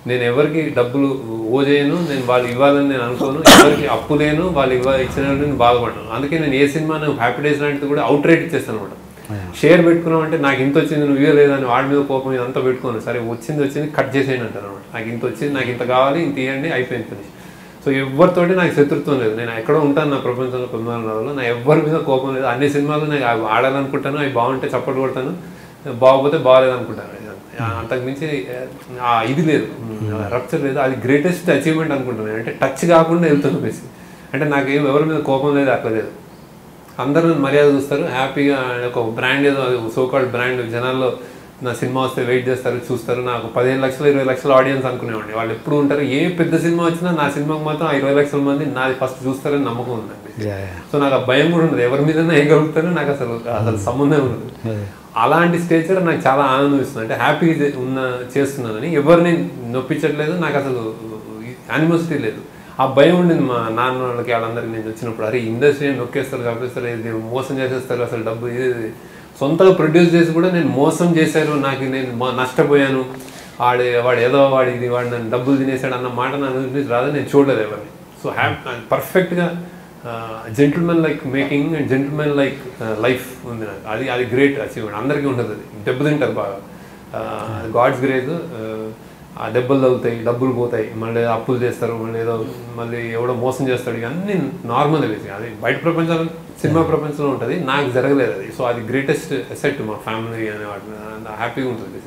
నేను ఎవరికి డబ్బులు ఓ చేయను, నేను వాళ్ళు ఇవ్వాలని నేను అనుకోను, ఎవరికి అప్పు లేను, వాళ్ళు ఇచ్చిన నేను బాధపడను. అందుకే నేను ఏ సినిమా హ్యాపీ డేస్ లాంటిది కూడా అవుట్ రేట్ ఇచ్చేస్తాను అనమాట. షేర్ పెట్టుకున్నాం అంటే నాకు ఇంత వచ్చింది నువ్వు ఇవ్వలేదని వాడి మీద కోపం ఇదంతా పెట్టుకోను. సరే వచ్చింది కట్ చేసేయండి అంటారు అనమాట. నాకు ఇంత వచ్చింది, నాకు ఇంత కావాలి, ఇంత ఇవ్వండి, అయిపోయింది ఫినిష్. సో ఎవరితోటి నాకు శత్రుత్వం లేదు. నేను ఎక్కడో ఉంటాను నా ప్రపంచంలో 9 నా ఎవరి మీద కోపం లేదు. అన్ని సినిమాలు నేను ఆడాలనుకుంటాను, అవి బాగుంటే చప్పట్లు కొడతాను, బాగోపోతే బాగలేదు అనుకుంటాను. అంతకుమించి ఇది లేదు, రప్చర్ లేదు. అది గ్రేటెస్ట్ అచీవ్మెంట్ అనుకుంటున్నాను. అంటే టచ్ కాకుండా వెళ్తాను బేసి. అంటే నాకేం ఎవరి మీద కోపం లేదు, అట్లా లేదు. అందరూ నన్ను మర్యాద చూస్తారు, హ్యాపీగా. ఒక బ్రాండ్ ఏదో సోకాల్డ్ బ్రాండ్ జనాల్లో నా సినిమా వస్తే వెయిట్ చేస్తారు, చూస్తారు. నాకు 15 లక్షలు 20 లక్షల ఆడియన్స్ అనుకునేవాడిని. వాళ్ళు ఎప్పుడు ఉంటారు, ఏ పెద్ద సినిమా వచ్చినా నా సినిమాకి మాత్రం 20 లక్షల మంది నాది ఫస్ట్ చూస్తారని నమ్మకం ఉందండి. సో నాకు ఆ భయం కూడా ఉండదు, ఎవరి మీద వేయగలుగుతారో నాకు అసలు సంబంధం ఉండదు. అలాంటి స్టేజ్ కూడా నాకు చాలా ఆనందం ఇస్తుంది. అంటే హ్యాపీగా చేస్తున్నానని, ఎవరిని నొప్పించట్లేదు, నాకు అసలు యానిమోసిటీ లేదు. ఆ భయం ఉండింది మా నాన్న వాళ్ళకి వాళ్ళందరికీ నేను వచ్చినప్పుడు. అరే ఇండస్ట్రీ నొక్కేస్తారు, చంపేస్తారు, ఇది మోసం చేసేస్తారు, అసలు డబ్బు ఇది సొంతగా ప్రొడ్యూస్ చేసి కూడా నేను మోసం చేశారు, నాకు నేను నష్టపోయాను, వాడు ఏదో వాడు నన్ను డబ్బులు తినేసాడు అన్న మాట నా నుంచి రాదు, నేను చూడలేదు ఎవరిని. సో పర్ఫెక్ట్గా gentlemen like making and gentlemen like life ఉంది నాకు. అది గ్రేట్ అచీవ్మెంట్. అందరికీ ఉంటుంది అది. దెబ్బతింటారు బాగా, గాడ్స్ గ్రేస్. ఆ దెబ్బలు తగులుతాయి, డబ్బులు పోతాయి, మళ్ళీ అప్పులు చేస్తారు, మళ్ళీ ఎవడో మోసం చేస్తాడు, ఇవన్నీ నార్మల్ వేసి. అది బయట ప్రపంచంలో సినిమా ప్రపంచంలో ఉంటుంది, నాకు జరగలేదు అది. సో అది గ్రేటెస్ట్ అసెట్ మా ఫ్యామిలీ అనే వాటి హ్యాపీగా ఉంటుంది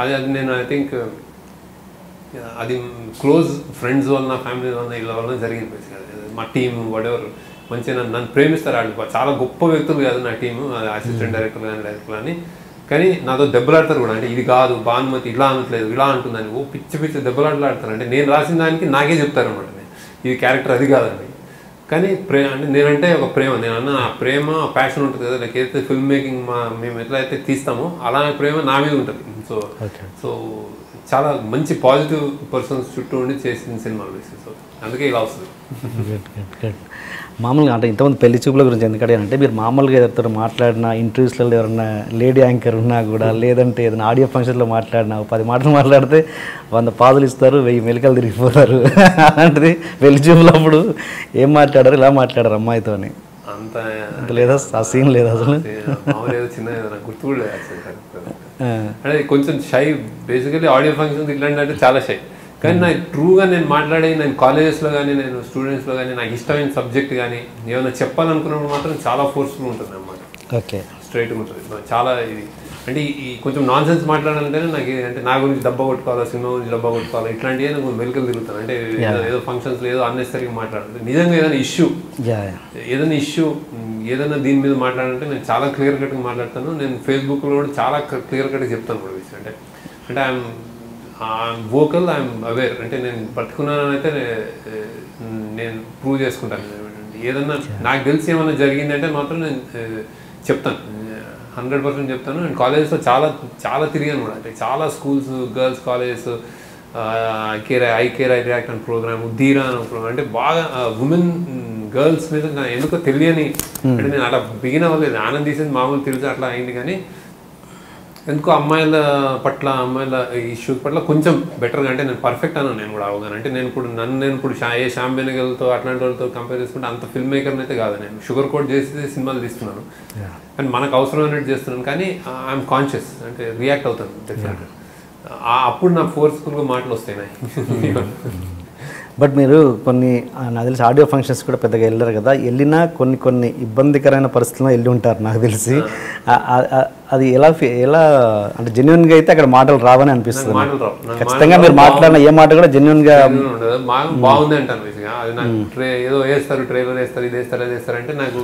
అది. నేను ఐ థింక్ అది క్లోజ్ ఫ్రెండ్స్ వల్ల, ఫ్యామిలీ వల్ల, ఇలా వల్ల జరిగింది బేసిక్. మా టీమ్ వాటెవర్ మంచిగా నన్ను ప్రేమిస్తారు. వాళ్ళు చాలా గొప్ప వ్యక్తులు కాదు నా టీము, అసిస్టెంట్ డైరెక్టర్ కానీ డైరెక్టర్ అని, కానీ నాతో దెబ్బలాడతారు కూడా. అంటే ఇది కాదు భానుమతి ఇలా అనట్లేదు, ఇలా అంటుందని ఓ పిచ్చి దెబ్బలాడతారు. అంటే నేను రాసిన దానికి నాకే చెప్తారు అనమాట, ఇది క్యారెక్టర్ అది కాదండి. కానీ అంటే నేనంటే ఒక ప్రేమ, నేను అన్న ఆ ప్రేమ ప్యాషన్ ఉంటుంది కదా, నాకు ఏదైతే ఫిల్మ్ మేకింగ్ మేము ఎట్లయితే తీస్తామో అలా ప్రేమ నా మీద ఉంటుంది. సో చాలా మంచి పాజిటివ్ పర్సన్స్ చుట్టూ ఉండి చేసిన సినిమాలు వేసి, సో అందుకే ఇలా వస్తుంది. మామూలుగా అంటే ఇంతమంది పెళ్లి చూపుల గురించి ఎందుకంటే అంటే మీరు మామూలుగా ఎవరితో మాట్లాడిన ఇంటర్వ్యూస్లలో ఎవరన్నా లేడీ యాంకర్ ఉన్నా కూడా, లేదంటే ఏదైనా ఆడియో ఫంక్షన్లో మాట్లాడినా 10 మాటలు మాట్లాడితే 100 పాదులు ఇస్తారు, 1000 మెలికలు తిరిగిపోతారు. అలాంటిది పెళ్లి చూపులప్పుడు ఏం మాట్లాడారు, ఇలా మాట్లాడారు అమ్మాయితోని? అంత లేదా, ఆ సీన్ లేదా అసలు? చిన్న గుర్తు కూడా అంటే కొంచెం షై. బేసికలీ ఆడియో ఫంక్షన్స్ ఇట్లాంటి అంటే చాలా షై. కానీ నాకు ట్రూగా నేను మాట్లాడే, నేను కాలేజెస్లో కానీ, నేను స్టూడెంట్స్లో కానీ, నాకు ఇష్టమైన సబ్జెక్ట్ కానీ ఏమైనా చెప్పాలనుకున్నప్పుడు మాత్రం చాలా ఫోర్స్ఫుల్ ఉంటుంది అన్నమాట. ఓకే, స్ట్రైట్గా ఉంటుంది, చాలా ఇది అంటే ఈ కొంచెం నాన్ సెన్స్ మాట్లాడాలంటేనే నాకు అంటే నా గురించి డబ్బా కొట్టుకోవాలా, సినిమా గురించి డబ్బా కొట్టుకోవాలా, ఇట్లాంటివి నేను వెలుకలు తిరుగుతాను. అంటే ఏదో ఫంక్షన్స్ ఏదో అన్నెసరీగా మాట్లాడాలి. నిజంగా ఏదైనా ఇష్యూ ఏదైనా దీని మీద మాట్లాడాలంటే నేను చాలా క్లియర్ కట్గా మాట్లాడతాను. నేను ఫేస్బుక్లో కూడా చాలా క్లియర్ కట్గా చెప్తాను కూడా విషయం. అంటే ఐఎమ్ వోకల్, ఐఎమ్ అవేర్. అంటే నేను పట్టుకున్నానని అయితే నేను ప్రూవ్ చేసుకుంటాను. ఏదన్నా నాకు తెలిసి ఏమైనా జరిగిందంటే మాత్రం నేను చెప్తాను, 100% చెప్తాను. అండ్ కాలేజెస్లో చాలా తిరిగాను కూడా. అంటే చాలా schools, girls colleges, iCare react అనే ప్రోగ్రామ్, ధీరా అనే ప్రోగ్రామ్, అంటే బాగా ఉమెన్ గర్ల్స్ మీద ఎందుకో తెలియని, అంటే నేను అలా బిగిన్ అవ్వలేదు. ఆనంద్ తీసేది మామూలు తెలుసు అట్లా అయింది, కానీ ఎందుకో అమ్మాయిల ఇష్యూస్ పట్ల కొంచెం బెటర్గా, అంటే నేను పర్ఫెక్ట్ అన్నాను నేను కూడా అవగాను. అంటే నేను ఇప్పుడు ఏ శ్యామ్ బెనగల్తో అట్లాంటి వాళ్ళతో కంపేర్ చేసుకుంటే అంత ఫిల్మ్ మేకర్ని అయితే కాదు. నేను షుగర్ కోట్ చేసి సినిమాలు తీస్తున్నాను అండ్ మనకు అవసరమైనట్టు చేస్తున్నాను, కానీ ఐఎమ్ కాన్షియస్, అంటే రియాక్ట్ అవుతాను డెఫినెట్గా. అప్పుడు నాకు ఫోర్స్ఫుల్గా మాటలు వస్తాయి. బట్ మీరు కొన్ని నాకు తెలిసి ఆడియో ఫంక్షన్స్ కూడా పెద్దగా వెళ్ళారు కదా, వెళ్ళినా కొన్ని ఇబ్బందికరమైన పరిస్థితుల్లో వెళ్ళి ఉంటారు నాకు తెలిసి. అది ఎలా అంటే జెన్యున్గా అయితే అక్కడ మాటలు రావని అనిపిస్తుంది. ఖచ్చితంగా మీరు మాట్లాడిన ఏ మాట కూడా జెన్యున్గా బాగుంది అంటాను. అది నాకు ఏదో వేస్తారు, ట్రైలర్ వేస్తారు, ఇది వేస్తారు, అది వేస్తారు అంటే నాకు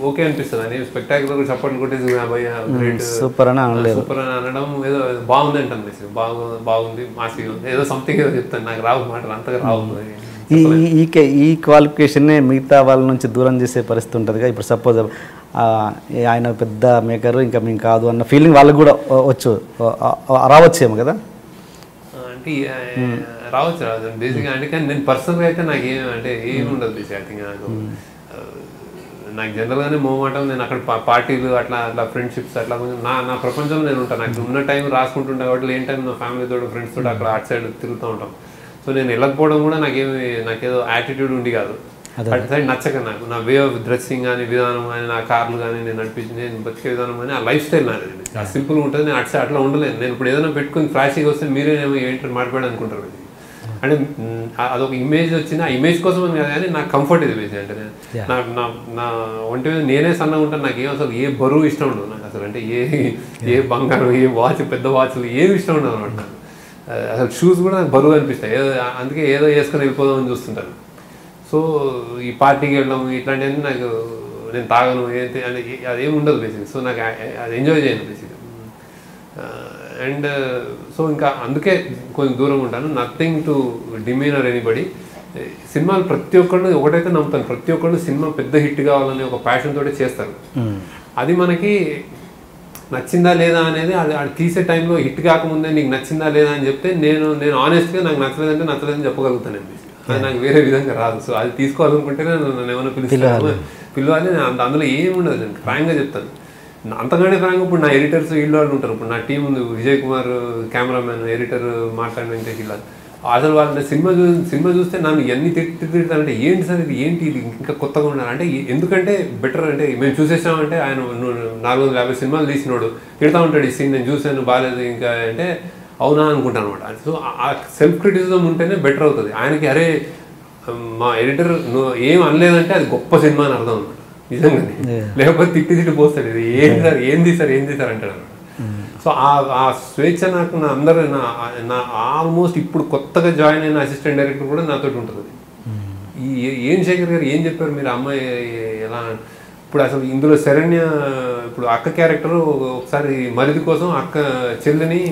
ఓకే అనిపిస్తుంది. అని స్పెక్టాక్యులర్ సపోర్ట్ కొట్టేసి సూపర్ అని అనలేదు, సూపర్ అని అనడం ఏదో బాగుంది అంటాను. బాగుంది, మాసిగా ఉంది, ఏదో సంథింగ్ ఏదో చెప్తాను. నాకు రావు మాటలు, అంతగా రావు. ఈ క్వాలిఫికేషన్నే మిగతా వాళ్ళ నుంచి దూరం చేసే పరిస్థితి ఉంటుందిగా. ఇప్పుడు సపోజ్ ఆయన పెద్ద మేకరు, ఇంకా మేము కాదు అన్న ఫీలింగ్ వాళ్ళకి కూడా రావచ్చేమో కదా. అంటే రావచ్చు బేసిక్గా. అంటే కానీ నేను పర్సనల్గా అయితే నాకు ఏమి ఉండదు బేసిక్. ఐ థింక్ నాకు జనరల్గానే మోమాటం. నేను అక్కడ పార్టీలు అట్లా ఫ్రెండ్షిప్స్ అట్లా కొంచెం నా ప్రపంచంలో నేను ఉంటాను. నాకు ఉన్న టైం రాసుకుంటుంటా కాబట్టి లేని టైం నా ఫ్యామిలీతో, ఫ్రెండ్స్ తోటి అక్కడ అటు సైడ్ తిరుగుతూ ఉంటాం. సో నేను వెళ్ళకపోవడం కూడా నాకేదో యాటిట్యూడ్ ఉండి కాదు, అటు సైడ్ నచ్చక. నాకు నా వే ఆఫ్ డ్రెస్సింగ్ కానీ, విధానం కానీ, నా కార్లు కానీ, నేను బతికే విధానం కానీ, ఆ లైఫ్ స్టైల్ నాది సింపుల్గా ఉంటుంది. నేను అటు సైడ్ అట్లా ఉండలేను. నేను ఇప్పుడు ఏదైనా పెట్టుకుని ఫ్లాషీగా వస్తే మీరేమో ఏంటంటే మాట్లాడాలి అనుకుంటారు. అంటే అదొక ఇమేజ్ వచ్చింది, ఆ ఇమేజ్ కోసం అని కాదు, కానీ నాకు కంఫర్ట్ ఇది బేసి. అంటే నా ఒంటి మీద నేనే సన్నగా ఉంటాను. నాకు అసలు ఏ బరువు ఇష్టం ఉండదు నాకు అసలు. అంటే ఏ బంగారం, ఏ వాచ్, పెద్ద వాచ్లు ఏమి ఇష్టం ఉండదు అనమాట. అసలు షూస్ కూడా నాకు బరువు అనిపిస్తాయి. అందుకే ఏదో వేసుకొని వెళ్ళిపోదామని చూస్తుంటాను. సో ఈ పార్టీకి వెళ్ళడం ఇట్లాంటివన్నీ నేను తాగను, అదేమి ఉండదు బేసిక్. సో నాకు అది ఎంజాయ్ చేయను బేసిక్. అండ్ సో ఇంకా అందుకే కొంచెం దూరం ఉంటాను. Nothing to demean or anybody. సినిమాలు ప్రతి ఒక్కళ్ళు ఒకటైతే నమ్ముతాను, ప్రతి ఒక్కళ్ళు సినిమా పెద్ద హిట్ కావాలని ఒక ప్యాషన్ తోటే చేస్తారు. అది మనకి నచ్చిందా లేదా అనేది అది తీసే టైంలో హిట్ కాకముందే నీకు నచ్చిందా లేదా అని చెప్తే నేను ఆనెస్ట్గా నాకు నచ్చలేదంటే నచ్చలేదని చెప్పగలుగుతాను అండి. అది నాకు వేరే విధంగా రాదు. సో అది తీసుకోవాలనుకుంటేనే నన్ను ఏమైనా పిలవాలి. అందులో ఏమి ఉండదు, నేను ఫ్రాంక్గా చెప్తాను. అంతగానే ఫ్రాంక్. ఇప్పుడు నా ఎడిటర్స్ వీళ్ళు వాళ్ళు ఉంటారు. ఇప్పుడు నా టీం ఉంది, విజయ్ కుమార్ కెమెరామెన్, ఎడిటర్ మాట్లాడిన వెంకటేష్ ఇలా. అసలు వాళ్ళ సినిమా చూస్తే నన్ను ఎన్ని తిడతానంటే ఏంటి సార్ ఇది, ఏంటి ఇది ఇంకా కొత్తగా ఉండాలి అంటే. ఎందుకంటే బెటర్ అంటే మేము చూసేసామంటే ఆయన 450 సినిమాలు తీసినోడు తిడతా ఉంటాడు, ఈ సీన్ నేను చూసాను బాగాలేదు ఇంకా అంటే అవునా అనుకుంటాను అనమాట. సో ఆ సెల్ఫ్ క్రిటిసిజం ఉంటేనే బెటర్ అవుతుంది. ఆయనకి అరే మా ఎడిటర్ నువ్వు ఏం అనలేదంటే అది గొప్ప సినిమా అని అర్థం అనమాట నిజంగానే. లేకపోతే తిట్టి పోస్తాడు, ఇది ఏంది సార్ అంటాడు అనమాట. సో ఆ స్వేచ్ఛ నాకు నా ఆల్మోస్ట్ ఇప్పుడు కొత్తగా జాయిన్ అయిన అసిస్టెంట్ డైరెక్టర్ కూడా నాతో ఉంటుంది. ఏం శేఖర్ గారు ఏం చెప్పారు మీరు, అమ్మాయి ఎలా. ఇప్పుడు అసలు ఇందులో శరణ్య ఇప్పుడు అక్క క్యారెక్టర్ ఒకసారి మరిది కోసం అక్క చెల్లిని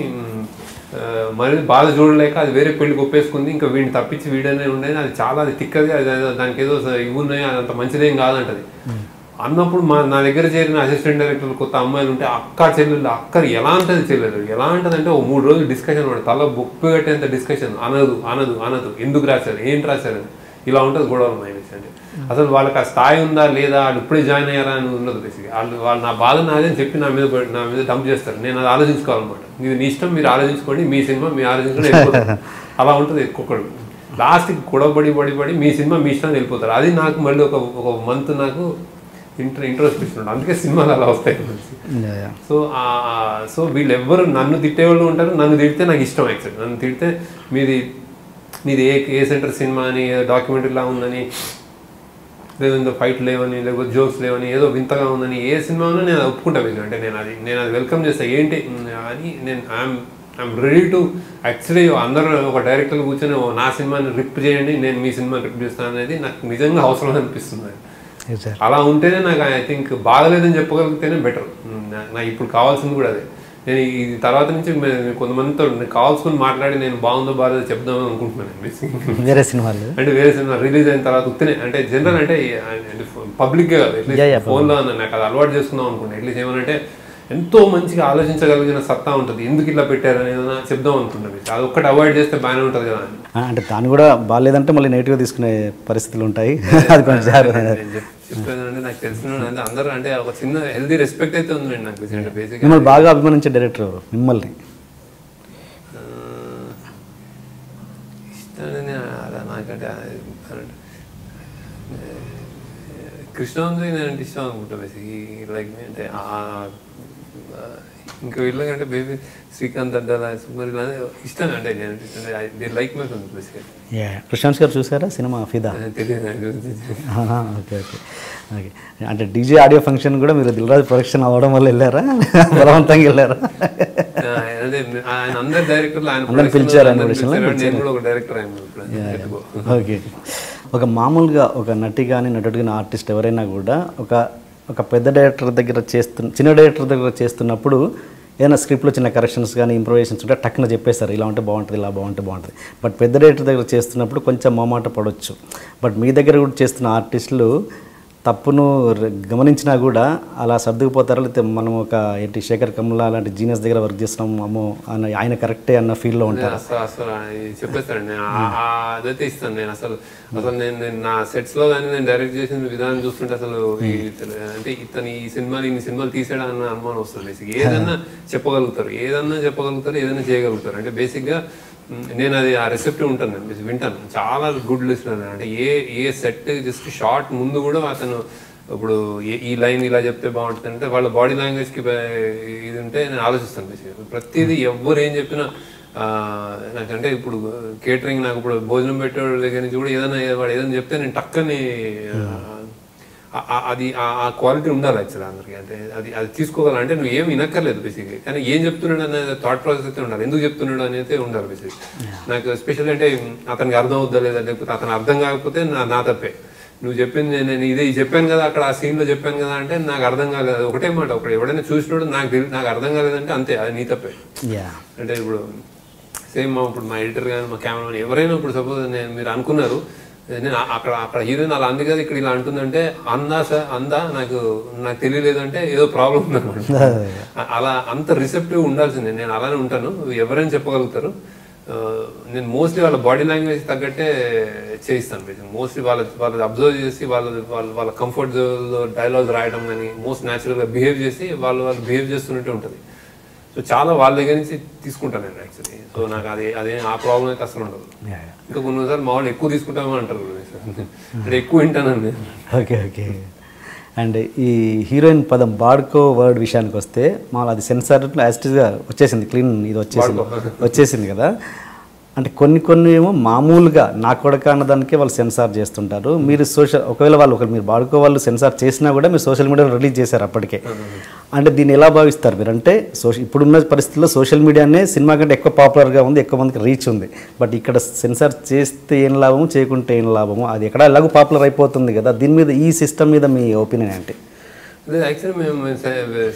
మరిది బాధ చూడలేక అది వేరే పెళ్లికి ఒప్పేసుకుంది. ఇంకా వీడిని తప్పించి వీడనే ఉండేది. అది చాలా తిక్కది, అది దానికి ఏదో ఇవి ఉన్నాయి, అదంత మంచిదేం కాదంటది అన్నప్పుడు నా దగ్గర చేరిన అసిస్టెంట్ డైరెక్టర్లు కొత్త అమ్మాయిలు ఉంటే అక్క చెల్లెళ్ళు, అక్క ఎలా అంటది చెల్లెలు ఎలా అంటదంటే ఓ 3 రోజులు డిస్కషన్ పడదు, తల బొప్పు కట్టేంత డిస్కషన్. అనదు ఎందుకు రాశారు, ఏంటి రాశారు, ఇలా ఉంటుంది గొడవలు మైనస్. అంటే అసలు వాళ్ళకి ఆ స్థాయి ఉందా లేదా, వాళ్ళు ఇప్పుడే జాయిన్ అయ్యారా అని ఉండదు బేసిక్గా. వాళ్ళు నా బాధ నాదే అని చెప్పి నా మీద డంప్ చేస్తారు. నేను అది ఆలోచించుకోవాలన్నమాట. ఇది నీ ఇష్టం, మీరు ఆలోచించుకోండి, మీ సినిమా మీరు ఆలోచించుకొని వెళ్ళిపోతారు. అలా ఉంటుంది ఒక్కొక్కడు. లాస్ట్కి గొడవ పడి మీ సినిమా మీ ఇష్టం వెళ్ళిపోతారు. అది నాకు మళ్ళీ ఒక మంత్ నాకు ఇంట్రోస్పెక్షన్ ఉంటుంది. అందుకే సినిమాలు అలా వస్తాయి. సో వీళ్ళు ఎవ్వరు నన్ను తిట్టేవాళ్ళు ఉంటారు. నన్ను తిడితే నాకు ఇష్టం. యాక్చువల్లీ నన్ను తిడితే మీది ఏ సెంటర్ సినిమా అని డాక్యుమెంటరీలా ఉందని లేదంటే ఫైట్ లేవని లేకపోతే జోక్స్ లేవని ఏదో వింతగా ఉందని ఏ సినిమానో నేను ఒప్పుకుంటా బేసిక్. అంటే నేను అది వెల్కమ్ చేస్తాను ఏంటి అని. నేను ఐఎమ్ రెడీ టు యాక్చువల్లీ అందరూ ఒక డైరెక్టర్ కూర్చొని నా సినిమాని రిప్ చేయండి, నేను మీ సినిమాని రిప్ చేస్తాను అనేది నాకు నిజంగా అవసరం అనిపిస్తుంది. అలా ఉంటేనే నాకు ఐ థింక్ బాగలేదని చెప్పగలిగితేనే బెటర్. నాకు ఇప్పుడు కావాల్సింది కూడా అదే. నేను ఈ తర్వాత నుంచి కొంతమందితో కావాల్సుకుని మాట్లాడి నేను బాగుందో బాగాలేదో చెప్దామని అనుకుంటున్నాను. వేరే సినిమాలు అంటే వేరే సినిమా రిలీజ్ అయిన తర్వాత ఉత్తనే అంటే జనరల్ అంటే పబ్లిక్గా కాదు, అట్లీస్ట్ ఫోన్లో నాకు అది అలవాటు చేసుకుందాం అనుకుంటున్నాను. అట్లీస్ట్ ఏమనంటే ఎంతో మంచిగా ఆలోచించగలిగిన సత్తా ఉంటుంది, ఎందుకు ఇలా పెట్టారని ఏదైనా చెప్దాం అనుకుంటున్నాను. అది ఒక్కటి అవాయిడ్ చేస్తే బాగానే ఉంటుంది కదా అని. అంటే దాన్ని కూడా బాగాలేదంటే మళ్ళీ నెగిటివ్గా తీసుకునే పరిస్థితులు ఉంటాయి. అది కొంచెం చెప్పేదంటే నాకు తెలిసిన అంటే అందరూ అంటే ఒక చిన్న హెల్దీ రెస్పెక్ట్ అయితే ఉందండి నాకు. బేసిక్ మిమ్మల్ని బాగా అభిమానించే డైరెక్టర్ ఎవరు మిమ్మల్ని? ఇష్టాన్ని అలా నాకంటే కృష్ణవంశీ నేనంటే ఇష్టం అనుకుంటా బేసిక్. లైక్ అంటే ఇంకా వీళ్ళకంటే బేబీ శ్రీకాంత్ అడ్డాల సుకుమార్ ఇష్టం అంటే నేను like my films basic. Krishna Vamsi గారు చూసారా సినిమా ఫిదా? తెలియదు. Okay okay okay. అంటే డీజే ఆడియో ఫంక్షన్ కూడా మీరు దిల్రాజు ప్రొడక్షన్ అవ్వడం వల్ల వెళ్ళారా, బలవంతంగా వెళ్ళారా? అంటే ఆయన అందరు డైరెక్టర్లు ఆయన పిలిచారు. నేను కూడా ఒక డైరెక్టర్ ఆయన. ఓకే. ఒక మామూలుగా ఒక నటి కానీ నటుడు కానీ ఆర్టిస్ట్ ఎవరైనా కూడా ఒక పెద్ద డైరెక్టర్ దగ్గర చిన్న డైరెక్టర్ దగ్గర చేస్తున్నప్పుడు ఏదైనా స్క్రిప్ట్లో చిన్న కరెక్షన్స్ కానీ ఇంప్రూవేషన్స్ ఉంటే టక్కున చెప్పేస్తారు, ఇలా ఉంటే బాగుంటుంది, ఇలా బాగుంటుంది. బట్ పెద్ద డైరెక్టర్ దగ్గర చేస్తున్నప్పుడు కొంచెం మొహమాట పడవచ్చు. బట్ మీ దగ్గర కూడా చేస్తున్న ఆర్టిస్టులు తప్పును గమనించినా కూడా అలా సర్దుకుపోతారా? లేకపోతే మనం ఒక ఏంటి శేఖర్ కమ్లా అలాంటి జీనియస్ దగ్గర వర్క్ చేస్తున్నాం అమ్మో ఆయన కరెక్టే అన్న ఫీల్డ్లో ఉంటారు? అసలు చెప్పేస్తాను నేను అదైతే ఇస్తాను. నేను అసలు నేను నా సెట్స్లో కానీ నేను డైరెక్ట్ చేసిన విధానం చూస్తుంటే అసలు అంటే ఇతను ఇన్ని సినిమాలు తీసాడా అన్న అనుమానం వస్తుంది. బేసిక్ ఏదన్నా చెప్పగలుగుతారు, ఏదైనా చేయగలుగుతారు. అంటే బేసిక్గా నేను అది ఆ రెసిప్ట్ ఉంటాను, నేను వింటాను. చాలా గుడ్ లిస్నర్. అంటే ఏ సెట్ జస్ట్ షార్ట్ ముందు కూడా అతను ఇప్పుడు ఈ లైన్ ఇలా చెప్తే బాగుంటుంది అంటే వాళ్ళ బాడీ లాంగ్వేజ్కి ఇది ఉంటే నేను ఆలోచిస్తాను. బేసిక్గా ప్రతిదీ ఎవరు ఏం చెప్పినా నాకంటే ఇప్పుడు కేటరింగ్ నాకు ఇప్పుడు భోజనం పెట్టేవాళ్ళ దగ్గర నుంచి కూడా వాడు ఏదైనా చెప్తే నేను టక్కని అది ఆ క్వాలిటీ ఉండాలి యాక్చువల్లీ అందరికి. అంటే అది తీసుకోగల అంటే నువ్వు ఏం వినక్కర్లేదు బేసిక్గా, కానీ ఏం చెప్తున్నాడు అనేది థాట్ ప్రాసెస్ అయితే ఉండాలి, ఎందుకు చెప్తున్నాడు అనేది ఉండాలి బేసిక్. నాకు స్పెషల్ అంటే అతనికి అర్థం అవుద్దా లేదా, లేకపోతే అతను అర్థం కాకపోతే నా తప్పే. నువ్వు చెప్పింది నేను ఇదే చెప్పాను కదా, అక్కడ ఆ సీన్లో చెప్పాను కదా అంటే నాకు అర్థం కాలేదు, ఒకటే మాట. ఒకటి ఎవడైనా చూసినోడు నాకు అర్థం కాలేదంటే అంతే, అది నీ తప్పే. అంటే ఇప్పుడు సేమ్ ఇప్పుడు మా ఎడిటర్ కానీ మా కెమెరామెన్ ఎవరైనా ఇప్పుడు సపోజ్ మీరు అనుకున్నారు నేను అక్కడ హీరోయిన్ అలా అంది కదా ఇక్కడ ఇలా అంటుందంటే అందా నాకు తెలియలేదు అంటే ఏదో ప్రాబ్లం ఉందన్నమాట. అలా అంత రిసెప్టివ్ ఉండాల్సిందే. నేను అలానే ఉంటాను, ఎవరైనా చెప్పగలుగుతారు. నేను మోస్ట్లీ వాళ్ళ బాడీ లాంగ్వేజ్ తగ్గట్టే చేయిస్తాను. మోస్ట్లీ వాళ్ళది అబ్జర్వ్ చేసి వాళ్ళ కంఫర్ట్ జోన్లో డైలాగ్స్ రాయడం కానీ మోస్ట్ న్యాచురల్గా బిహేవ్ చేసి వాళ్ళు బిహేవ్ చేస్తున్నట్టే ఉంటుంది. సో చాలా వాళ్ళ దగ్గర నుంచి తీసుకుంటాను నేను యాక్చువల్లీ. సో నాకు అదే ఆ ప్రాబ్లం అయితే అసలు ఉండదు. ఇంకా కొన్నిసార్లు మా వాళ్ళు ఎక్కువ తీసుకుంటామో అంటారు, అంటే ఎక్కువ వింటానండి. Okay okay. అండ్ ఈ హీరోయిన్ పదం బాడ్కో వర్డ్ విషయానికి వస్తే మామూలు అది సెన్సార్ యాస్టిస్గా వచ్చేసింది, క్లీన్ ఇది వచ్చేసింది కదా. అంటే కొన్ని ఏమో మామూలుగా నా కొడక అన్నదానికే వాళ్ళు సెన్సార్ చేస్తుంటారు. మీరు ఒకవేళ మీరు బాడుకో వాళ్ళు సెన్సార్ చేసినా కూడా మీరు సోషల్ మీడియాలో రిలీజ్ చేశారు అప్పటికే. అంటే దీన్ని ఎలా భావిస్తారు మీరు? అంటే ఇప్పుడున్న పరిస్థితుల్లో సోషల్ మీడియానే సినిమా కంటే ఎక్కువ పాపులర్గా ఉంది, ఎక్కువ మందికి రీచ్ ఉంది. బట్ ఇక్కడ సెన్సార్ చేస్తే ఏం లాభము, చేయకుంటే ఏం లాభము, అది ఎక్కడ ఎలాగో పాపులర్ అయిపోతుంది కదా. దీని మీద ఈ సిస్టమ్ మీద మీ ఒపీనియన్ ఏంటి? లేదు యాక్చువల్లీ మేము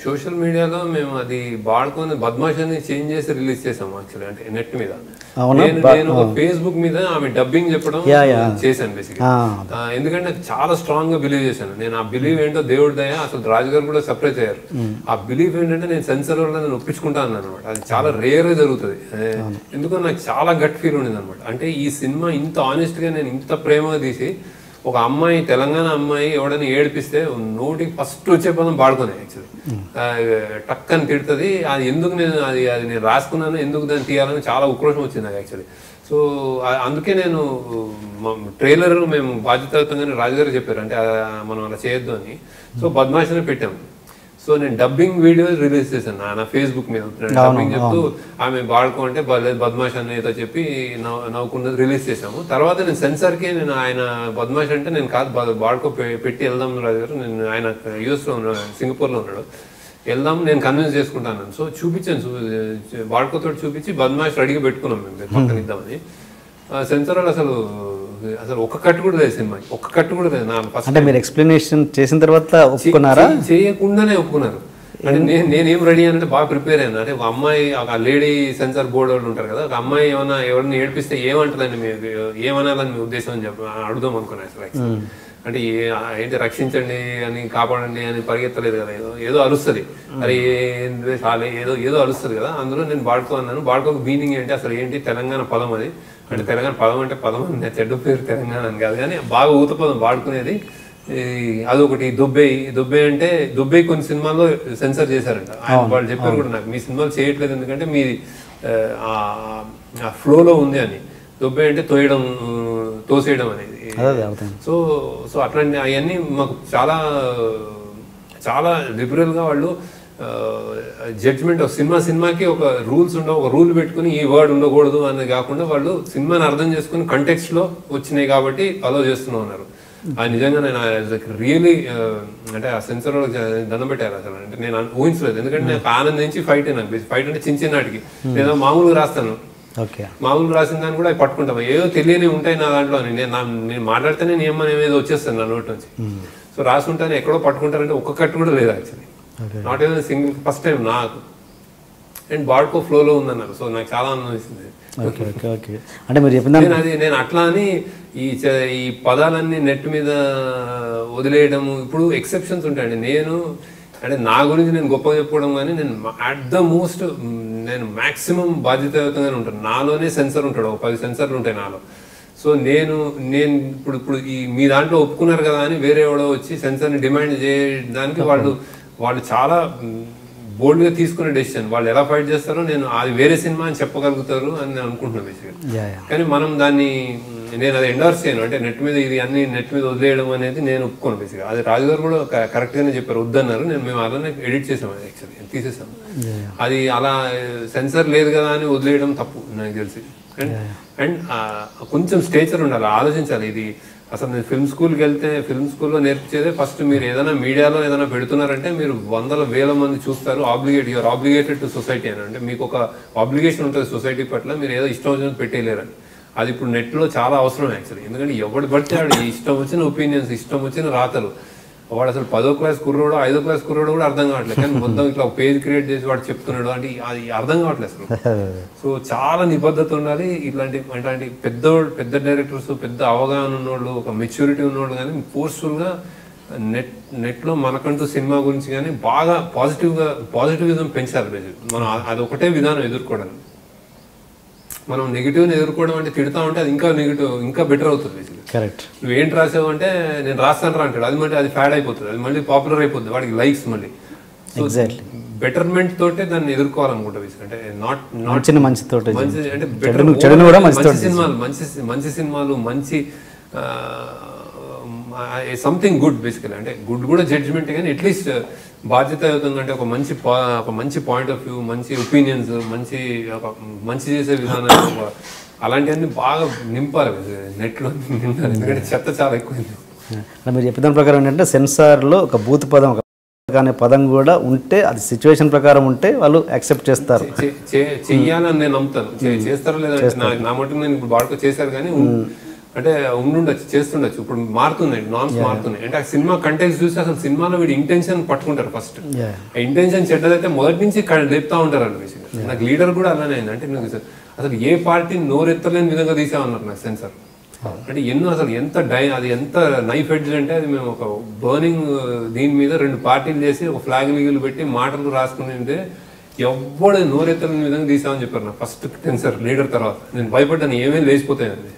సోషల్ మీడియాలో మేము అది బాడుకొని బద్మాష్ అని చేంజ్ చేసి రిలీజ్ చేసాము యాక్చువల్లీ. అంటే నెట్ మీద నేను ఫేస్బుక్ మీద ఆమె డబ్బింగ్ చెప్పడం చేశాను బేసిక్. ఎందుకంటే నాకు చాలా స్ట్రాంగ్ గా బిలీవ్ చేశాను. నేను ఆ బిలీవ్ ఏంటో దేవుడి దయ, అసలు రాజు గారు కూడా సర్ప్రైజ్ అయ్యారు. ఆ బిలీవ్ ఏంటంటే నేను సెన్సర్ వల్ల నేను ఒప్పించుకుంటాను అనమాట. అది చాలా రేర్ గా జరుగుతుంది. ఎందుకో నాకు చాలా గట్ ఫీల్ ఉండేది అనమాట. అంటే ఈ సినిమా ఇంత ఆనెస్ట్ గా నేను ఇంత ప్రేమగా తీసి ఒక అమ్మాయి, తెలంగాణ అమ్మాయి ఎవడైనా ఏడిపిస్తే నోటికి ఫస్ట్ వచ్చే పదం బాడుకునే యాక్చువల్లీ. టక్ అని తిడుతుంది. అది ఎందుకు నేను నేను రాసుకున్నాను, ఎందుకు దాన్ని తీయాలని చాలా ఉక్రోషం వచ్చింది నాకు యాక్చువల్లీ. సో అందుకే నేను ట్రైలర్ మేము బాధ్యతాయుతంగానే రాజుగారు చెప్పారు, అంటే మనం అలా చేయొద్దు అని. సో బద్మాష్ అని పెట్టాము. సో నేను డబ్బింగ్ వీడియో రిలీజ్ చేశాను నా ఫేస్బుక్ మీద డబ్బింగ్ చెప్తూ ఆమె బాడుకో అంటే బద్మాష్ అని ఏదో చెప్పి నవ్వుకున్నది రిలీజ్ చేసాము. తర్వాత నేను సెన్సార్కి నేను ఆయన బద్మాష్ అంటే నేను కాదు బాడుకో పెట్టి వెళ్దాం రాజు గారు, నేను ఆయన యూఎస్లో ఉన్నాడు, సింగపూర్లో ఉన్నాడు, వెళ్దాం నేను కన్విన్స్ చేసుకుంటాను. సో చూపించాను, బాడుకోతో చూపించి బద్మాష్ రెడీగా పెట్టుకున్నాం మేము పక్కన ఇద్దామని. సెన్సార్ వాళ్ళు అసలు ఒక్క కట్టు కూడా లేదు సినిమాకి, ఒక్క కట్టు కూడా లేదు. నా ఫస్ట్ అంటే మీరు ఎక్స్ప్లెనేషన్ చేసిన తర్వాత ఒప్పుకున్నారా? చేయకుండానే ఒప్పుకున్నారు. అంటే నేనేం రెడీ అంటే బాగా ప్రిపేర్ అయ్యాను. అంటే ఒక అమ్మాయి, ఒక లేడీ సెన్సార్ బోర్డు వాళ్ళు ఉంటారు కదా, ఒక అమ్మాయి ఏమన్నా ఎవరిని ఏడిపిస్తే ఏమంటుందని ఏమనాలని మీ ఉద్దేశం అని చెప్పి అడుగుదాం అనుకున్నాను అసలు. అంటే ఏంటి రక్షించండి అని కాపాడండి అని పరిగెత్తలేదు కదా, ఏదో అరుస్తుంది, అది ఏదో అరుస్తుంది కదా. అందులో నేను బాడుకో అన్నాను. బాడుకోకు మీనింగ్ ఏంటి అసలు, ఏంటి తెలంగాణ పదం అది. అంటే తెలంగాణ పదం అంటే పదం అని చెడ్డ పేరు తెలంగాణ అని కాదు, కానీ బాగా ఊత పదం వాడుకునేది. అదొకటి. దుబ్బే అంటే దుబ్బే కొన్ని సినిమాల్లో సెన్సర్ చేశారంట. వాళ్ళు చెప్పారు కూడా నాకు, మీ సినిమాలు చేయట్లేదు ఎందుకంటే మీది ఆ ఫ్లోలో ఉంది అని. దుబ్బే అంటే తోసేయడం అనేది. సో అట్లాంటి అవన్నీ మాకు చాలా చాలా లిబరల్గా వాళ్ళు జడ్జ్మెంట్. సినిమాకి ఒక రూల్స్ ఉండవు, ఒక రూల్ పెట్టుకుని ఈ వర్డ్ ఉండకూడదు అనేది కాకుండా వాళ్ళు సినిమాని అర్థం చేసుకుని కంటెక్స్ట్లో వచ్చినాయి కాబట్టి అలో చేస్తూనే ఉన్నారు. అది నిజంగా నేను రియలీ అంటే ఆ సెన్సర్ వాళ్ళకి దండం పెట్టారు అసలు. అంటే నేను ఊహించలేదు, ఎందుకంటే నాకు ఆనందించి ఫైట్ అంటే చిన్ననాటికి లేదా మామూలుగా రాస్తాను, మామూలుగా రాసిన దాన్ని కూడా పట్టుకుంటాం, ఏదో తెలియని ఉంటాయి నా దాంట్లో అని. నేను మాట్లాడితేనే నియమం ఏదో వచ్చేస్తాను నా నోటి నుంచి. సో రాసుకుంటాను, ఎక్కడో పట్టుకుంటారంటే ఒక్క కట్టు కూడా లేదు యాక్చువల్లీ, నాట్ ఏదో సింగిల్, ఫస్ట్ టైం నాకు. అండ్ బాడ్కో ఫ్లోలో ఉందన్నారు. సో నాకు చాలా ఆనందం వేసింది. అంటే మీరు చెప్పిన నేను అట్లా అని ఈ పదాలన్నీ నెట్ మీద వదిలేయడము. ఇప్పుడు ఎక్సెప్షన్స్ ఉంటాయండి. అంటే నా గురించి నేను గొప్పగా చెప్పుకోవడం, కానీ నేను అట్ ద మోస్ట్ నేను మ్యాక్సిమం బాధ్యతాయుతంగానే ఉంటాను. నాలోనే సెన్సర్ ఉంటాడు, 10 సెన్సర్లు ఉంటాయి నాలో. సో నేను ఇప్పుడు మీ దాంట్లో ఒప్పుకున్నారు కదా అని వేరే ఎవడో వచ్చి సెన్సర్ని డిమాండ్ చేయడానికి వాళ్ళు చాలా బోల్డ్గా తీసుకునే డెసిషన్. వాళ్ళు ఎలా ఫైట్ చేస్తారో నేను అది వేరే సినిమా అని చెప్పగలుగుతారు అని నేను అనుకుంటున్నాను బేసిక్గా. కానీ మనం నేను అది ఎండోర్స్ చేయను. అంటే నెట్ మీద వదిలేయడం అనేది నేను ఒప్పుకోను బేసిక్గా. అది రాజుగారు కూడా కరెక్ట్గానే చెప్పారు, వద్దన్నారు. మేము అలానే ఎడిట్ చేసాము, యాక్చువల్లీ తీసేసాము. అది అలా సెన్సర్ లేదు కదా అని వదిలేయడం తప్పు నాకు తెలిసి. అండ్ కొంచెం స్టేచర్ ఉండాలి, ఆలోచించాలి. ఇది అసలు నేను ఫిల్మ్ స్కూల్కి వెళ్తే ఫిల్మ్ స్కూల్లో నేర్పించేదే ఫస్ట్ మీరు ఏదైనా మీడియాలో ఏదైనా పెడుతున్నారంటే మీరు 100,000 మంది చూస్తారు. యూఆర్ ఆబ్లిగేటెడ్ టు సొసైటీ అని. అంటే మీకు ఒక ఆబ్లిగేషన్ ఉంటుంది సొసైటీ పట్ల, మీరు ఏదో ఇష్టం వచ్చినట్టు పెట్టేయలేరని. అది ఇప్పుడు నెట్లో చాలా అవసరం యాక్చువల్లీ. ఎందుకంటే ఎవడు పడితే వాడు ఇష్టం వచ్చిన ఒపీనియన్స్, ఇష్టం వచ్చిన రాతలు, వాడు అసలు 10వ క్లాస్ కుర్రోడు 5వ క్లాస్ కుర్రోడు కూడా అర్థం కావట్లేదు, కానీ మొత్తం ఇట్లా ఒక పేజ్ క్రియేట్ చేసి వాడు చెప్తున్నాడు అంటే అది అర్థం కావట్లేదు అసలు. సో చాలా నిబద్ధత ఉండాలి. ఇట్లాంటి పెద్ద డైరెక్టర్స్, పెద్ద అవగాహన ఉన్నోళ్ళు, ఒక మెచ్యూరిటీ ఉన్నోళ్ళు కానీ ఫోర్స్ఫుల్గా నెట్లో మనకంటూ సినిమా గురించి కానీ బాగా పాజిటివిజం పెంచాలి. మనం అదొకటే విధానం ఎదుర్కోవడానికి. మనం నెగిటివ్ని ఎదుర్కోవడం అంటే తిడతా ఉంటే అది ఇంకా బెటర్ అవుతుంది. కరెక్ట్. నువ్వేంటి రాసావు అంటే నేను రాస్తాను రా అంటాడు, అది ఫ్యాడ్ అయిపోతుంది, అది మళ్ళీ పాపులర్ అయిపోతుంది, వాడికి లైక్స్ మళ్ళీ. సో బెటర్మెంట్ తోటే దాన్ని ఎదుర్కోవాలనుకుంటా. అంటే మంచి సినిమాలు మంచి సంథింగ్ గుడ్ బేసికలీ. అంటే గుడ్ కూడా జడ్జ్మెంట్, కానీ అట్లీస్ట్ బాధ్యతాయుతంగా, అంటే ఒక మంచి పాయింట్ ఆఫ్ వ్యూ, మంచి ఒపీనియన్స్, మంచి చేసే విధానం, అలాంటివన్నీ బాగా నింపాలి నెట్లో. ఎందుకంటే చెత్త చాలా ఎక్కువైంది. మీరు చెప్పిన ప్రకారం ఏంటంటే సెన్సార్లో ఒక బూత్ పదం అనే పదం కూడా ఉంటే, అది సిచ్యువేషన్ ప్రకారం ఉంటే వాళ్ళు యాక్సెప్ట్ చేస్తారు. చెయ్యాలని నేను నమ్ముతాను. చేస్తారో లేదంటే నా మటుకు నేను ఇప్పుడు బాడుకో చేశారు, కానీ అంటే ఉండుండొచ్చు, చేస్తుండొచ్చు. ఇప్పుడు మారుతున్నాయి, నార్మ్స్ మారుతున్నాయి. అంటే ఆ సినిమా కంటెంట్స్ చూసి అసలు సినిమాలో వీడి ఇంటెన్షన్ పట్టుకుంటారు ఫస్ట్. ఆ ఇంటెన్షన్ చెడ్డదైతే మొదటి నుంచి లేపుతా ఉంటారు అనిపించింది. నాకు లీడర్ కూడా అలానే అయింది. అంటే నాకు అసలు ఏ పార్టీని నోరెత్తలేని విధంగా తీసామన్నారు నాకు సెన్సార్. అంటే అసలు అది ఎంత నైఫ్ ఎడ్జ్ అంటే, అది మేము ఒక బర్నింగ్ దీని మీద 2 పార్టీలు చేసి ఒక ఫ్లాగ్ లీగులు పెట్టి మాటలు రాసుకుని ఎవ్వడే నోరెత్తలేని విధంగా తీసామని చెప్పారు నాకు ఫస్ట్ సెన్సార్ లీడర్. తర్వాత నేను భయపడ్డాను, ఏమేమి లేచిపోతాయండి.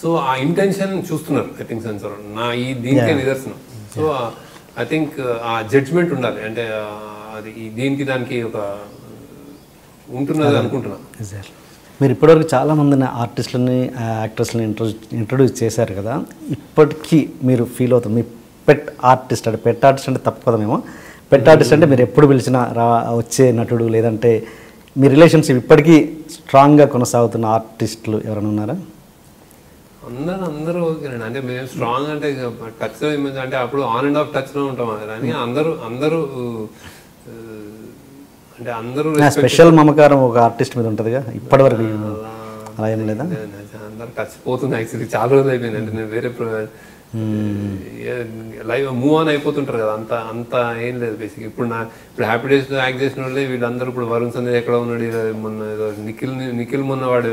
సో ఆ ఇంటెన్షన్ చూస్తున్నారు ఐ థింక్ సెన్సార్ దీనికే నిదర్శనం. సో ఐ థింక్ ఆ జడ్జ్మెంట్ ఉండాలి. అంటే అది దీనికి దానికి ఒక ఉంటున్నది అనుకుంటున్నాను. మీరు ఇప్పటివరకు చాలామందిని ఆర్టిస్టులని, యాక్టర్స్ని ఇంట్రొడ్యూస్ చేశారు కదా, ఇప్పటికీ మీరు ఫీల్ అవుతారు, మీ పెట్ ఆర్టిస్ట్ అంటే పెట్ ఆర్టిస్ట్ అంటే తప్పు పదమేమో, పెట్ ఆర్టిస్ట్ అంటే మీరు ఎప్పుడు పిలిచినా వచ్చే నటుడు, లేదంటే మీ రిలేషన్షిప్ ఇప్పటికీ స్ట్రాంగ్గా కొనసాగుతున్న ఆర్టిస్టులు ఎవరైనా ఉన్నారా? అందరూ ఓకేనండి. అంటే మేము స్ట్రాంగ్ అంటే టచ్లో అంటే అప్పుడు ఆన్ అండ్ ఆఫ్ టచ్లో ఉంటాం కానీ అందరూ అంటే అందరూ స్పెషల్ మమకారం ఒక ఆర్టిస్ట్ మీద ఉంటుందిగా ఇప్పటివరకు, అలా ఏం లేదా? అందరూ టచ్ పోతుంది యాక్చువల్లీ, చాలా రోజులు అయిపోయింది. అంటే నేను వేరే లైవ్ మూవ్ ఆన్ అయిపోతుంటారు కదా, అంత ఏం లేదు బేసిక్. ఇప్పుడు హ్యాపీ డేస్ యాక్ట్ చేసిన వాళ్ళే వీళ్ళందరూ ఇప్పుడు వరుణ్ సందేశ్ ఎక్కడ ఉన్నాడు, మొన్న ఏదో నిఖిల్ మొన్న వాడు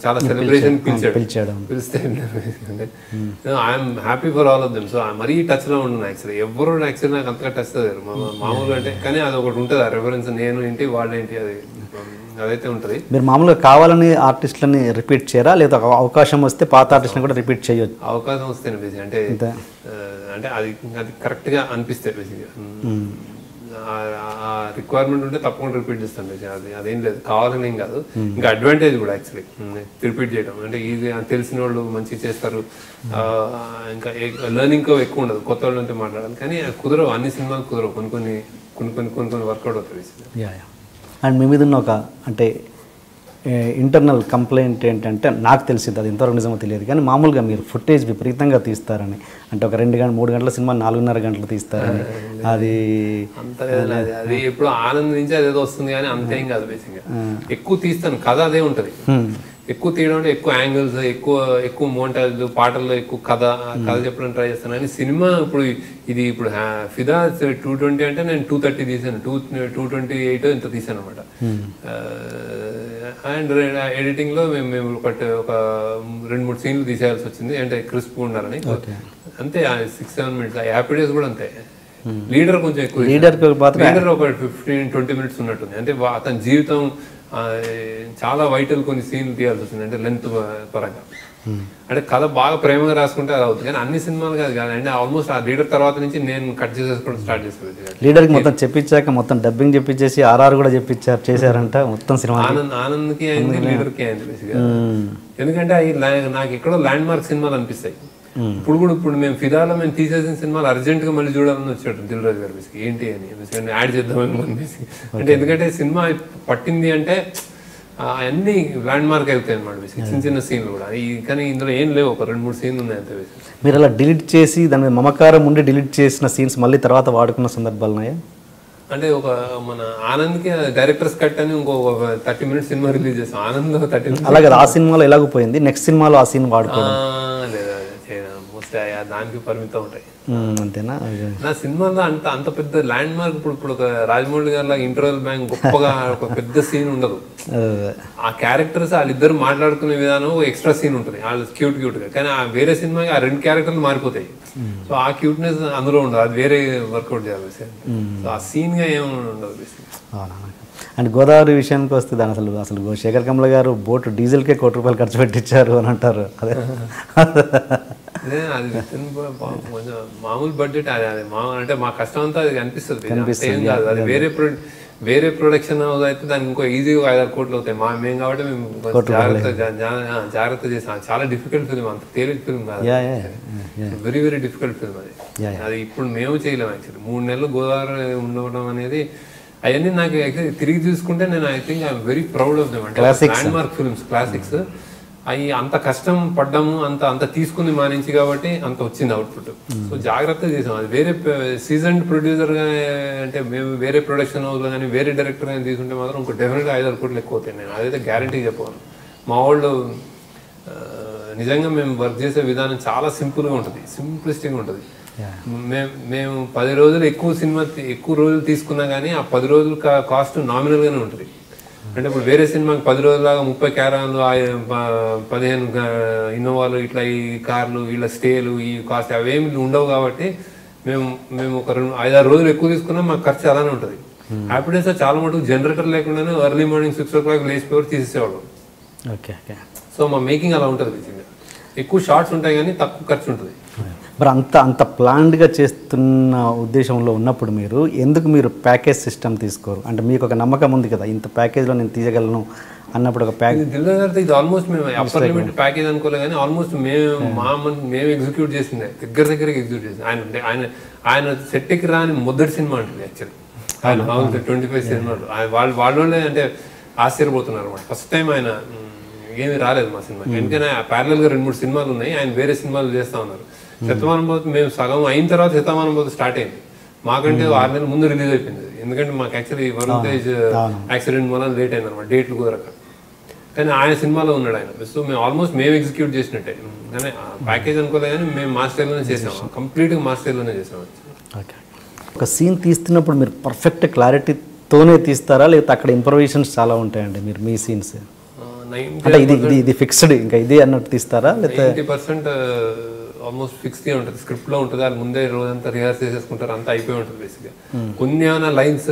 చాలా సెలబ్రేషన్ పిలిచాడు, పిలిస్తే I'm happy for all of them. So మరీ టచ్ లో ఉండను యాక్చువల్లీ, ఎవరు యాక్చువల్లీ నాకు అంతగా టచ్ అయ్యారు మామూలుగా. అంటే కానీ అది ఒకటి ఉంటుంది, ఆ రెఫరెన్స్ నేను ఏంటి వాళ్ళేంటి అది అదైతే ఉంటుంది. మీరు మామూలుగా కావాలని ఆర్టిస్టులని రిపీట్ చేయరా, లేదా అవకాశం వస్తే పాత ఆర్టిస్ట్ని కూడా రిపీట్ చేయొచ్చు? అవకాశం వస్తేనే బేసిక్ అంటే అది కరెక్ట్గా అనిపిస్తే బేసిక్గా ఆ రిక్వైర్మెంట్ ఉంటే తప్పకుండా రిపీట్ చేస్తాను బేసిక్. అదేం లేదు, కావాలని ఏం కాదు. ఇంకా అడ్వాంటేజ్ కూడా యాక్చువల్లీ రిపీట్ చేయడం అంటే ఈజీ, తెలిసిన వాళ్ళు మంచిగా చేస్తారు, ఇంకా లెర్నింగ్ ఎక్కువ ఉండదు, కొత్త వాళ్ళంటే మాట్లాడాలి. కానీ కుదరవు, అన్ని సినిమాలు కుదరవు, కొన్ని వర్కౌట్ అవుతాయి బేసిక్. అండ్ మీ మీద ఉన్న ఒక అంటే ఇంటర్నల్ కంప్లైంట్ ఏంటంటే, నాకు తెలిసింది, అది ఎంతవరకు నిజమో తెలియదు కానీ మామూలుగా మీరు ఫుటేజ్ విపరీతంగా తీస్తారని, అంటే ఒక 2 గంటలు 3 గంటల సినిమా 4.5 గంటలు తీస్తారని. అది అది ఎప్పుడు ఆనందించి అదేదో వస్తుంది కానీ అంతేం కాదు బేసిక్గా. ఎక్కువ తీస్తాను, కథ అదే ఉంటుంది. ఎక్కువ తీయడం అంటే ఎక్కువ యాంగిల్స్, ఎక్కువ మోంటాజ్లు, పాటల్లో ఎక్కువ కథ చెప్పడం ట్రై చేస్తాను. కానీ సినిమా ఇప్పుడు ఫిదా 220 అంటే నేను 230 తీసాను, 228 ఇంత తీసాను అనమాట. అండ్ ఎడిటింగ్ లో మేము ఒక 2-3 సీన్లు తీసేయాల్సి వచ్చింది, అంటే క్రిస్ప్ ఉండాలని. అంతే 6-7 మినిట్స్. హ్యాపీ డేస్ కూడా అంతే, లీడర్ కొంచెం ఎక్కువ, లీడర్ ఒక 15-20 మినిట్స్ ఉన్నట్టుంది. అంటే అతని జీవితం చాలా వైటల్ కొన్ని సీన్లు తీయాల్సి వస్తుంది, అంటే లెంత్ పరంగా. అంటే కథ బాగా ప్రేమగా రాసుకుంటే అది అవుతుంది, కానీ అన్ని సినిమాలు కాదు. అంటే ఆల్మోస్ట్ ఆ లీడర్ తర్వాత నుంచి నేను కట్ చేసేసుకోవడం స్టార్ట్ చేసేది. లీడర్కి మొత్తం చెప్పించాక మొత్తం డబ్బింగ్ చెప్పించేసి RR కూడా చేశారంట మొత్తం సినిమా. ఆనంద్కి అయింది, లీడర్కి అయింది బేసిక్గా. ఎందుకంటే నాకు ఎక్కడో ల్యాండ్ మార్క్ సినిమాలు అనిపిస్తాయి. ఇప్పుడు మేము ఫిదాలో మేము తీసేసిన సినిమాలు అర్జెంట్గా మళ్ళీ చూడాలని వచ్చాడు దిల్ రాజు గారు బేసిక్. ఏంటి అని యాడ్ చేద్దామని బేసిక్. అంటే ఎందుకంటే సినిమా పట్టింది అంటే అన్ని ల్యాండ్ మార్క్ అవుతాయి అనమాట బేసిక్, చిన్న సీన్లు కూడా. కానీ ఇందులో ఏం లేవు, ఒక 2-3 సీన్లు ఉన్నాయి అంతే బేసిక్. మీరు అలా డిలీట్ చేసి దాని మీద మమకారం ఉండి డిలీట్ చేసిన సీన్స్ మళ్ళీ తర్వాత వాడుకున్న సందర్భాలు ఉన్నాయా? అంటే మన ఆనంద్కి డైరెక్టర్స్ కట్ అని ఇంకో 30 మినిట్స్ సినిమా రిలీజ్ చేస్తాం. ఆనంద్ 30 మినిట్స్ అలాగే ఆ సినిమాలో ఎలాగోపోయింది, నెక్స్ట్ సినిమాలో ఆ సీన్ వాడుకోవడం లేదా దానికి పరిమితం ఉంటాయి అంతేనా? నా సినిమాలో అంత పెద్ద ల్యాండ్ మార్క్ ఇప్పుడు ఒక రాజమౌళి గారి లాగా ఇంటర్వెల్ బ్యాంక్ గొప్పగా ఒక పెద్ద సీన్ ఉండదు. ఆ క్యారెక్టర్స్ వాళ్ళిద్దరు మాట్లాడుకునే విధానం ఎక్స్ట్రా సీన్ ఉంటుంది, వాళ్ళు క్యూట్ గా. కానీ ఆ వేరే సినిమాకి ఆ 2 క్యారెక్టర్లు మారిపోతాయి. సో ఆ క్యూట్నెస్ అందులో ఉండదు, అది వేరే వర్కౌట్ చేయాలి. సో ఆ సీన్ గా ఏమైనా ఉండదు. అండ్ గోదావరి విషయానికి వస్తే దాని అసలు శేఖర్ కమల గారు బోటు డీజిల్కే ₹1 ఖర్చు పెట్టించారు అని అంటారు. అదే అది కొంచెం మామూలు బడ్జెట్, అది అంటే మా కష్టం అంతా అది కనిపిస్తుంది. ఏం కాదు, అది వేరే ప్రొడక్షన్ హౌస్ అయితే దానికి ఇంకో ఈజీగా 5-6 కోట్లు అవుతాయి. మేము కాబట్టి మేము జాగ్రత్త చేసాం. చాలా డిఫికల్ట్ ఫిల్మ్, అంత తేలిక ఫిల్మ్ కాదు, వెరీ వెరీ డిఫికల్ట్ ఫిల్మ్ అది. అది ఇప్పుడు మేము చేయలేము యాక్చువల్లీ. 3 నెలలు గోదావరి ఉండడం అనేది అవన్నీ నాకు తిరిగి చూసుకుంటే నేను I think I'm very proud of them. అంటే ల్యాండ్ మార్క్ ఫిల్మ్స్, క్లాసిక్స్, అవి అంత కష్టం పడ్డాము, అంత తీసుకుంది మా నుంచి కాబట్టి అంత వచ్చింది అవుట్పుట్. సో జాగ్రత్తగా చేసాం. అది వేరే సీజన్ ప్రొడ్యూసర్గా అంటే మేము వేరే ప్రొడక్షన్ హౌస్లో కానీ వేరే డైరెక్టర్ కానీ తీసుకుంటే మాత్రం ఇంకో డెఫినెట్గా 5-6 కోట్లు ఎక్కువ అవుతాయి. నేను అదైతే గ్యారంటీ చెప్పగలను. మా వాళ్ళు నిజంగా మేము వర్క్ చేసే విధానం చాలా సింపుల్గా ఉంటుంది, సింప్లిస్టిక్గా ఉంటుంది. మేము 10 రోజులు ఎక్కువ రోజులు తీసుకున్నా కానీ ఆ 10 రోజులు కాస్ట్ నామినల్గానే ఉంటుంది. అంటే ఇప్పుడు వేరే సినిమాకి 10 రోజులాగా 30 క్యారాన్లు, 15 ఇన్నోవాలు, ఇట్లా ఈ కార్లు, వీళ్ళ స్టేలు, ఈ కాస్ట్ అవేమి ఉండవు. కాబట్టి మేము ఒక 5-6 రోజులు ఎక్కువ తీసుకున్నా మాకు ఖర్చు అలానే ఉంటుంది. హ్యాపీ డేస్ చాలా మటుకు జనరేటర్ లేకుండానే ఎర్లీ మార్నింగ్ 6 o'clock లేచిపోయి తీసేసేవాళ్ళు. సో మా మేకింగ్ అలా ఉంటుంది. ఎక్కువ షార్ట్స్ ఉంటాయి కానీ తక్కువ ఖర్చు ఉంటుంది. మరి అంత ప్లాన్డ్గా చేస్తున్న ఉద్దేశంలో ఉన్నప్పుడు మీరు ఎందుకు ప్యాకేజ్ సిస్టమ్ తీసుకోరు? అంటే మీకు ఒక నమ్మకం ఉంది కదా, ఇంత ప్యాకేజ్లో నేను తీయగలను అన్నప్పుడు ఒక ప్యాక్ దిల్ రాజు ఇది ఆల్మోస్ట్ మేము అప్పర్ లిమిట్ ప్యాకేజ్ అనుకోలేదు కానీ ఆల్మోస్ట్ మేము ఎగ్జిక్యూట్ చేసిందే దగ్గరికి ఎగ్జిక్యూట్ చేసింది. ఆయన సెట్కి రాని మొదటి సినిమా ఉంటుంది యాక్చువల్లీ. ఆయన 25 సినిమాలు వాళ్ళే అంటే ఆశ్చర్యపోతున్నారు అనమాట. ఫస్ట్ టైం ఆయన ఏమీ రాలేదు మా సినిమా, ఎందుకంటే ప్యారలల్ గా 2-3 సినిమాలు ఉన్నాయి, ఆయన వేరే సినిమాలు చేస్తా ఉన్నారు. శతమానం పోతే మేము సగం అయిన తర్వాత శతమానం పోతే స్టార్ట్ అయింది, మాకంటే 6 నెలల ముందు రిలీజ్ అయిపోయింది. ఎందుకంటే మాకు యాక్చువల్లీ వరుణ్ తేజ్ యాక్సిడెంట్ వల్ల లేట్ అయింది అనమాట, డేట్లు కుదరక. కానీ ఆయన సినిమాలో ఉన్నాడు ఆయన. సో మేము ఆల్మోస్ట్ మేము ఎగ్జిక్యూట్ చేసినట్టే, కానీ ప్యాకేజ్ అనుకోలేదు కానీ మేము మా స్టైల్లోనే చేసాము, కంప్లీట్గా మా స్టైల్లోనే చేసాము. ఒక సీన్ తీస్తున్నప్పుడు మీరు పర్ఫెక్ట్ క్లారిటీతోనే తీస్తారా, లేకపోతే అక్కడ ఇంప్రొవైజేషన్స్ చాలా ఉంటాయండి మీరు మీ సీన్స్? అంటే ఇది ఫిక్స్డ్ ఇంకా ఇది అన్నట్టు తీస్తారా, లేకపోతే 90% ఆల్మోస్ట్ ఫిక్స్గా ఉంటుంది, స్క్రిప్ట్లో ఉంటుంది, వాళ్ళు ముందే రోజంతా రిహార్స్ చేసేసుకుంటారు, అంతా అయిపోయి ఉంటుంది బేసిక్గా. కొన్ని ఏమైనా లైన్స్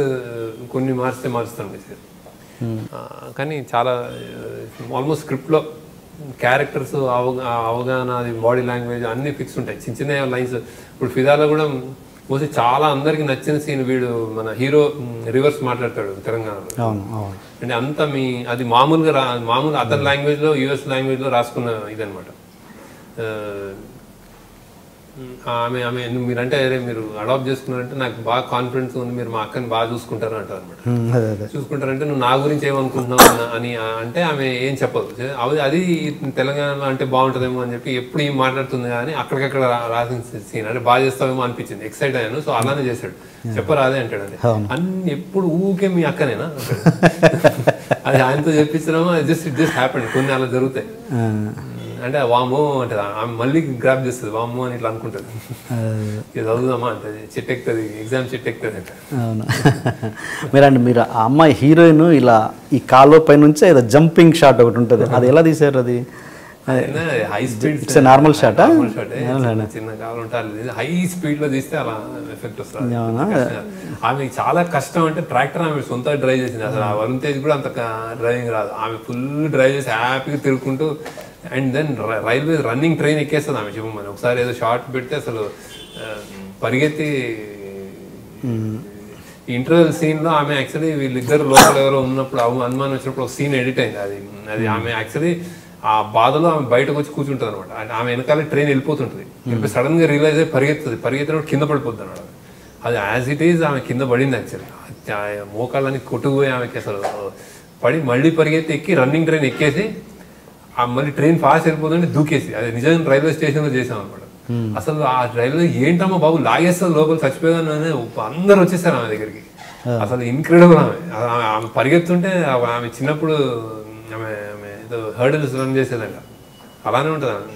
కొన్ని మారుస్తాం బేసిక్గా, కానీ చాలా ఆల్మోస్ట్ స్క్రిప్ట్లో క్యారెక్టర్స్ అవగాహన, అది బాడీ లాంగ్వేజ్ అన్నీ ఫిక్స్ ఉంటాయి. చిన్న చిన్న లైన్స్ ఇప్పుడు ఫిదాలో కూడా మోస్ట్లీ చాలా అందరికి నచ్చిన సీన్, వీడు మన హీరో రివర్స్ మాట్లాడతాడు తెలంగాణలో అంటే అంతా అది మామూలుగా అతని లాంగ్వేజ్లో యూఎస్ లాంగ్వేజ్లో రాసుకున్న ఇదనమాట. ఆమె మీరంటే అరే మీరు అడాప్ట్ చేసుకున్నారంటే నాకు బాగా కాన్ఫిడెన్స్ ఉంది, మీరు మా అక్కని బాగా చూసుకుంటారు అంటారు అనమాట. చూసుకుంటారంటే నువ్వు నా గురించి ఏమనుకుంటున్నావు అని అంటే ఆమె ఏం చెప్పదు. అది తెలంగాణలో అంటే బాగుంటుందేమో అని చెప్పి ఎప్పుడు ఏం మాట్లాడుతుంది కానీ అక్కడికక్కడ రాసిన సీన్ అంటే బాగా చేస్తావేమో అనిపించింది, ఎక్సైట్ అయ్యాను. సో అలానే చేశాడు, చెప్పరాదే అంటాడు అండి అన్ని ఎప్పుడు ఊకే మీ అక్కనేనా అది ఆయనతో చెప్పించడమో జస్ట్ హ్యాపెండ్, కొన్ని అలా జరుగుతాయి. అంటే వామో అంటే ఆమె మళ్ళీ గ్రాప్ చేస్తుంది, వామో అని ఇట్లా అనుకుంటుంది, ఇది చదువుదామా అంటే చెట్టు ఎక్కుతుంది, ఎగ్జామ్ చెట్టు ఎక్కుతుంది అంటే. అవును మీరు ఆ అమ్మాయి హీరోయిన్ ఇలా ఈ కాలో పై నుంచి ఏదో జంపింగ్ షాట్ ఒకటి ఉంటుంది, అది ఎలా తీసారు? అది హై స్పీడ్ నార్మల్ షాట్, చిన్న కాలం ఉంటుంది, హై స్పీడ్ లో తీస్తే అలా ఎఫెక్ట్ వస్తుంది. ఆమె చాలా కష్టం, అంటే ట్రాక్టర్ ఆమె సొంత డ్రైవ్ చేసింది, అసలు ఆ వరుణ్ తేజ్ కూడా అంత డ్రైవింగ్ రాదు, ఆమె ఫుల్ డ్రైవ్ చేసి హ్యాపీగా తిరుగుకుంటూ and then railway running train ఎక్కేస్తుంది ఆమె. చెప్పమని ఒకసారి ఏదో షార్ట్ పెడితే అసలు పరిగెత్తి ఇంటర్వెల్ సీన్ లో ఆమె యాక్చువల్లీ వీళ్ళిద్దరు లోపల ఎవరో ఉన్నప్పుడు అనుమానం వచ్చినప్పుడు ఒక సీన్ ఎడిట్ అయింది. అది ఆమె యాక్చువల్లీ ఆ బాధలో ఆమె బయటకు వచ్చి కూర్చుంటుంది అనమాట. ఆమె వెనకాల ట్రైన్ వెళ్ళిపోతుంటుంది, వెళ్ళి సడన్ గా రియలైజ్ అయ్యి పరిగెత్తినప్పుడు కింద పడిపోతుంది అనమాట. అది యాజ్ ఇట్ ఈజ్ ఆమె కింద పడింది యాక్చువల్లీ, మోకాళ్ళని కొట్టుకుపోయి ఆమెకి అసలు పడి మళ్ళీ పరిగెత్తి ఎక్కి రన్నింగ్ ట్రైన్ ఎక్కేసి మళ్ళీ ట్రైన్ ఫాస్ట్ వెళ్ళిపోతుంటే దూకేసి, అది నిజంగా రైల్వే స్టేషన్ లో చేసాం అనమాట. అసలు ఆ రైల్వే ఏంటమ్మా బాబు లాగేస్తుంది లోపల చచ్చిపోయాను అని అందరు వచ్చేసారు ఆమె దగ్గరికి. అసలు ఇన్క్రెడిబుల్ ఆమె పరిగెత్తుంటే ఆమె చిన్నప్పుడు ఆమె ఏదో హర్డల్స్ రన్ చేసేదంట, అలానే ఉంటుంది ఆమె.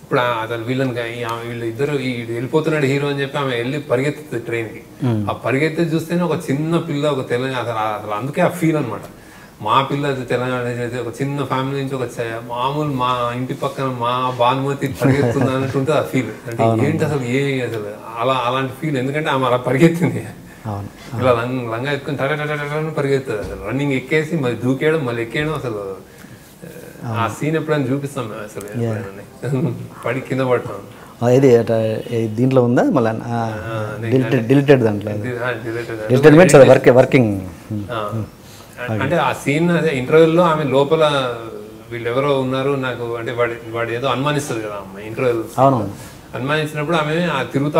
ఇప్పుడు అసలు వీళ్ళిద్దరు వెళ్ళిపోతున్నాడు హీరో అని చెప్పి ఆమె వెళ్ళి పరిగెత్తుతుంది ట్రైన్కి. ఆ పరిగెత్తే చూస్తేనే ఒక చిన్న పిల్ల, ఒక తెలంగాణ, అసలు అందుకే ఆ ఫీల్ అనమాట. మా పిల్ల తెలంగాణ చేసి ఒక చిన్న ఫ్యామిలీ నుంచి ఒక మామూలు మా ఇంటి పక్కన మా భానుమతి పరిగెత్తుంది అన్నట్టు ఉంటుంది ఆ ఫీల్. అంటే ఏంటి అసలు అసలు అలాంటి ఫీల్, ఎందుకంటే ఆమె అలా పరిగెత్తింది, ఇలా లంగా ఎత్తుకుని టట పరిగెత్తుంది. అసలు రన్నింగ్ ఎక్కేసి మళ్ళీ దూకేయడం మళ్ళీ ఎక్కేయడం, అసలు ఆ సీన్ ఎప్పుడైనా చూపిస్తాం మేము. అసలు పడి కింద పడతాం. ఇది దీంట్లో ఉందా మళ్ళీ డిలీటెడ్? దాంట్లో వర్కింగ్ అంటే ఆ సీన్ అదే ఇంటర్వ్యూలో ఆమె లోపల వీళ్ళు ఎవరో ఉన్నారు నాకు అంటే వాడు ఏదో అనుమానిస్తుంది కదా అమ్మాయి ఇంటర్వ్యూ. అనుమానించినప్పుడు ఆమె తిరుగుతూ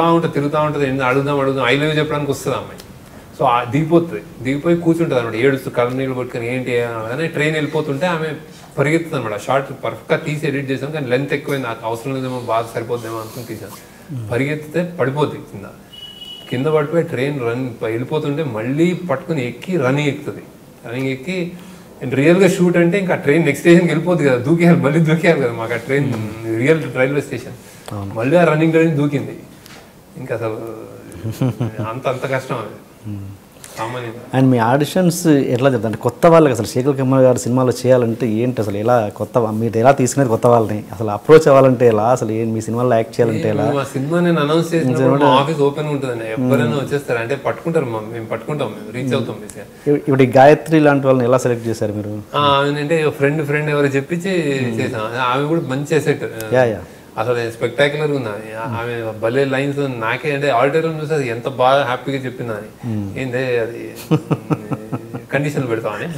ఉంటుంది, అడుగుదాం ఐ లవ్ యూ చెప్పడానికి వస్తుంది అమ్మాయి. సో దిగిపోయి కూర్చుంటుంది అనమాట, ఏడుస్తూ కళ్ళ నీళ్ళు పట్టుకొని ఏంటి అని. ట్రైన్ వెళ్ళిపోతుంటే ఆమె పరిగెత్తుంది అనమాట. షార్ట్ పర్ఫెక్ట్గా తీసి ఎడిట్ చేసాం, కానీ లెంత్ ఎక్కువైంది, నాకు అవసరం లేదేమో బాగా సరిపోద్దేమో అనుకుని తీసాను. పరిగెత్తితే పడిపోద్ది కింద పడిపోయి ట్రైన్ వెళ్ళిపోతుంటే మళ్ళీ పట్టుకుని ఎక్కి రన్నింగ్ ఎక్కి రియల్గా షూట్ అంటే ఇంకా ట్రైన్ నెక్స్ట్ స్టేషన్కి వెళ్ళిపోద్ది కదా, మళ్ళీ దూకేయాలి కదా మాకు ఆ ట్రైన్ రియల్ రైల్వే స్టేషన్. మళ్ళీ ఆ రన్నింగ్ ట్రైన్ దూకింది. ఇంకా అసలు అంత కష్టం అది సామాన్యంగా. అండ్ మీ ఆడిషన్స్ ఎట్లా చెప్తారు అంటే కొత్త వాళ్ళకి అసలు శేఖర్ కమల్ గారు సినిమాలో చేయాలంటే ఏంటి అసలు, ఎలా మీరు ఎలా తీసుకునేది కొత్త వాళ్ళని, అసలు అప్రోచ్ అవ్వాలంటే ఎలా, అసలు మీ సినిమాలో యాక్ట్ చేయాలంటే ఎలా? మా సినిమా నేను అనౌన్స్ చేసిన ఆఫీస్ ఓపెన్ ఉంటుందండి, ఎవరైనా వచ్చేస్తారు అంటే పట్టుకుంటారు, మేము పట్టుకుంటాం, మేము రీచ్ అవుతాం. ఇప్పుడు గాయత్రి లాంటి వాళ్ళని ఎలా సెలెక్ట్ చేశారు మీరు? అంటే ఫ్రెండ్ ఎవరు చెప్పించి చేసాం, ఆమె కూడా మంచి అసెట్, అసలు స్పెక్టాక్యులర్ ఉంది ఆమె, భలే లైన్స్. నాకే అంటే ఆడిటోరియం చూసి అది ఎంత బాగా హ్యాపీగా చెప్పిందా అని, ఏందే అది కండిషన్లు పెడతామని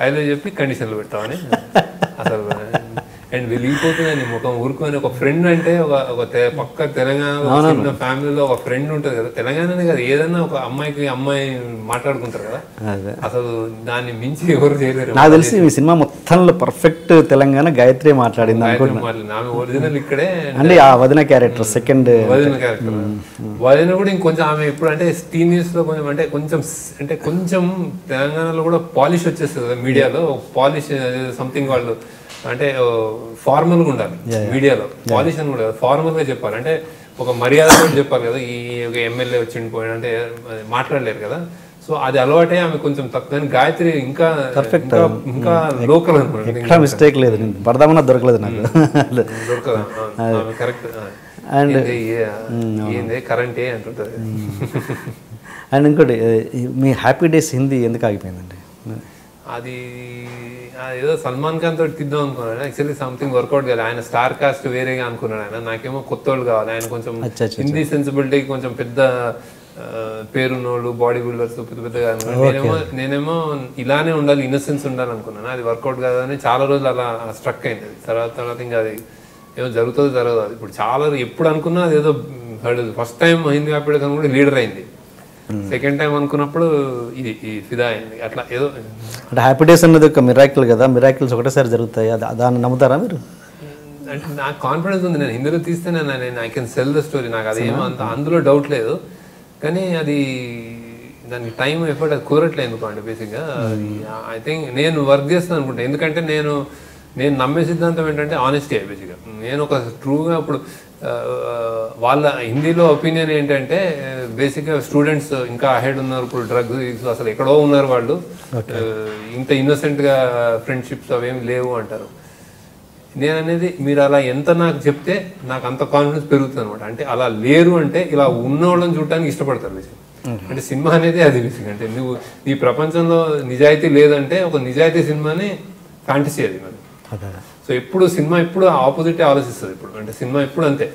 డైలాగ్ చెప్పి కండిషన్లు పెడతామని అసలు అండ్ వెళ్ళిపోతుందని ముఖం ఊరుకొని ఒక ఫ్రెండ్ అంటే ఒక పక్క తెలంగాణ ఫ్యామిలీలో ఒక ఫ్రెండ్ ఉంటుంది కదా, తెలంగాణనే కదా ఏదైనా ఒక అమ్మాయి మాట్లాడుకుంటారు కదా, అసలు దాన్ని మించి ఎవరు చేయలేరు. నాకు తెలిసి ఈ సినిమా మొత్తంలో పర్ఫెక్ట్ తెలంగాణ గాయత్రి మాట్లాడింది ఆమె ఒరిజినల్ ఇక్కడే అంటే ఆ వదిన క్యారెక్టర్ సెకండ్ వదిన క్యారెక్టర్ వదిన కూడా ఇంకొంచెం ఆమె ఎప్పుడు అంటే టీనేజ్ లో కొంచెం కొంచెం తెలంగాణలో కూడా పాలిష్ వచ్చేస్తుంది కదా మీడియాలో, పాలిష్ సంథింగ్ వాళ్ళు అంటే ఫార్మల్గా ఉండాలి మీడియాలో, పాలిష్ అని కూడా ఫార్మల్గా చెప్పాలి, అంటే ఒక మర్యాదతో చెప్పాలి కదా. ఈ ఒక ఎమ్మెల్యే వచ్చిండి పోయిన అంటే మాట్లాడలేరు కదా, సో అది అలవాటే ఆమె కొంచెం తక్కువ. గాయత్రి ఇంకా పర్ఫెక్ట్, ఇంకా లోకల్ అనమాట, మిస్టేక్ లేదు, పడదామన్నా దొరకలేదు నాకు, దొరకదా కరెక్ట్. అండ్ ఏంది కరెంట్ అంటుంటుంది. అండ్ ఇంకోటి మీ హ్యాపీ డేస్ హిందీ ఎందుకు ఆగిపోయిందండి? అది ఏదో సల్మాన్ ఖాన్ తోటి తిద్దాం అనుకున్నాడు, యాక్చువల్లీ సంథింగ్ వర్కౌట్ కాదు. ఆయన స్టార్ కాస్ట్ వేరేగా అనుకున్నాడు ఆయన, నాకేమో కొత్త వాళ్ళు కావాలి. ఆయన కొంచెం హిందీ సెన్సిబిలిటీ కొంచెం పెద్ద పేరున్నోళ్ళు, బాడీ బిల్డర్స్ పెద్ద పెద్దగా నేనేమో ఇలానే ఉండాలి, ఇన్నసెన్స్ ఉండాలి అనుకున్నాను. అది వర్కౌట్ కాదని చాలా రోజులు అలా స్ట్రక్ అయింది. తర్వాత ఇంకా అది ఏమో జరుగుతుందో జరగదు. అది ఇప్పుడు చాలా ఎప్పుడు అనుకున్నా అది ఏదో first time Hindi happy days కూడా లీడర్ అయింది, సెకండ్ టైం అనుకున్నప్పుడు ఇది ఫిదా అయింది. అట్లా ఏదో అంటే హ్యాపీ డేస్ అన్నది ఒక మిరాకిల్ కదా, మిరాకిల్స్ ఒకటేసారి జరుగుతాయి, దాన్ని నమ్ముతారా మీరు? అంటే నాకు కాన్ఫిడెన్స్ ఉంది, నేను హిందీలో తీస్తే నేను I can sell the story, నాకు అదేమో అంత అందులో డౌట్ లేదు. కానీ అది దానికి టైం ఎఫర్ట్ అది కుదరట్లేదు ఎందుకు అంటే బేసిక్గా ఐ థింక్ నేను వర్క్ చేస్తాను అనుకుంటా. ఎందుకంటే నేను నమ్మే సిద్ధాంతం ఏంటంటే ఆనెస్టీ. బేసిక్గా నేను ఒక ట్రూగా ఇప్పుడు వాళ్ళ హిందీలో ఒపీనియన్ ఏంటంటే బేసిక్గా స్టూడెంట్స్ ఇంకా అహెడ్ ఉన్నారు, ఇప్పుడు డ్రగ్స్ అసలు ఎక్కడో ఉన్నారు వాళ్ళు, ఇంత ఇన్నోసెంట్గా ఫ్రెండ్షిప్స్ అవేమి లేవు అంటారు. నేను అనేది మీరు అలా ఎంత నాకు చెప్తే నాకు అంత కాన్ఫిడెన్స్ పెరుగుతుంది అనమాట. అంటే అలా లేరు అంటే ఇలా ఉన్న వాళ్ళని చూడటానికి ఇష్టపడతారు బేసిక్. అంటే సినిమా అనేది అది బేసిక్. అంటే నువ్వు ఈ ప్రపంచంలో నిజాయితీ లేదంటే ఒక నిజాయితీ సినిమాని ఫ్యాంటసీ అది మరి. సో ఎప్పుడు సినిమా ఎప్పుడు ఆపోజిట్ ఆలోచిస్తుంది ఇప్పుడు, అంటే సినిమా ఎప్పుడు అంతే,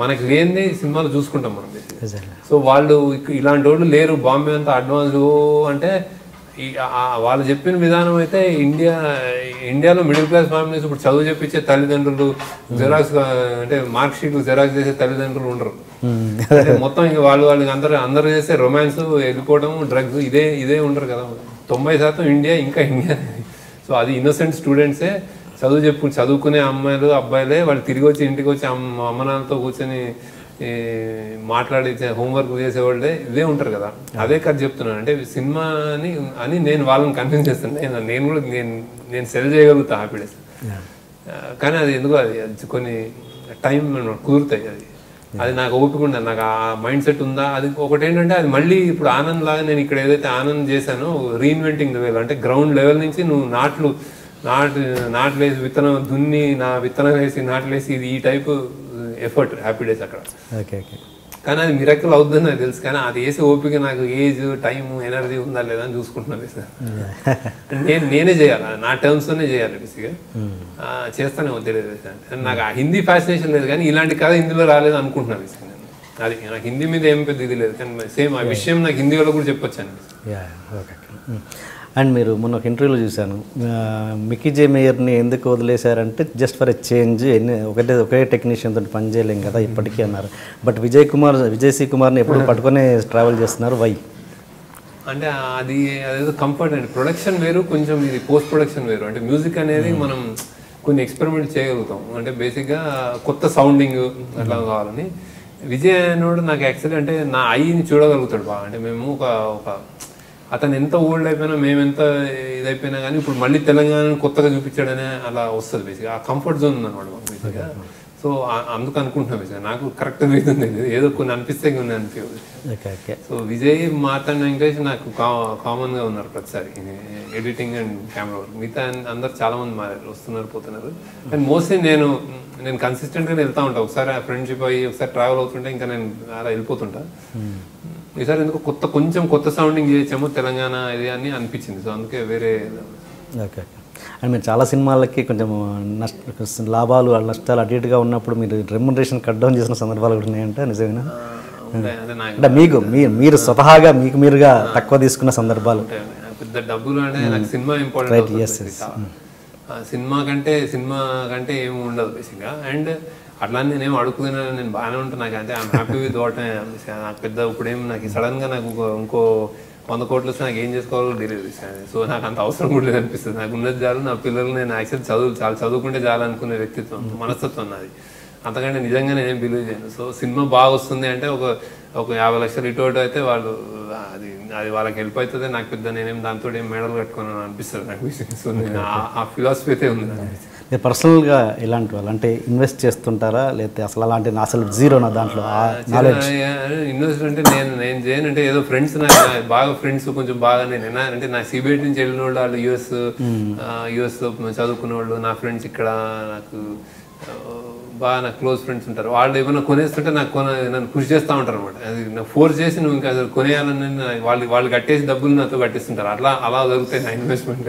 మనకి లేనిది సినిమాలు చూసుకుంటాం మనం బేసిక్. సో వాళ్ళు ఇలాంటి వాళ్ళు లేరు, బాంబే అంతా అడ్వాన్స్ అంటే వాళ్ళు చెప్పిన విధానం అయితే ఇండియాలో మిడిల్ క్లాస్ ఫ్యామిలీస్ ఇప్పుడు చదువు చెప్పించే తల్లిదండ్రులు, జెరాక్స్ అంటే మార్క్ షీట్లు జెరాక్స్ చేసే తల్లిదండ్రులు ఉండరు. మొత్తం ఇంకా వాళ్ళకి అందరూ చేసే రొమాన్స్, వెళ్ళిపోవడం, డ్రగ్స్ ఇదే ఉండరు కదా. 90% ఇండియా ఇంకా ఇండియా. సో అది ఇన్నోసెంట్ స్టూడెంట్సే చదువుకునే అమ్మాయిలు అబ్బాయిలే వాళ్ళు తిరిగి వచ్చి ఇంటికి వచ్చి అమ్మ నాన్నతో కూర్చొని మాట్లాడి హోంవర్క్ చేసేవాళ్ళే ఇదే ఉంటారు కదా. అదే కథ చెప్తున్నాను. అంటే సినిమా అని నేను వాళ్ళని కన్విన్స్ చేస్తాను, నేను కూడా నేను సెల్ చేయగలుగుతా హ్యాపీనెస్. కానీ అది ఎందుకు అది కొన్ని టైం కుదురుతాయి, అది నాకు ఓపిక ఉండదు, నాకు ఆ మైండ్ సెట్ ఉందా. అది ఒకటి ఏంటంటే అది మళ్ళీ ఇప్పుడు ఆనంద్ లాగా నేను ఇక్కడ ఏదైతే ఆనంద్ చేశానో రీఇన్వెంటింగ్ ద వేల్, అంటే గ్రౌండ్ లెవెల్ నుంచి నువ్వు నాట్లేసి విత్తనం దున్ని విత్తనం వేసి నాట్లేసి ఇది ఈ టైపు ఎఫర్ట్ హ్యాపీ డేస్ అక్కడ. కానీ అది మిరకల్ అవుతుందని నాకు తెలుసు, కానీ అది వేసే ఓపిక నాకు ఏజ్, టైం, ఎనర్జీ ఉందా లేదా అని చూసుకుంటున్నాను సార్. నేనే చేయాలి, నా టర్మ్స్తోనే చేయాలి బేసిక్గా. చేస్తానే తెలియదు సార్. నాకు ఆ హిందీ ఫ్యాసినేషన్ లేదు, కానీ ఇలాంటి కథ హిందీలో రాలేదు అనుకుంటున్నాను బేసిక్గా. అది నాకు హిందీ మీద ఏం పెద్ద ఇది లేదు, కానీ సేమ్ ఆ విషయం నాకు హిందీలో కూడా చెప్పొచ్చాను. అండ్ మీరు మొన్న ఒక ఇంటర్వ్యూలో చూశాను, మికీ జే మేయర్ని ఎందుకు వదిలేశారంటే జస్ట్ ఫర్ ఎ చేంజ్, ఒకే టెక్నీషియన్ తోటి పని చేయలేం కదా ఇప్పటికీ అన్నారు. బట్ విజయ్ సి కుమార్ని ఎప్పుడు పట్టుకొని ట్రావెల్ చేస్తున్నారు, వై? అంటే అదేదో కంఫర్ట్ అండి. ప్రొడక్షన్ వేరు, కొంచెం ఇది పోస్ట్ ప్రొడక్షన్ వేరు. అంటే మ్యూజిక్ అనేది మనం కొన్ని ఎక్స్పెరిమెంట్ చేయగలుగుతాం, అంటే బేసిక్గా కొత్త సౌండింగ్ అట్లా కావాలని. విజయ్ అనేవాడు నాకు యాక్చువల్లీ అంటే నా ఐని చూడగలుగుతాడు బాగా. అంటే మేము ఒక అతను ఎంత ఓల్డ్ అయిపోయినా, మేము ఎంత ఇదైపోయినా కానీ ఇప్పుడు మళ్ళీ తెలంగాణను కొత్తగా చూపించాడనే అలా వస్తుంది బేసిక్గా. ఆ కంఫర్ట్ జోన్ ఉందన్నమాట మాకు బేసిక్గా. సో అందుకు అనుకుంటున్నాను బేసిక్గా. నాకు కరెక్ట్ రీజన్ తెలియదు, ఏదో కొన్ని అనిపిస్తే కొన్ని అనిపించదు. సో విజయ్, మార్తాండ్ వెంకటేష్ నాకు కామన్గా ఉన్నారు ప్రతిసారి ఎడిటింగ్ అండ్ కెమెరా వర్క్. మిగతా అందరు చాలామంది మారారు, వస్తున్నారు పోతున్నారు. అండ్ మోస్ట్లీ నేను కన్సిస్టెంట్గా వెళ్తూ ఉంటాను. ఒకసారి ఫ్రెండ్షిప్ అయ్యి ఒకసారి ట్రావెల్ అవుతుంటే ఇంకా నేను అలా వెళ్ళిపోతుంటా. ఈసారి ఎందుకు కొంచెం కొత్త సౌండింగ్ చేయొచ్చేమో తెలంగాణ ఇది అని అనిపించింది. సో అందుకే వేరే. ఓకే. అండ్ మీరు చాలా సినిమాలకి కొంచెం లాభాలు నష్టాలు అటు ఇటుగా ఉన్నప్పుడు మీరు రెమ్యునరేషన్ కట్ డౌన్ చేసిన సందర్భాలు కూడా ఉన్నాయంటే నిజమేనా? అంటే మీరు స్వతహాగా మీరుగా తక్కువ తీసుకున్న సందర్భాలు? పెద్ద డబ్బులు అంటే నాకు సినిమా ఇంపార్టెంట్. సినిమా కంటే ఏమి ఉండదు బేసిక్గా. అండ్ అట్లా నేనేం అడుగుతున్నాను, నేను బాగానే ఉంటాను, నాకు అంటే ఐఎమ్ హ్యాపీ విత్ వాట్. నాకు పెద్ద ఇప్పుడేం నాకు సడన్గా నాకు ఇంకో 100 కోట్లు వస్తే నాకు ఏం చేసుకోవాలో తెలియదు. సో నాకు అంత అవసరం కూడా లేదు అనిపిస్తుంది. నాకు ఉన్నది చాలు, నా పిల్లలు నేను యాక్చువల్ చాలా చదువుకుంటే చాలు అనుకునే వ్యక్తిత్వం, మనస్తత్వం నాది. అంతకంటే నిజంగా నేనేం బిలీవ్ చేయను. సో సినిమా బాగా వస్తుంది అంటే ఒక 50 లక్షలు ఇటు అయితే వాళ్ళు అది వాళ్ళకి హెల్ప్ అవుతుంది. నాకు పెద్ద నేనేం దాంతో ఏం మెడల్ కట్టుకున్నాను అనిపిస్తుంది నాకు. సో నేను ఆ ఫిలాసఫీ అయితే ఉంది. మీరు పర్సనల్గా ఎలాంటి వాళ్ళు అంటే ఇన్వెస్ట్ చేస్తుంటారా, లేకపోతే అసలు జీరో నా దాంట్లో ఇన్వెస్ట్ అంటే నేను చేయను. అంటే ఏదో ఫ్రెండ్స్ నాకు బాగా ఫ్రెండ్స్ కొంచెం బాగా నేను అంటే నా సిబిఐటి నుంచి వెళ్ళిన వాళ్ళు యుఎస్ చదువుకునే వాళ్ళు నా ఫ్రెండ్స్ ఇక్కడ నాకు బాగా నాకు క్లోజ్ ఫ్రెండ్స్ ఉంటారు. వాళ్ళు ఏమైనా కొనేస్తుంటే నన్ను కృషి చేస్తూ ఉంటారు అనమాట. అది నాకు ఫోర్స్ చేసి నువ్వు ఇంకా అసలు కొనేయాలని వాళ్ళు కట్టేసి డబ్బులు నాతో కట్టిస్తుంటారు. అలా జరుగుతాయి నా ఇన్వెస్ట్మెంట్.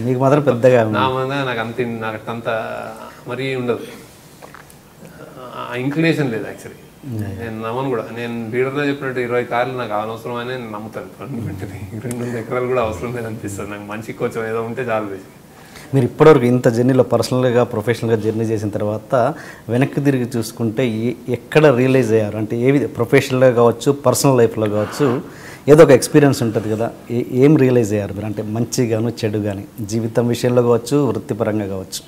మీకు మాత్రం పెద్దగా నాకు అంత మరీ ఉండదు, ఇంక్లినేషన్ లేదు యాక్చువల్లీ. నేను నమ్మను కూడా. నేను లీడర్లో చెప్పినట్టు 20 కార్లు నాకు అనవసరం అని నేను నమ్ముతాను. 2 ఎకరాలు కూడా అవసరం లేదు అనిపిస్తుంది నాకు. మంచి కొంచెం ఏదో ఉంటే చాలు బేసిక్. మీరు ఇప్పటివరకు ఇంత జర్నీలో పర్సనల్గా ప్రొఫెషనల్గా జర్నీ చేసిన తర్వాత వెనక్కి తిరిగి చూసుకుంటే ఎక్కడ రియలైజ్ అయ్యారు? అంటే ప్రొఫెషనల్గా కావచ్చు, పర్సనల్ లైఫ్లో కావచ్చు, ఏదో ఒక ఎక్స్పీరియన్స్ ఉంటుంది కదా, ఏం రియలైజ్ అయ్యారు మీరు? అంటే మంచి కానీ చెడు కానీ జీవితం విషయంలో కావచ్చు, వృత్తిపరంగా కావచ్చు.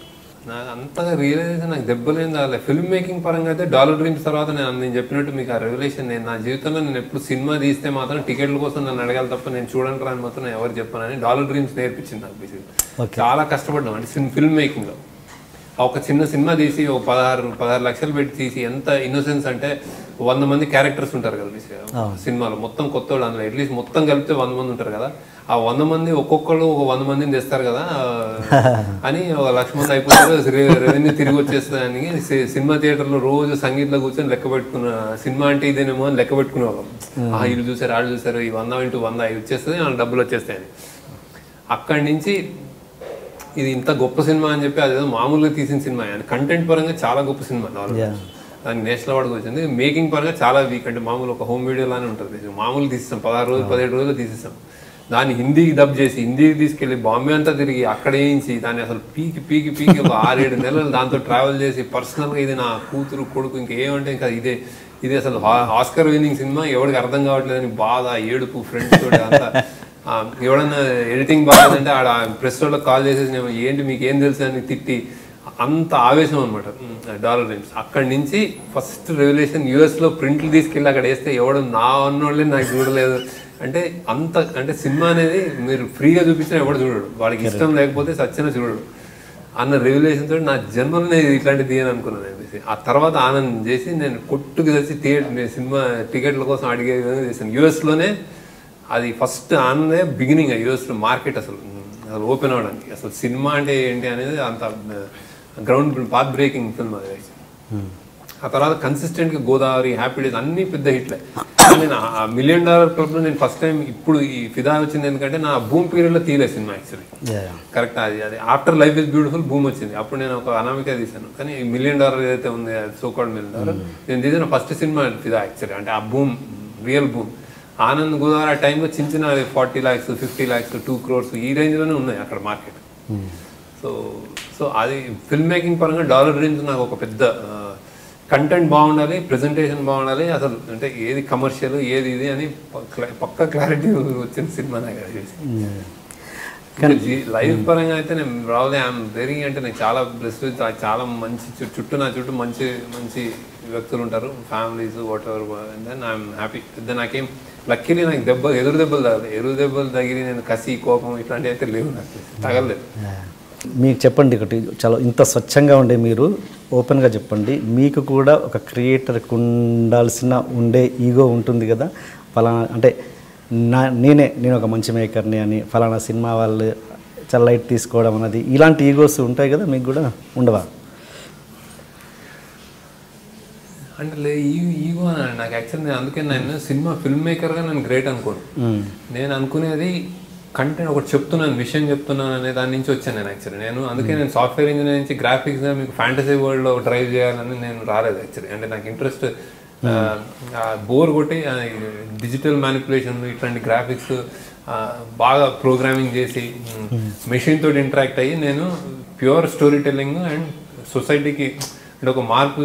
నాకు అంతగా రియలైజేషన్ నాకు దెబ్బలేం కాలేదు. ఫిల్మ్ మేకింగ్ పరంగా అయితే డాలర్ డ్రీమ్స్ తర్వాత నేను చెప్పినట్టు మీకు ఆ రెవల్యూషన్, నేను నా జీవితంలో నేను ఎప్పుడు సినిమా తీస్తే మాత్రం టికెట్ల కోసం నన్ను అడగాలి తప్ప నేను చూడండి రాని మాత్రం నేను ఎవరు చెప్పానని డాలర్ డ్రీమ్స్ నేర్పించింది నాకు. బేసిక్గా చాలా కష్టపడ్డాం అంటే ఫిల్మ్ మేకింగ్లో. ఒక చిన్న సినిమా తీసి 16 లక్షలు పెట్టి తీసి ఎంత ఇన్నోసెన్స్ అంటే 100 మంది క్యారెక్టర్స్ ఉంటారు కదా సినిమాలో, మొత్తం కొత్త వాళ్ళు అందులో అట్లీస్ట్ మొత్తం కలిపితే 100 మంది ఉంటారు కదా. ఆ 100 మంది ఒక్కొక్కరు ఒక 100 మందిని తెస్తారు కదా అని 1 లక్ష మంది అయిపోతారు, రెవెన్యూ తిరిగి వచ్చేస్తుంది అని సినిమా థియేటర్లో రోజు సంగీతంలో కూర్చొని లెక్క పెట్టుకున్న సినిమా అంటే ఇదేనేమో అని లెక్క పెట్టుకునే వాళ్ళం. వీళ్ళు చూసారు వాళ్ళు చూసారు, ఈ 100 × 100 వచ్చేస్తుంది, డబ్బులు వచ్చేస్తాయని. అక్కడి నుంచి ఇది ఇంత గొప్ప సినిమా అని చెప్పి అదేదో మామూలుగా తీసిన సినిమా అని కంటెంట్ పరంగా చాలా గొప్ప సినిమా. దానికి నేషనల్ అవార్డు వచ్చింది. మేకింగ్ పరంగా చాలా వీక్, అంటే మామూలు ఒక హోమ్ వీడియో లానే ఉంటుంది. మామూలు తీసిస్తాం 16 రోజులు 17 రోజులు తీసిస్తాం. దాన్ని హిందీకి డబ్ చేసి హిందీకి తీసుకెళ్ళి బాంబే అంతా తిరిగి అక్కడ వేయించి దాన్ని అసలు పీకి ఒక 6-7 నెలలు దాంతో ట్రావెల్ చేసి పర్సనల్గా ఇది నా కూతురు కొడుకు ఇంకేమంటే ఇంకా ఇది అసలు ఆస్కర్ విన్నింగ్ సినిమా, ఎవరికి అర్థం కావట్లేదని బాధ, ఏడుపు, ఫ్రెండ్స్ తోటి అంతా. ఎవడన్నా ఎడిటింగ్ బాగాలంటే ఆడ ప్రెస్ వాళ్ళకి కాల్ చేసేసి ఏంటి మీకు ఏం తెలుసు అని తిట్టి అంత ఆవేశం అనమాట డాలర్ డ్రీమ్స్. అక్కడి నుంచి ఫస్ట్ రెవల్యూషన్ యూఎస్లో ప్రింట్లు తీసుకెళ్ళి అక్కడ వేస్తే ఎవడు నా అన్నోళ్ళే నాకు చూడలేదు అంటే అంత అంటే సినిమా అనేది మీరు ఫ్రీగా చూపించినా ఎవడు చూడడు, వాడికి ఇష్టం లేకపోతే సచ్చినా చూడడు అన్న రెవల్యూషన్ తోటి నా జన్మలో నేను ఇట్లాంటిది అని అనుకున్నాను అనేసి. ఆ తర్వాత ఆనందం చేసి నేను కొట్టుకు తెచ్చి సినిమా టికెట్ల కోసం అడిగే విధంగా చేశాను. యూఎస్లోనే అది ఫస్ట్ ఆనందే బిగినింగ్. యూఎస్లో మార్కెట్ అసలు ఓపెన్ అవ్వడానికి, అసలు సినిమా అంటే ఏంటి అనేది అంత గ్రౌండ్ పాత్ బ్రేకింగ్ ఫిల్మ్ అది. ఆ తర్వాత కన్సిస్టెంట్గా గోదావరి, హ్యాపీ డేస్ అన్నీ పెద్ద హిట్లే. నేను ఆ $1 మిలియన్ క్లబ్లో నేను ఫస్ట్ టైం ఇప్పుడు ఈ ఫిదా వచ్చింది ఎందుకంటే నా భూమ్ పీరియడ్లో తీయలేదు సినిమా యాక్చువల్లీ. కరెక్ట్ అది after life is beautiful boom వచ్చింది, అప్పుడు నేను ఒక అనామిక తీశాను. కానీ $1 మిలియన్ ఏదైతే ఉంది సోకాల్డ్ $1 మిలియన్ నేను తీసిన ఫస్ట్ సినిమా ఫిదా యాక్చువల్లీ. అంటే ఆ boom real boom. Anand Godavari ఆ టైంలో చిన్న 40 lakhs 50 lakhs 2 crores ఈ రేంజ్లోనే ఉన్నాయి అక్కడ మార్కెట్. సో అది ఫిల్మ్ మేకింగ్ పరంగా డాలర్ డ్రీమ్స్ నాకు ఒక పెద్ద కంటెంట్ బాగుండాలి, ప్రెజెంటేషన్ బాగుండాలి, అసలు అంటే ఏది కమర్షియల్ ఏది ఇది అని పక్క క్లారిటీ వచ్చిన సినిమా నాకు చేసి. లైఫ్ పరంగా అయితే నేను రావాలి ఐఎమ్ వెరీ అంటే నేను చాలా బ్లెస్డ్, చాలా మంచి నా చుట్టూ మంచి మంచి వ్యక్తులు ఉంటారు, families whatever, then I'm happy. నాకేం లక్కీలీ నాకు ఎదురు దెబ్బలు తగిలి నేను కసి కోపం ఇట్లాంటివి అయితే లేవు, నాకు తగలేదు. మీకు చెప్పండి ఒకటి, చాలా ఇంత స్వచ్ఛంగా ఉండే మీరు ఓపెన్గా చెప్పండి, మీకు కూడా ఒక క్రియేటర్కి ఉండే ఈగో ఉంటుంది కదా, ఫలానా అంటే నేను ఒక మంచి మేకర్ని అని ఫలానా సినిమా వాళ్ళు చాలా లైట్ తీసుకోవడం అన్నది, ఇలాంటి ఈగోస్ ఉంటాయి కదా, మీకు కూడా ఉండవా? అంటే ఈగో నాకు యాక్చువల్ నేను అందుకే నేను సినిమా ఫిల్మ్ మేకర్గా నేను గ్రేట్ అనుకోను. నేను అనుకునేది కంటెంట్ ఒకటి చెప్తున్నాను, విషయం చెప్తున్నాను అనే దాని నుంచి వచ్చాను నేను యాక్చువల్లీ. నేను అందుకే నేను సాఫ్ట్వేర్ ఇంజనీర్ నుంచి గ్రాఫిక్స్గా మీకు ఫ్యాంటసీ వరల్డ్లో డ్రైవ్ చేయాలని నేను రాలేదు యాక్చువల్లీ. అంటే నాకు ఇంట్రెస్ట్ బోర్ కొట్టి డిజిటల్ మ్యానిపులేషన్ ఇట్లాంటి గ్రాఫిక్స్ బాగా ప్రోగ్రామింగ్ చేసి మెషిన్ తోటి ఇంటరాక్ట్ అయ్యి నేను ప్యూర్ స్టోరీ టెల్లింగ్ అండ్ సొసైటీకి అంటే ఒక మార్పు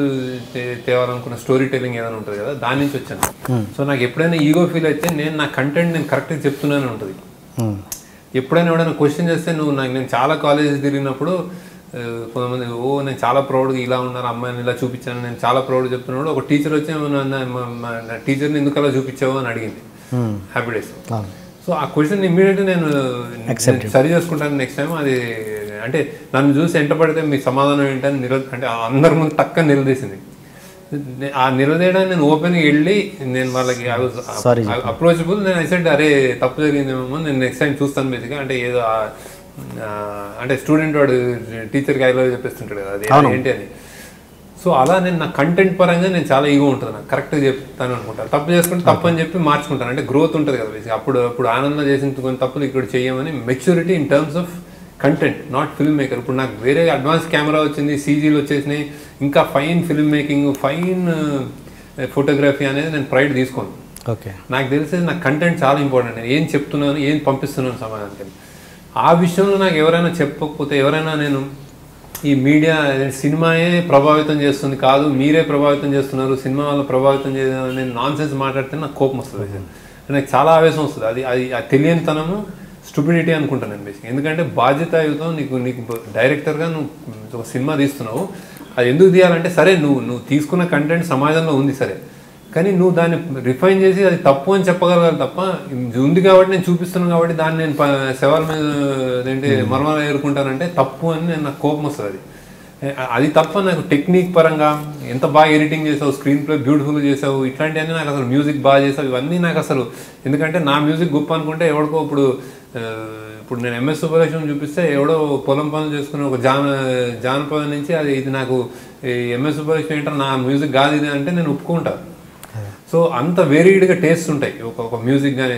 తేవాలనుకున్న స్టోరీ టెల్లింగ్ ఏదైనా ఉంటుంది కదా, దాని నుంచి వచ్చాను. సో నాకు ఎప్పుడైనా ఈగో ఫీల్ అయితే నా కంటెంట్ నేను కరెక్ట్గా చెప్తున్నానే ఉంటుంది. ఎప్పుడైనా ఎవడైనా క్వశ్చన్ చేస్తే నేను చాలా కాలేజెస్ తిరిగినప్పుడు కొంతమంది నేను చాలా ప్రౌడ్గా ఇలా ఉన్నారు, అమ్మాయిని ఇలా చూపించాను, నేను చాలా ప్రౌడ్ చెప్తున్నాడు. ఒక టీచర్ వచ్చి నా టీచర్ని ఎందుకు అలా చూపించావు అని అడిగింది హ్యాపీ డేస్. సో ఆ క్వశ్చన్ ఇమ్మీడియట్గా నేను సరి చేసుకుంటాను నెక్స్ట్ టైం. అది అంటే నన్ను చూసి ఎంట పడితే మీ సమాధానం ఏంటని అంటే అందరి ముందు టక్కని నిలదీసింది. ఆ నిలదీయడానికి నేను ఓపెన్గా వెళ్ళి నేను వాళ్ళకి అప్రోచబుల్. నేను ఐసెడ్ అరే తప్పు జరిగిందేమో, నేను నెక్స్ట్ టైం చూస్తాను బేసిక్గా. అంటే ఏదో అంటే స్టూడెంట్ వాడు టీచర్కి ఐలో చెప్పేస్తుంటాడు కదా, అది ఏంటి అని. సో అలా నేను నా కంటెంట్ పరంగా నేను చాలా ఈగో ఉంటుంది, నాకు కరెక్ట్గా చెప్తాను అనుకుంటాను. తప్పు చేసుకుంటే తప్పు అని చెప్పి మార్చుకుంటాను. అంటే గ్రోత్ ఉంటుంది కదా బేసిక్గా. అప్పుడు ఆనందం చేసిన కొన్ని తప్పులు ఇక్కడ చేయమని maturity in terms of content, not film maker. ఇప్పుడు నాకు వేరే అడ్వాన్స్ కెమెరా వచ్చింది, సీజీలు వచ్చేసినాయి, ఇంకా fine film making, fine photography అనేది నేను ప్రైడ్ తీసుకోను. ఓకే, నాకు తెలిసేది నాకు కంటెంట్ చాలా ఇంపార్టెంట్. నేను ఏం చెప్తున్నాను, ఏం పంపిస్తున్నాను సమాజానికి. ఆ విషయంలో నాకు ఎవరైనా చెప్పకపోతే, ఎవరైనా నేను ఈ మీడియా సినిమాయే ప్రభావితం చేస్తుంది కాదు, మీరే ప్రభావితం చేస్తున్నారు, సినిమా వల్ల ప్రభావితం చేయాలని నేను నాన్ సెన్స్ మాట్లాడితే నాకు కోపం వస్తుంది. నాకు చాలా ఆవేశం వస్తుంది. అది అది తెలియనితనము, స్టూపిడిటీ అనుకుంటాను నేను బేసిక్. ఎందుకంటే బాధ్యతాయుతం నీకు డైరెక్టర్గా నువ్వు ఒక సినిమా తీస్తున్నావు, అది ఎందుకు తీయాలంటే సరే నువ్వు తీసుకున్న కంటెంట్ సమాజంలో ఉంది సరే, కానీ నువ్వు దాన్ని రిఫైన్ చేసి అది తప్పు అని చెప్పగలగాలి తప్ప, ఉంది కాబట్టి నేను చూపిస్తున్నాను కాబట్టి దాన్ని నేను శవాల మీద ఏంటి మర్మాలు ఎదుర్కొంటానంటే తప్పు అని నాకు కోపం వస్తుంది. అది తప్ప నాకు టెక్నిక్ పరంగా ఎంత బాగా ఎడిటింగ్ చేసావు, స్క్రీన్ ప్లే బ్యూటిఫుల్గా చేసావు, ఇట్లాంటివన్నీ నాకు అసలు మ్యూజిక్ బాగా చేసావు, ఇవన్నీ నాకు అసలు. ఎందుకంటే నా మ్యూజిక్ గొప్ప అనుకుంటే ఎవరికో ఇప్పుడు నేను ఎంఎస్ సుబ్బలక్ష్మి చూపిస్తే ఎవడో పొలం పనులు చేసుకుని ఒక జానపదం నుంచి ఇది నాకు ఎంఎస్ సుబ్బలక్ష్మి ఏంటో నా మ్యూజిక్ కాదు ఇది అంటే నేను ఒప్పుకుంటాను. సో అంత వేరీడ్గా టేస్ట్ ఉంటాయి ఒక మ్యూజిక్ కానీ.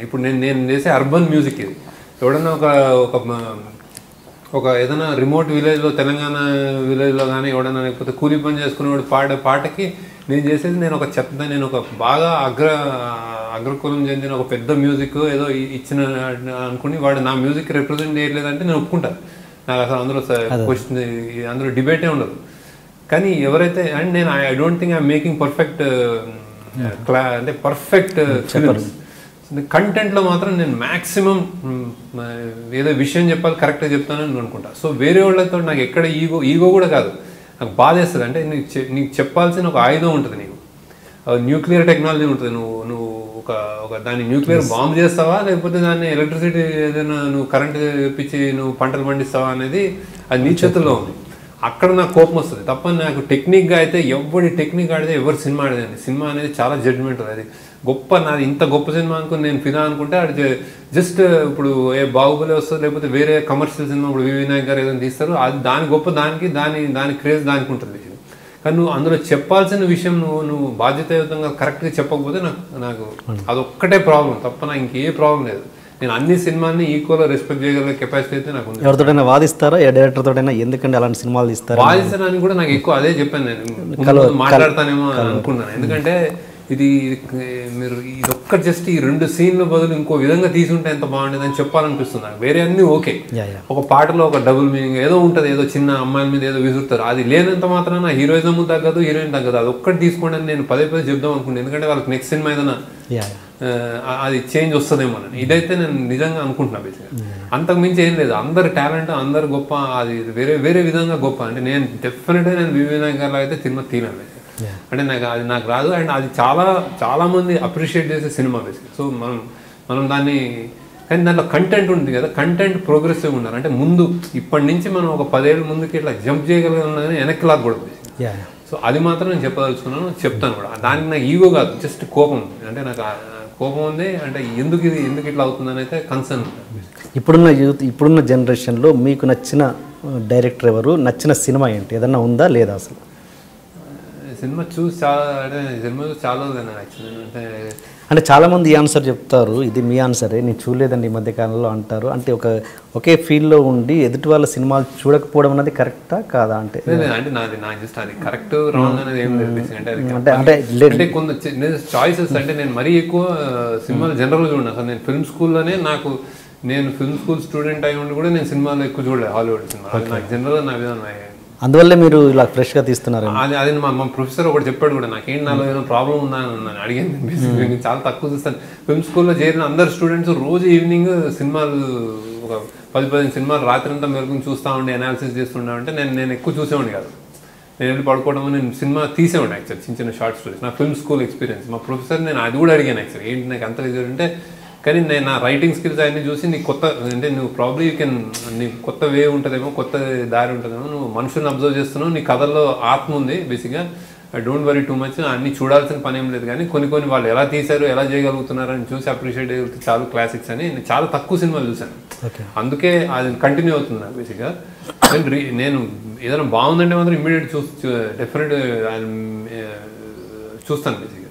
ఇప్పుడు నేను చేసే అర్బన్ మ్యూజిక్ ఇది. ఎవడన్నా ఒక ఏదైనా రిమోట్ విలేజ్లో, తెలంగాణ విలేజ్లో కానీ ఎవడన్నా లేకపోతే కూలీ పని చేసుకునేవాడు పాడే పాటకి నేను చేసేది నేను ఒక బాగా అగ్రకులం చెందిన ఒక పెద్ద మ్యూజిక్ ఏదో ఇచ్చిన అనుకుని వాడు నా మ్యూజిక్ రిప్రజెంట్ చేయలేదంటే నేను ఒప్పుకుంటాను. నాకు అసలు అందులో క్వశ్చన్, అందులో డిబేటే ఉండదు. కానీ ఎవరైతే అండ్ నేను I don't think I'm making perfect అంటే పర్ఫెక్ట్ ఫిల్మ్స్. కంటెంట్లో మాత్రం నేను మ్యాక్సిమం ఏదో విషయం చెప్పాలి కరెక్ట్గా చెప్తానని అనుకుంటా. సో వేరే వాళ్ళతో నాకు ఎక్కడ ఈగో కూడా కాదు, నాకు బాధేస్తుంది. అంటే నీకు చెప్పాల్సిన ఒక ఆయుధం ఉంటుంది, నీకు న్యూక్లియర్ టెక్నాలజీ ఉంటుంది. నువ్వు ఒక దాన్ని న్యూక్లియర్ బాంబ్ చేస్తావా, లేకపోతే దాన్ని ఎలక్ట్రిసిటీ ఏదైనా నువ్వు కరెంట్ తెప్పించి నువ్వు పంటలు పండిస్తావా అనేది అది నీ చేతుల్లో ఉంది. అక్కడ నాకు కోపం వస్తుంది తప్ప నాకు టెక్నిక్గా అయితే ఎవరి టెక్నిక్ ఆడితే ఎవరు సినిమా ఆడేదండి. సినిమా అనేది చాలా జడ్జ్మెంట్. అది గొప్ప, నాది ఇంత గొప్ప సినిమా అనుకుని నేను ఫిదా అనుకుంటే అది జస్ట్ ఇప్పుడు బాహుబలి వస్తుంది, లేకపోతే వేరే కమర్షియల్ సినిమా ఇప్పుడు వినాయక్ గారు ఏదైనా తీస్తారు, అది దాని గొప్ప దాని క్రేజ్ దానికి ఉంటుంది. కానీ నువ్వు అందులో చెప్పాల్సిన విషయం నువ్వు బాధ్యతాయుతంగా కరెక్ట్గా చెప్పకపోతే నాకు అదొక్కటే ప్రాబ్లం తప్ప నాకు ఇంకే ప్రాబ్లం లేదు. నేను అన్ని సినిమాని ఈక్వల్ రెస్పెక్ట్ చేయగల కెపాసిటీ అయితే నాకు ఉంది. ఎవరితోటైనా వాదిస్తారా, ఏ డైరెక్టర్ తోటైనా ఎందుకంటే అలాంటి సినిమాలు తీస్తారు? వాదించడానికి కూడా నాకు ఎక్కువ అదే చెప్పాను, నేను మాట్లాడతానేమో అనుకున్నాను. ఎందుకంటే ఇది ఒక్క జస్ట్ ఈ 2 సీన్ల బదులు ఇంకో విధంగా తీసుంటే ఎంత బాగుండేది అని చెప్పాలనిపిస్తుంది నాకు. వేరే అన్ని ఓకే, ఒక పాటలో ఒక డబుల్ మీనింగ్ ఏదో ఉంటుంది, ఏదో చిన్న అమ్మాయిల మీద ఏదో విసురుతారు, అది లేనంత మాత్రాన హీరోయిజం తగ్గదు, హీరోయిన్ తగ్గదు. అది ఒక్కటి తీసుకోండి అని నేను పదే చెప్దాం అనుకుంటాను. ఎందుకంటే వాళ్ళకి నెక్స్ట్ సినిమా ఏదైనా అది చేంజ్ వస్తుందేమో అని. ఇదైతే నేను నిజంగా అనుకుంటున్నా బేసిక్గా. అంతకు మించి ఏం లేదు, అందరు టాలెంట్, అందరు గొప్ప, అది వేరే విధంగా గొప్ప. అంటే నేను డెఫినెట్గా నేను వినాయక్ గారిలో అయితే సినిమా తీయలేను. అంటే నాకు రాదు. అండ్ అది చాలా మంది అప్రిషియేట్ చేసే సినిమా బేసిక్. సో మనం దాన్ని, కానీ దాంట్లో కంటెంట్ ఉంటుంది కదా, కంటెంట్ ప్రోగ్రెసివ్ ఉన్నారు. అంటే ముందు ఇప్పటి నుంచి మనం ఒక 10 ఏళ్ళ ముందుకి ఇట్లా జంప్ చేయగలిగిన వెనక్కి లాగకూడదు. సో అది మాత్రం నేను చెప్పదలుచుకున్నాను, చెప్తాను కూడా. దానికి నాకు ఈగో కాదు, జస్ట్ కోపం. అంటే నాకు కోపం ఉంది, అంటే ఎందుకు ఇట్లా అవుతుందని అయితే కన్సర్న్. ఇప్పుడున్న జనరేషన్లో మీకు నచ్చిన డైరెక్టర్ ఎవరు, నచ్చిన సినిమా ఏంటి, ఏదన్నా ఉందా లేదా? అసలు సినిమా చూసి చాలా యాక్చువల్లీ అంటే చాలామంది ఈ ఆన్సర్ చెప్తారు, ఇది మీ ఆన్సరే, నేను చూడలేదండి ఈ మధ్య కాలంలో అంటారు. అంటే ఒకే ఫీల్డ్లో ఉండి ఎదుటి వాళ్ళ సినిమాలు చూడకపోవడం అనేది కరెక్టా కాదా? అంటే అంటే నాకు జస్ట్ అది కరెక్ట్ రాంగ్ అనేది ఏం లేదు. అంటే కొంత చాయిసెస్ అంటే నేను మరీ ఎక్కువ సినిమాలు జనరల్గా చూడను అసలు. నేను ఫిల్మ్ స్కూల్లోనే నేను ఫిల్మ్ స్కూల్ స్టూడెంట్ అయి ఉండి కూడా నేను సినిమాలు ఎక్కువ చూడలేదు, హాలీవుడ్ సినిమా. అది నాకు జనరల్గా నా విధానం. అందువల్లే మీరు ఇలా ఫ్రెష్గా తీస్తున్నారు. అది మా ప్రొఫెసర్ ఒకటి చెప్పాడు కూడా, నాకేంటి నాలో ఏదైనా ప్రాబ్లం ఉందా అని నన్ను అడిగాను. నేను చాలా తక్కువ చూస్తాను. ఫిల్మ్ స్కూల్లో చేరిన అందరు స్టూడెంట్స్ రోజు ఈవినింగ్ సినిమాలు ఒక 10-15 సినిమాలు రాత్రి అంతా మెరుగుని చూస్తూ ఉండి అనాలిసిస్ చేస్తుండే. అంటే నేను ఎక్కువ చూసేవాడిని కాదు. నేను వెళ్ళి పడుకోవడం, నేను సినిమా తీసేవాడిని యాక్చువల్, చిన్న షార్ట్ స్టోరీస్. నా ఫిల్మ్ స్కూల్ ఎక్స్పీరియన్స్. మా ప్రొఫెసర్ నేను అది కూడా అడిగాను యాక్చువల్, ఏంటి నాకు అంత ఇది అంటే. కానీ నేను నా రైటింగ్ స్కిల్స్ అన్నీ చూసి నీకు కొత్త అంటే నువ్వు ప్రాబ్లీ నీకు కొత్త వే ఉంటుందేమో, కొత్త దారి ఉంటుందేమో, నువ్వు మనుషులను అబ్జర్వ్ చేస్తున్నావు, నీ కథల్లో ఆత్మ ఉంది బేసిక్గా, డోంట్ వరీ టూ మచ్, అన్నీ చూడాల్సిన పని ఏం లేదు. కానీ కొన్ని వాళ్ళు ఎలా తీశారు, ఎలా చేయగలుగుతున్నారు అని చూసి అప్రిషియేట్ చేయగలిగితే చాలా క్లాసిక్స్ అని నేను చాలా తక్కువ సినిమాలు చూశాను. అందుకే అది కంటిన్యూ అవుతుంది నాకు బేసిక్గా. నేను ఏదైనా బాగుందంటే మాత్రం ఇమ్మీడియట్ డెఫినెట్ చూస్తాను బేసిక్గా.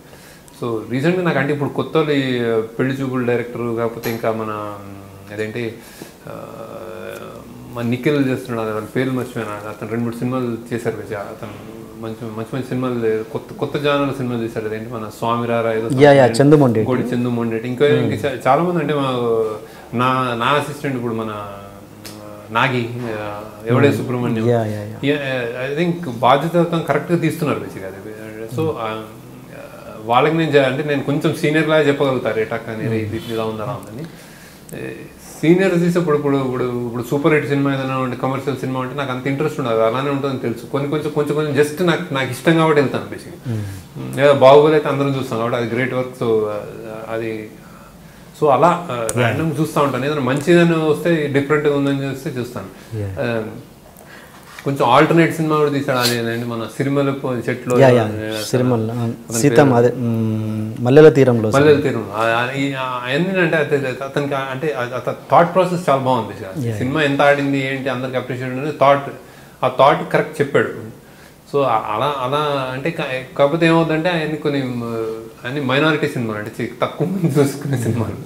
సో రీసెంట్గా నాకు అంటే ఇప్పుడు కొత్త పెళ్లి చూపుల డైరెక్టర్, కాకపోతే ఇంకా మన అదేంటి మన నిఖిల్ చేస్తున్నాడు, వాళ్ళ పేరు మర్చిపోయాను. అతను 2-3 సినిమాలు చేశారు. అతను మంచి సినిమాలు, కొత్త జానర్ సినిమాలు చేశారు. అదేంటి మన స్వామిరారా ఏదో చందుమొండేటి, ఇంకా చాలా మంది. అంటే నా అసిస్టెంట్ ఇప్పుడు మన నాగి ఎవడే సుబ్రహ్మణ్యం, ఐ థింక్ బాధ్యత కరెక్ట్గా తీస్తున్నారు బేసిక్గా. సో వాళ్ళకి నేను కొంచెం సీనియర్ లాగా చెప్పగలుగుతారు, ఏటాక్ అనేది ఇది ఇలా ఉందా ఉందని. సీనియర్స్ తీసి ఇప్పుడు సూపర్ హిట్ సినిమా ఏదైనా ఉంటే, కమర్షియల్ సినిమా అంటే నాకు అంత ఇంట్రెస్ట్ ఉండదు, అలానే ఉంటుందని తెలుసు. కొంచెం జస్ట్ నాకు ఇష్టం కాబట్టి వెళ్తాను బేసిక్గా. లేదా బాహుబలి అయితే అందరం చూస్తాం కాబట్టి అది గ్రేట్ వర్క్. సో అలా ర్యాండమ్ చూస్తూ ఉంటాను. ఏదైనా మంచిదని వస్తే, డిఫరెంట్గా ఉందని చూస్తాను. కొంచెం ఆల్టర్నేట్ సినిమా కూడా తీసాడు, అదేంటంటే మన సిరిమల చెట్లు, మల్లెల తీరంలో ఏంటంటే అతనికి అంటే థాట్ ప్రాసెస్ చాలా బాగుంది. సినిమా ఎంత ఆడింది ఏంటి అందరికి అప్రిషియేట్ ఆ థాట్ కరెక్ట్ చెప్పాడు. సో అలా అంటే కాకపోతే ఏమవుతుందంటే అన్ని మైనారిటీ సినిమాలు, అంటే తక్కువ మంది చూసుకునే సినిమాలు.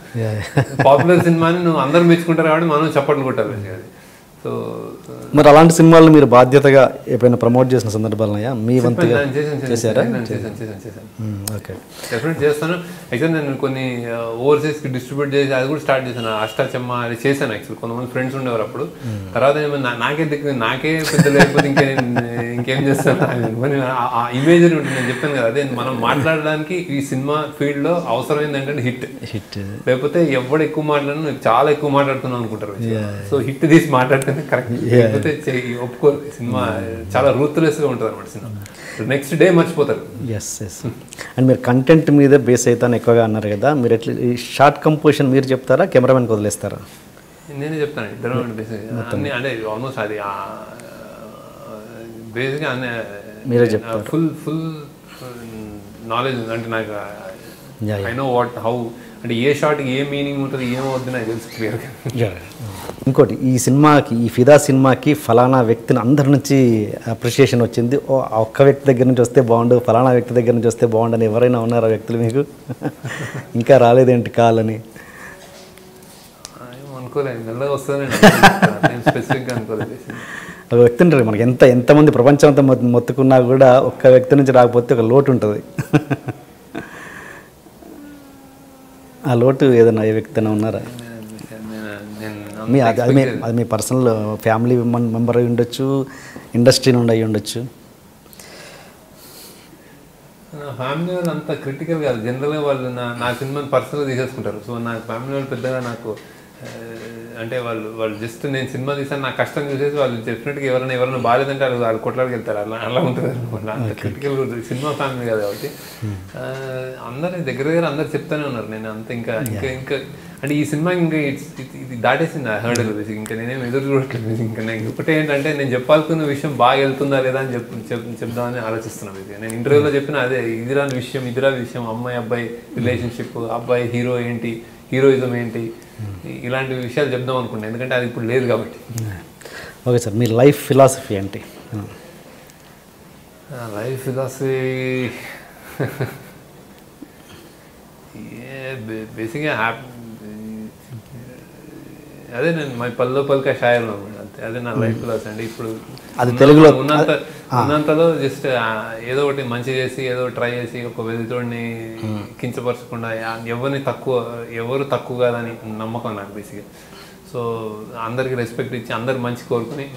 పాపులర్ సినిమాని నువ్వు అందరు మెచ్చుకుంటారు కాబట్టి మనం చప్పట్లు కొట్టాలి. అది సో మరి అలాంటి సినిమాలు మీరు బాధ్యతగా ఎప్పుడైనా ప్రమోట్ చేసిన సందర్భాలున్నాయా? మీ వంతుగా చేశారా? డెఫినెట్ చేస్తాను. యాక్చువల్ నేను కొన్ని ఓవర్సీస్కి డిస్ట్రిబ్యూట్ చేసి అది కూడా స్టార్ట్ చేశాను. అష్టాచమ్మ అది చేశాను యాక్చువల్. కొంతమంది ఫ్రెండ్స్ ఉండేవారు అప్పుడు. తర్వాత నాకే పెద్ద లేకపోతే ఇంకేం చేస్తాను ఆ ఇమేజ్ ఉంటుంది. నేను చెప్పాను కదా, అదే మనం మాట్లాడడానికి ఈ సినిమా ఫీల్డ్లో అవసరమైంది ఏంటంటే హిట్. లేకపోతే ఎవడు ఎక్కువ మాట్లాడినా చాలా ఎక్కువ మాట్లాడుతున్నాను అనుకుంటారు. సో హిట్ తీసి మాట్లాడితే కరెక్ట్, లేకపోతే ఒప్పుకోరు. సినిమా చాలా రూత్లెస్గా ఉంటుంది అనమాట. సినిమా నెక్స్ట్ డే మర్చిపోతారు. అండ్ మీరు కంటెంట్ మీద బేస్ అవుతాను ఎక్కువగా అన్నారు కదా, మీరు ఎట్లా ఈ షార్ట్ కంపోజిషన్ మీరు చెప్తారా, కెమెరామెన్కి వదిలేస్తారా? నేనే చెప్తాను. ఇద్దరు అన్ని అంటే ఆల్మోస్ట్ అది బేసిక్గా అన్నీ మీరే చెప్తారు. ఫుల్ నాలెడ్జ్ అంటే నాకు ఐ నో హౌ అంటే ఏ షార్ట్కి ఏ మీనింగ్ ఉంటుంది, ఏమవుద్ది నాకు తెలుసు క్లియర్గా. ఇంకోటి, ఈ సినిమాకి, ఈ ఫిదా సినిమాకి ఫలానా వ్యక్తిని అందరి నుంచి అప్రిషియేషన్ వచ్చింది, ఒక్క వ్యక్తి దగ్గర నుంచి వస్తే బాగుండు, ఫలానా వ్యక్తి దగ్గర నుంచి వస్తే బాగుండు అని ఎవరైనా ఉన్నారా వ్యక్తులు మీకు? ఇంకా రాలేదేంటి కాలని అనుకోలేదు, మెల్లగా వస్తుందని స్పెసిఫిక్గా అనుకోలేదు. ఒక వ్యక్తి ఉంటారు మనకి, ఎంతమంది ప్రపంచం అంతా మొత్తుకున్నా కూడా ఒక్క వ్యక్తి నుంచి రాకపోతే ఒక లోటు ఉంటుంది. ఆ లోటు ఏదైనా ఏ వ్యక్తి అయినా ఉన్నారా? అది మీ పర్సనల్ ఫ్యామిలీ మెంబర్ అయి ఉండొచ్చు, ఇండస్ట్రీ నుండి అయ్యి ఉండొచ్చు. నా ఫ్యామిలీ వాళ్ళు అంత క్రిటికల్ కాదు. జనరల్గా వాళ్ళు నా సినిమాని పర్సనల్గా తీసేసుకుంటారు. సో నా ఫ్యామిలీ వాళ్ళు పెద్దగా నాకు అంటే వాళ్ళు జస్ట్ నేను సినిమా తీసాను నా కష్టం చూసేసి వాళ్ళు డెఫినెట్గా ఎవరైనా బాగాలేదంటే వాళ్ళు కొట్లాడికి వెళ్తారు. అలా ఉంటుంది అనమాట. అంత క్రిటికల్ సినిమా ఫ్యామిలీ కాదు కాబట్టి అందరు దగ్గర అందరు చెప్తానే ఉన్నారు. నేను అంత ఇంకా అంటే ఈ సినిమా ఇంకా ఇది దాటేసింది హర్డల్ బేసిక్. ఇంకా నేనేం ఎదురు చూడట్లేదు. ఇంకా నేను ఒకటే ఏంటంటే నేను చెప్పాల్సిన విషయం బాగా వెళ్తుందా లేదా అని చెప్దామని ఆలోచిస్తున్నాను. బేసిక్ నేను ఇంటర్వ్యూలో చెప్పిన అదే, ఇదిరా విషయం అమ్మాయి అబ్బాయి రిలేషన్షిప్, అబ్బాయి హీరో ఏంటి, హీరోయిజం ఏంటి, ఇలాంటి విషయాలు చెప్దాం అనుకుంటున్నాను. ఎందుకంటే అది ఇప్పుడు లేదు కాబట్టి. ఓకే సార్, మీ లైఫ్ ఫిలాసఫీ ఏంటి? లైఫ్ ఫిలాసఫీ బేసిక్గా అదే నేను మా పల్లె పలిక షాయర్లో అంతే, అదే నా లైఫ్ ఫిలాసఫీ అండి. ఇప్పుడు అది తెలుగులో ఉన్నంతలో జస్ట్ ఏదో ఒకటి మంచి చేసి ఏదో ట్రై చేసి ఒక వెలుతోడిని కించపరచకుండా ఎవరు తక్కువ కాదని నమ్మకం నాకు బేసిక్గా. సో అందరికి రెస్పెక్ట్ ఇచ్చి అందరు మంచి కోరుకుని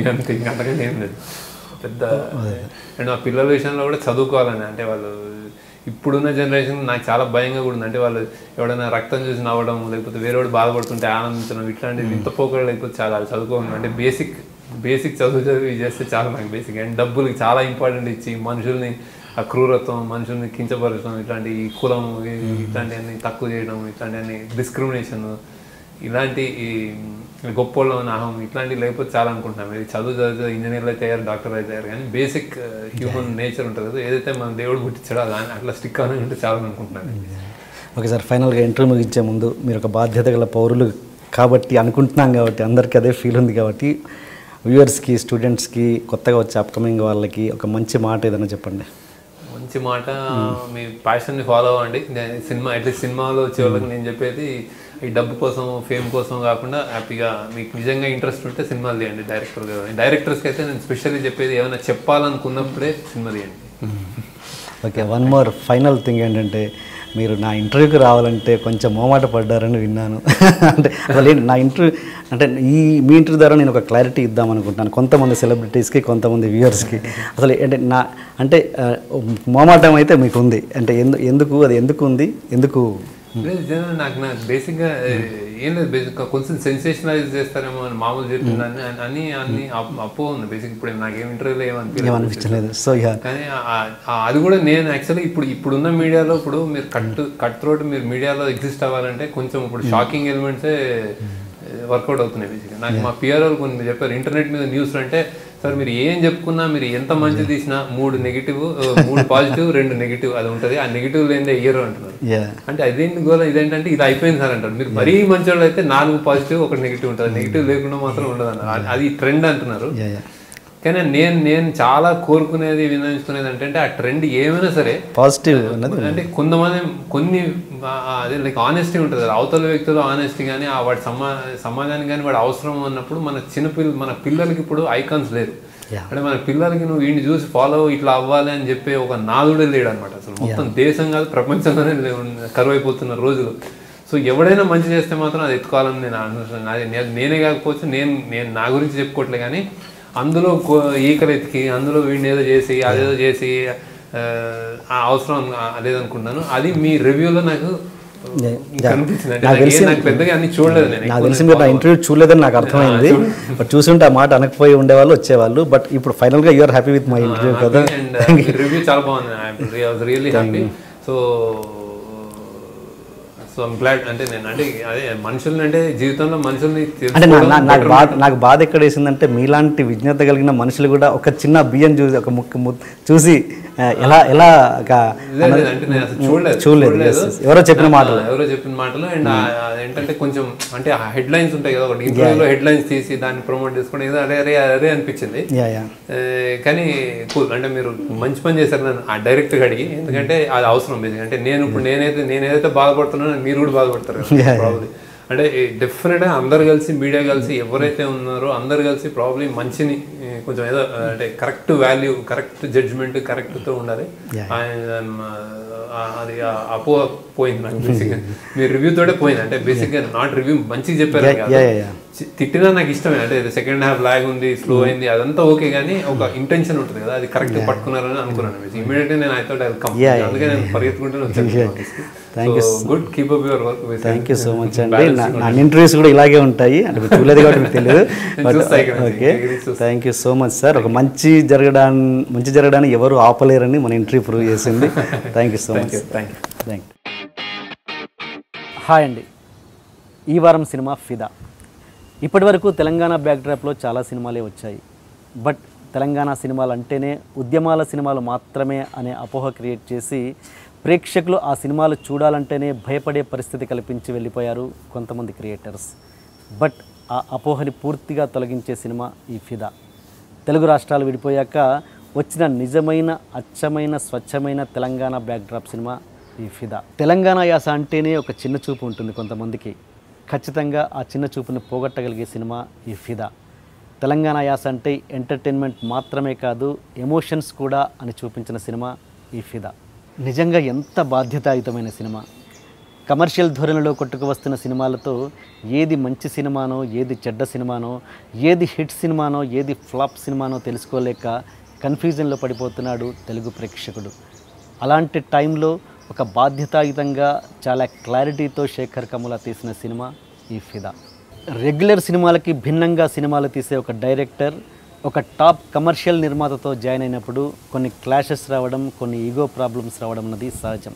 అంతే, ఇంకా అంతకంటే ఏం లేదు పెద్ద. అండ్ మా పిల్లల విషయంలో కూడా చదువుకోవాలని, అంటే వాళ్ళు ఇప్పుడున్న జనరేషన్ నాకు చాలా భయంగా కూడా ఉంది. అంటే వాళ్ళు ఎవడైనా రక్తం చూసి నవ్వడం, లేకపోతే వేరేవాడు బాధపడుతుంటే ఆనందించడం, ఇట్లాంటివి ఇంత పోకడ లేకపోతే చాలా చదువుకోవాలి. అంటే బేసిక్ చదివి చేస్తే చాలా నాకు బేసిక్. అండ్ డబ్బులకి చాలా ఇంపార్టెంట్ ఇచ్చి మనుషుల్ని ఆ క్రూరత్వం, మనుషుల్ని కించపరచడం, ఇట్లాంటి కులం ఇట్లాంటివన్నీ తక్కువ చేయడం, ఇట్లాంటివన్నీ డిస్క్రిమినేషన్, ఇలాంటి గొప్పోళ్ళం అహం ఇట్లాంటివి లేకపోతే చాలా అనుకుంటున్నాం. ఇది చదివితే ఇంజనీర్లు అయితే అయ్యారు, డాక్టర్ అయితే అయ్యారు, కానీ బేసిక్ హ్యూమన్ నేచర్ ఉంటుంది కదా, ఏదైతే మన దేవుడు పుట్టించాడో అది అట్లా స్టిక్ అని ఉంటే చాలా అనుకుంటున్నాను. ఓకే సార్, ఫైనల్గా ఇంటర్వ్యూ ముగించే ముందు మీరు ఒక బాధ్యత గల పౌరులు కాబట్టి అనుకుంటున్నాం, కాబట్టి అందరికీ అదే ఫీల్ ఉంది కాబట్టి వ్యూవర్స్కి, స్టూడెంట్స్కి, కొత్తగా వచ్చే అప్కమింగ్ వాళ్ళకి ఒక మంచి మాట ఏదైనా చెప్పండి. మంచి మాట, మీ ప్యాషన్ని ఫాలో అవ్వండి. సినిమా అట్లీస్ట్ సినిమాలో వచ్చే వాళ్ళకి నేను చెప్పేది, ఈ డబ్బు కోసం ఫేమ్ కోసం కాకుండా హ్యాపీగా మీకు నిజంగా ఇంట్రెస్ట్ ఉంటే సినిమాలు తీయండి. డైరెక్టర్స్కి అయితే నేను స్పెషల్లీ చెప్పేది, ఏమైనా చెప్పాలనుకున్నప్పుడే సినిమా తీయండి. Okay, one more final thing ఏంటంటే, మీరు నా ఇంటర్వ్యూకి రావాలంటే కొంచెం మొహమాట పడ్డారని విన్నాను. అంటే అసలు నా ఇంటర్వ్యూ అంటే మీ ఇంటర్వ్యూ ద్వారా నేను ఒక క్లారిటీ ఇద్దాం అనుకుంటున్నాను కొంతమంది సెలబ్రిటీస్కి, కొంతమంది వ్యూవర్స్కి. అసలు అంటే మొహమాటం అయితే మీకు ఉంది అంటే ఎందుకు అది ఎందుకు ఉంది, ఎందుకు? నాకు బేసిక్గా ఏం లేదు, బేసిక్గా కొంచెం సెన్సేషనలైజ్ చేస్తారేమో అని మామూలు చెప్తున్నాను అని అప్పో ఉంది బేసిక్. ఇప్పుడు నాకేం ఇంటర్వ్యూలో ఏమనిపించలేదు. సో కానీ అది కూడా నేను యాక్చువల్లీ ఇప్పుడున్న మీడియాలో, ఇప్పుడు మీరు కట్ త్రోట్ మీరు మీడియాలో ఎగ్జిస్ట్ అవ్వాలంటే కొంచెం ఇప్పుడు షాకింగ్ ఎలిమెంట్సే వర్కౌట్ అవుతున్నాయి బేసిక్గా. నాకు మా పిఆర్ వాళ్ళు కొన్ని చెప్పారు, ఇంటర్నెట్ మీద న్యూస్లు అంటే సార్ మీరు ఏం చెప్పుకున్నా, మీరు ఎంత మంచి తీసినా 3 నెగిటివ్ 3 పాజిటివ్ 2 నెగిటివ్ అది ఉంటుంది, ఆ నెగిటివ్ లేదే ఇయ్యరు అంటున్నారు. అంటే అదేంటి గోల్, ఇదేంటంటే ఇది అయిపోయింది సార్ అంటారు. మీరు మరీ మంచి వాళ్ళు అయితే 4 పాజిటివ్ 1 నెగిటివ్ ఉంటుంది, నెగిటివ్ లేకుండా మాత్రం ఉండదు అన్నారు. అది ట్రెండ్ అంటున్నారు. కానీ నేను చాలా కోరుకునేది, వినియోగించుకునేది అంటే ఆ ట్రెండ్ ఏమైనా సరే పాజిటివ్ అంటే కొన్ని అదే లైక్ ఆనెస్టీ ఉంటుంది కదా, అవతల వ్యక్తులు ఆనెస్టీ కానీ వాడి సమాజానికి కానీ వాడు అవసరం అన్నప్పుడు మన పిల్లలకి ఇప్పుడు ఐకాన్స్ లేరు. అంటే మన పిల్లలకి నువ్వు వీడిని చూసి ఫాలో ఇట్లా అవ్వాలి అని చెప్పి ఒక నాదుడే లేడు అనమాట. అసలు మొత్తం దేశం కాదు ప్రపంచంలోనే కరువైపోతున్న రోజులు. సో ఎవడైనా మంచి చేస్తే మాత్రం అది ఎత్తుకోవాలని నేను అనుకుంటున్నాను. నేనే కాకపోతే నేను నా గురించి చెప్పుకోవట్లే, కానీ అందులో ఈకలెత్తికి అందులో వీడిని ఏదో చేసి అదేదో చేసి అవసరం లేదనుకుంటున్నాను. అది మీ రివ్యూలో నాకు కనిపించింది. నాకు పెద్దగా అన్ని చూడలేదు, నాకు తెలిసి మీరు నా ఇంటర్వ్యూ చూడలేదని నాకు అర్థమైంది. బట్ చూసుంటే ఆ మాట అనకపోయి ఉండేవాళ్ళు, వచ్చేవాళ్ళు. బట్ ఇప్పుడు ఫైనల్గా you're happy with my interview కదా. రివ్యూ చాలా బాగుంది, I was really happy. So I'm glad. అంటే నేను అంటే అదే మనుషుల్ని, అంటే జీవితంలో మనుషుల్ని అంటే నాకు బాధ ఎక్కడ వేసిందంటే, మీలాంటి విజ్ఞత కలిగిన మనుషులు కూడా ఒక చిన్న బియ్యం చూసి ఒక ముక్క చూసి ఎలా చూడలేదు, ఎవరో చెప్పిన మాటలు. అండ్ ఏంటంటే కొంచెం అంటే హెడ్ లైన్స్ ఉంటాయి కదా, ఒకటి ఇంటర్వ్యూలో హెడ్ లైన్స్ తీసి దాన్ని ప్రమోట్ చేసుకుని ఏదో అరే అనిపించింది. కానీ కూల్, అంటే మీరు మంచి పని చేశారు నన్ను ఆ డైరెక్ట్గా అడిగి, ఎందుకంటే అది అవసరం బేసిక్. అంటే నేనేదైతే బాధపడుతున్నానో మీరు కూడా బాధపడతారు ప్రాబ్లీ. అంటే డెఫినెట్గా అందరు కలిసి, మీడియా కలిసి, ఎవరైతే ఉన్నారో అందరు కలిసి ప్రాబ్లీ మంచిని కొంచెం ఏదో అంటే కరెక్ట్ వాల్యూ, కరెక్ట్ జడ్జ్మెంట్ కరెక్ట్తో ఉండాలి. అది అపోహ పోయింది నాకు బేసిక్గా. మీ రివ్యూ తోటే పోయింది. అంటే బేసిక్గా నాట్ రివ్యూ మంచిగా చెప్పారు, తిట్టినా నాకు ఇష్టమే. అంటే సెకండ్ హాఫ్ లాగ్ ఉంది, స్లో అయింది, అదంతా ఓకే, కానీ ఒక ఇంటెన్షన్ ఉంటుంది కదా, అది కరెక్ట్ పట్టుకున్నారని అనుకున్నాను. ఇమీడియట్లీ నేను I thought I will come, అందుకే నేను పరిగెత్తుకుంటూనే వచ్చాను. Good, keep up your work. Thank you so much అండి. నా ఇంటర్వ్యూస్ కూడా ఇలాగే ఉంటాయి, అంటే మీరు చూడలేదు కాబట్టి మీకు తెలియదు. Okay, thank you so much sir. ఒక మంచి జరగడానికి ఎవరు ఆపలేరని మన ఇంటర్వ్యూ ప్రూవ్ చేసింది. Thank you so much. Thank you. Hi అండి, ఈ వారం సినిమా ఫిదా. ఇప్పటి వరకు తెలంగాణ బ్యాక్డ్రాప్లో చాలా సినిమాలే వచ్చాయి. బట్ తెలంగాణ సినిమాలు అంటేనే ఉద్యమాల సినిమాలు మాత్రమే అనే అపోహ క్రియేట్ చేసి ప్రేక్షకులు ఆ సినిమాలు చూడాలంటేనే భయపడే పరిస్థితి కల్పించి వెళ్ళిపోయారు కొంతమంది క్రియేటర్స్. బట్ ఆ అపోహని పూర్తిగా తొలగించే సినిమా ఈ ఫిదా. తెలుగు రాష్ట్రాలు విడిపోయాక వచ్చిన నిజమైన అచ్చమైన స్వచ్ఛమైన తెలంగాణ బ్యాక్డ్రాప్ సినిమా ఈ ఫిదా. తెలంగాణ యాస అంటేనే ఒక చిన్న చూపు ఉంటుంది కొంతమందికి. ఖచ్చితంగా ఆ చిన్న చూపుని పోగొట్టగలిగే సినిమా ఈ ఫిదా. తెలంగాణ యాస అంటే ఎంటర్టైన్మెంట్ మాత్రమే కాదు, ఎమోషన్స్ కూడా అని చూపించిన సినిమా ఈ ఫిదా. నిజంగా ఎంత బాధ్యతాయుతమైన సినిమా. కమర్షియల్ ధోరణిలో కొట్టుకు వస్తున్న సినిమాలతో ఏది మంచి సినిమానో, ఏది చెడ్డ సినిమానో, ఏది హిట్ సినిమానో, ఏది ఫ్లాప్ సినిమానో తెలుసుకోలేక కన్ఫ్యూజన్లో పడిపోతున్నాడు తెలుగు ప్రేక్షకుడు. అలాంటి టైంలో ఒక బాధ్యతాయుతంగా చాలా క్లారిటీతో శేఖర్ కమ్ముల తీసిన సినిమా ఈ ఫిదా. రెగ్యులర్ సినిమాలకి భిన్నంగా సినిమాలు తీసే ఒక డైరెక్టర్ ఒక టాప్ కమర్షియల్ నిర్మాతతో జాయిన్ అయినప్పుడు కొన్ని క్లాషెస్ రావడం, కొన్ని ఈగో ప్రాబ్లమ్స్ రావడం అన్నది సహజం.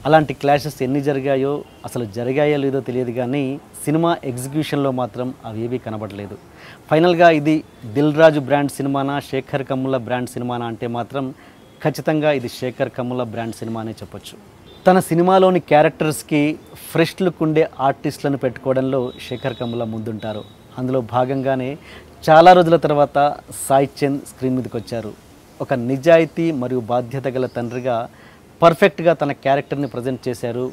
అలాంటి క్లాషెస్ ఎన్ని జరిగాయో, అసలు జరిగాయో లేదో తెలియదు, కానీ సినిమా ఎగ్జిక్యూషన్లో మాత్రం అవి ఏవీ కనబడలేదు. ఫైనల్గా ఇది దిల్ రాజు బ్రాండ్ సినిమానా, శేఖర్ కమ్ముల బ్రాండ్ సినిమానా అంటే మాత్రం ఖచ్చితంగా ఇది శేఖర్ కమ్ముల బ్రాండ్ సినిమా అనే చెప్పొచ్చు. తన సినిమాలోని క్యారెక్టర్స్కి ఫ్రెష్ లుక్ ఉండే ఆర్టిస్టులను పెట్టుకోవడంలో శేఖర్ కమ్ముల ముందుంటారు. అందులో భాగంగానే చాలా రోజుల తర్వాత సాయి చంద్ స్క్రీన్ మీదకి వచ్చారు. ఒక నిజాయితీ మరియు బాధ్యత గల తండ్రిగా పర్ఫెక్ట్గా తన క్యారెక్టర్ని ప్రజెంట్ చేశారు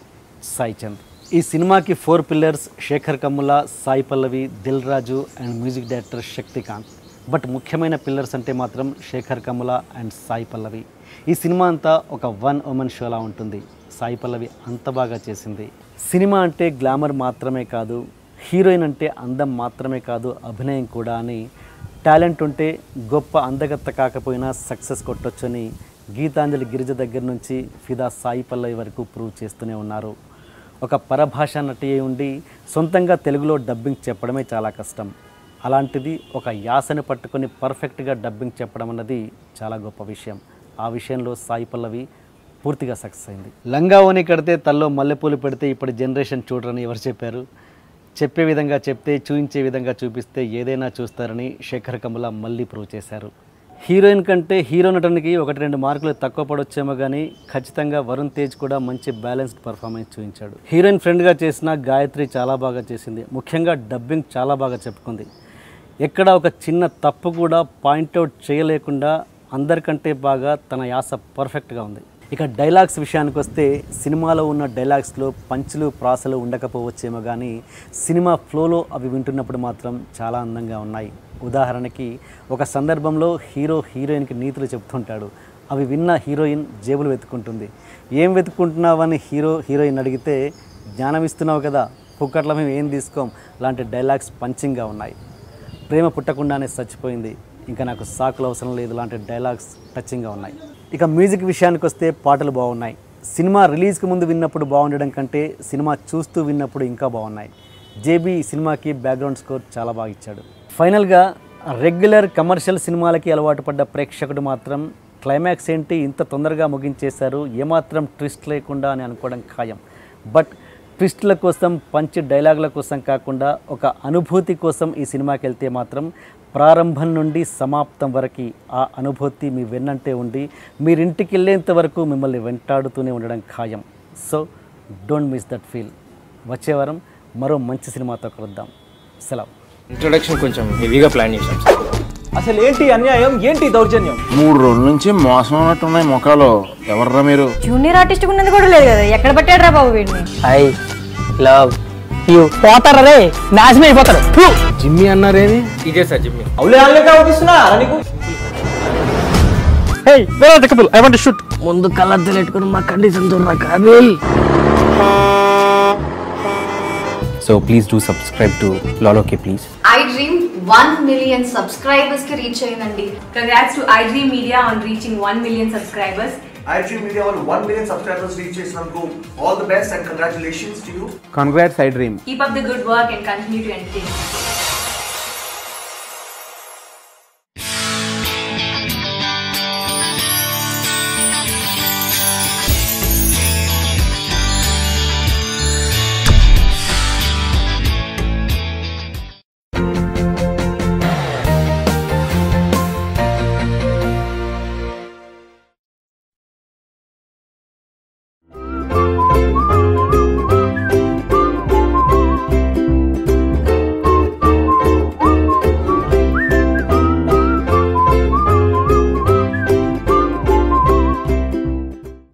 సాయి చంద్. ఈ సినిమాకి 4 pillars Shekhar Kammula, Sai Pallavi, Dil Raju and music director Shaktikanth. But ముఖ్యమైన పిల్లర్స్ అంటే మాత్రం శేఖర్ కమ్ముల అండ్ సాయి పల్లవి. ఈ సినిమా అంతా ఒక 1 ఉమెన్ షోలా ఉంటుంది. సాయి పల్లవి అంత బాగా చేసింది. సినిమా అంటే గ్లామర్ మాత్రమే కాదు, హీరోయిన్ అంటే అందం మాత్రమే కాదు, అభినయం కూడా అని, టాలెంట్ ఉంటే గొప్ప అందగత్త కాకపోయినా సక్సెస్ కొట్టొచ్చని గీతాంజలి గిరిజ దగ్గర నుంచి ఫిదా సాయి పల్లవి వరకు ప్రూవ్ చేస్తూనే ఉన్నారు. ఒక పరభాషా నటి అయి ఉండి సొంతంగా తెలుగులో డబ్బింగ్ చెప్పడమే చాలా కష్టం. అలాంటిది ఒక యాసను పట్టుకొని పర్ఫెక్ట్గా డబ్బింగ్ చెప్పడం అన్నది చాలా గొప్ప విషయం. ఆ విషయంలో సాయి పల్లవి పూర్తిగా సక్సెస్ అయింది. లంగా ఓని కడితే తల్లో మల్లెపూలు పెడితే ఇప్పటి జనరేషన్ చూడరని ఎవరు చెప్పారు? చెప్పే విధంగా చెప్తే, చూపించే విధంగా చూపిస్తే ఏదైనా చూస్తారని శేఖర్ కమ్ముల మళ్ళీ ప్రూవ్ చేశారు. హీరోయిన్ కంటే హీరో నటనకి 1-2 మార్కులు తక్కువ పడొచ్చేమో కానీ ఖచ్చితంగా వరుణ్ తేజ్ కూడా మంచి బ్యాలెన్స్డ్ పర్ఫార్మెన్స్ చూపించాడు. హీరోయిన్ ఫ్రెండ్గా చేసిన గాయత్రి చాలా బాగా చేసింది. ముఖ్యంగా డబ్బింగ్ చాలా బాగా చెప్పుకుంది. ఎక్కడ ఒక చిన్న తప్పు కూడా పాయింట్అవుట్ చేయలేకుండా అందరికంటే బాగా తన యాస పర్ఫెక్ట్గా ఉంది. ఇక డైలాగ్స్ విషయానికి వస్తే సినిమాలో ఉన్న డైలాగ్స్లో పంచులు ప్రాసలు ఉండకపోవచ్చేమో కానీ సినిమా ఫ్లోలో అవి వింటున్నప్పుడు మాత్రం చాలా అందంగా ఉన్నాయి. ఉదాహరణకి ఒక సందర్భంలో హీరో హీరోయిన్కి నీతులు చెప్తుంటాడు. అవి విన్న హీరోయిన్ జేబులు వెతుక్కుంటుంది. ఏం వెతుక్కుంటున్నావని హీరోయిన్ అడిగితే, జ్ఞానం ఇస్తున్నావు కదా, పుక్కట్ల మేము ఏం తీసుకోం. లాంటి డైలాగ్స్ పంచింగ్గా ఉన్నాయి. ప్రేమ పుట్టకుండానే చచ్చిపోయింది, ఇంకా నాకు సాకులు అవసరం లేదు లాంటి డైలాగ్స్ టచింగ్గా ఉన్నాయి. ఇక మ్యూజిక్ విషయానికి వస్తే పాటలు బాగున్నాయి. సినిమా రిలీజ్కి ముందు విన్నప్పుడు బాగుండడం కంటే సినిమా చూస్తూ విన్నప్పుడు ఇంకా బాగున్నాయి. జేబీ ఈ సినిమాకి బ్యాక్గ్రౌండ్ స్కోర్ చాలా బాగా ఇచ్చాడు. ఫైనల్గా రెగ్యులర్ కమర్షియల్ సినిమాలకి అలవాటు పడ్డ ప్రేక్షకుడు మాత్రం క్లైమాక్స్ ఏంటి ఇంత తొందరగా ముగించేశారు, ఏమాత్రం ట్విస్ట్ లేకుండా అని అనుకోవడం ఖాయం. బట్ ట్విస్ట్ల కోసం, పంచ్ డైలాగుల కోసం కాకుండా ఒక అనుభూతి కోసం ఈ సినిమాకి వెళ్తే మాత్రం ప్రారంభం నుండి సమాప్తం వరకు ఆ అనుభూతి మీ వెన్నంటే ఉండి మీరింటికి వెళ్ళేంత వరకు మిమ్మల్ని వెంటాడుతూనే ఉండడం ఖాయం. So don't miss that feel. వచ్చే వారం మరో మంచి సినిమాతో కలుద్దాం. సెలవు. ఇంట్రొడక్షన్ కొంచెం హెవీగా ప్లాన్ చేశాం. అసలు ఏంటి అన్యాయం, ఏంటి దౌర్జన్యం? 3 రోజుల నుంచి మోసం ఉన్నట్టున్నాయి ముఖాలు. ఎవర్రా మీరు? జూనియర్ ఆర్టిస్ట్ ఉన్నది కూడా లేదు కదా, ఎక్కడ పట్టాడురా బాబు వీడిని? I love you. పోతారా రే, నాశనం అయిపోతారు. జిమ్మి అన్నారేమి? ఇదే సార్ జిమ్మి. అవులే ఆన్లేక అవుతున్నా నీకు. Hey where are the couple, I want to shoot. ముందు కలర్ తెలియట్టుకుని మా కండిషన్ చూడరా Kaabil. So please do subscribe to Loloke please. iDream 1 million subscribers ki reach ayindandi. Congrats to iDream Media on reaching 1 million subscribers. iDream Media on 1 million subscribers reach chesinanduku all the best and congratulations to you. Congrats iDream. Keep up the good work and continue to entertain.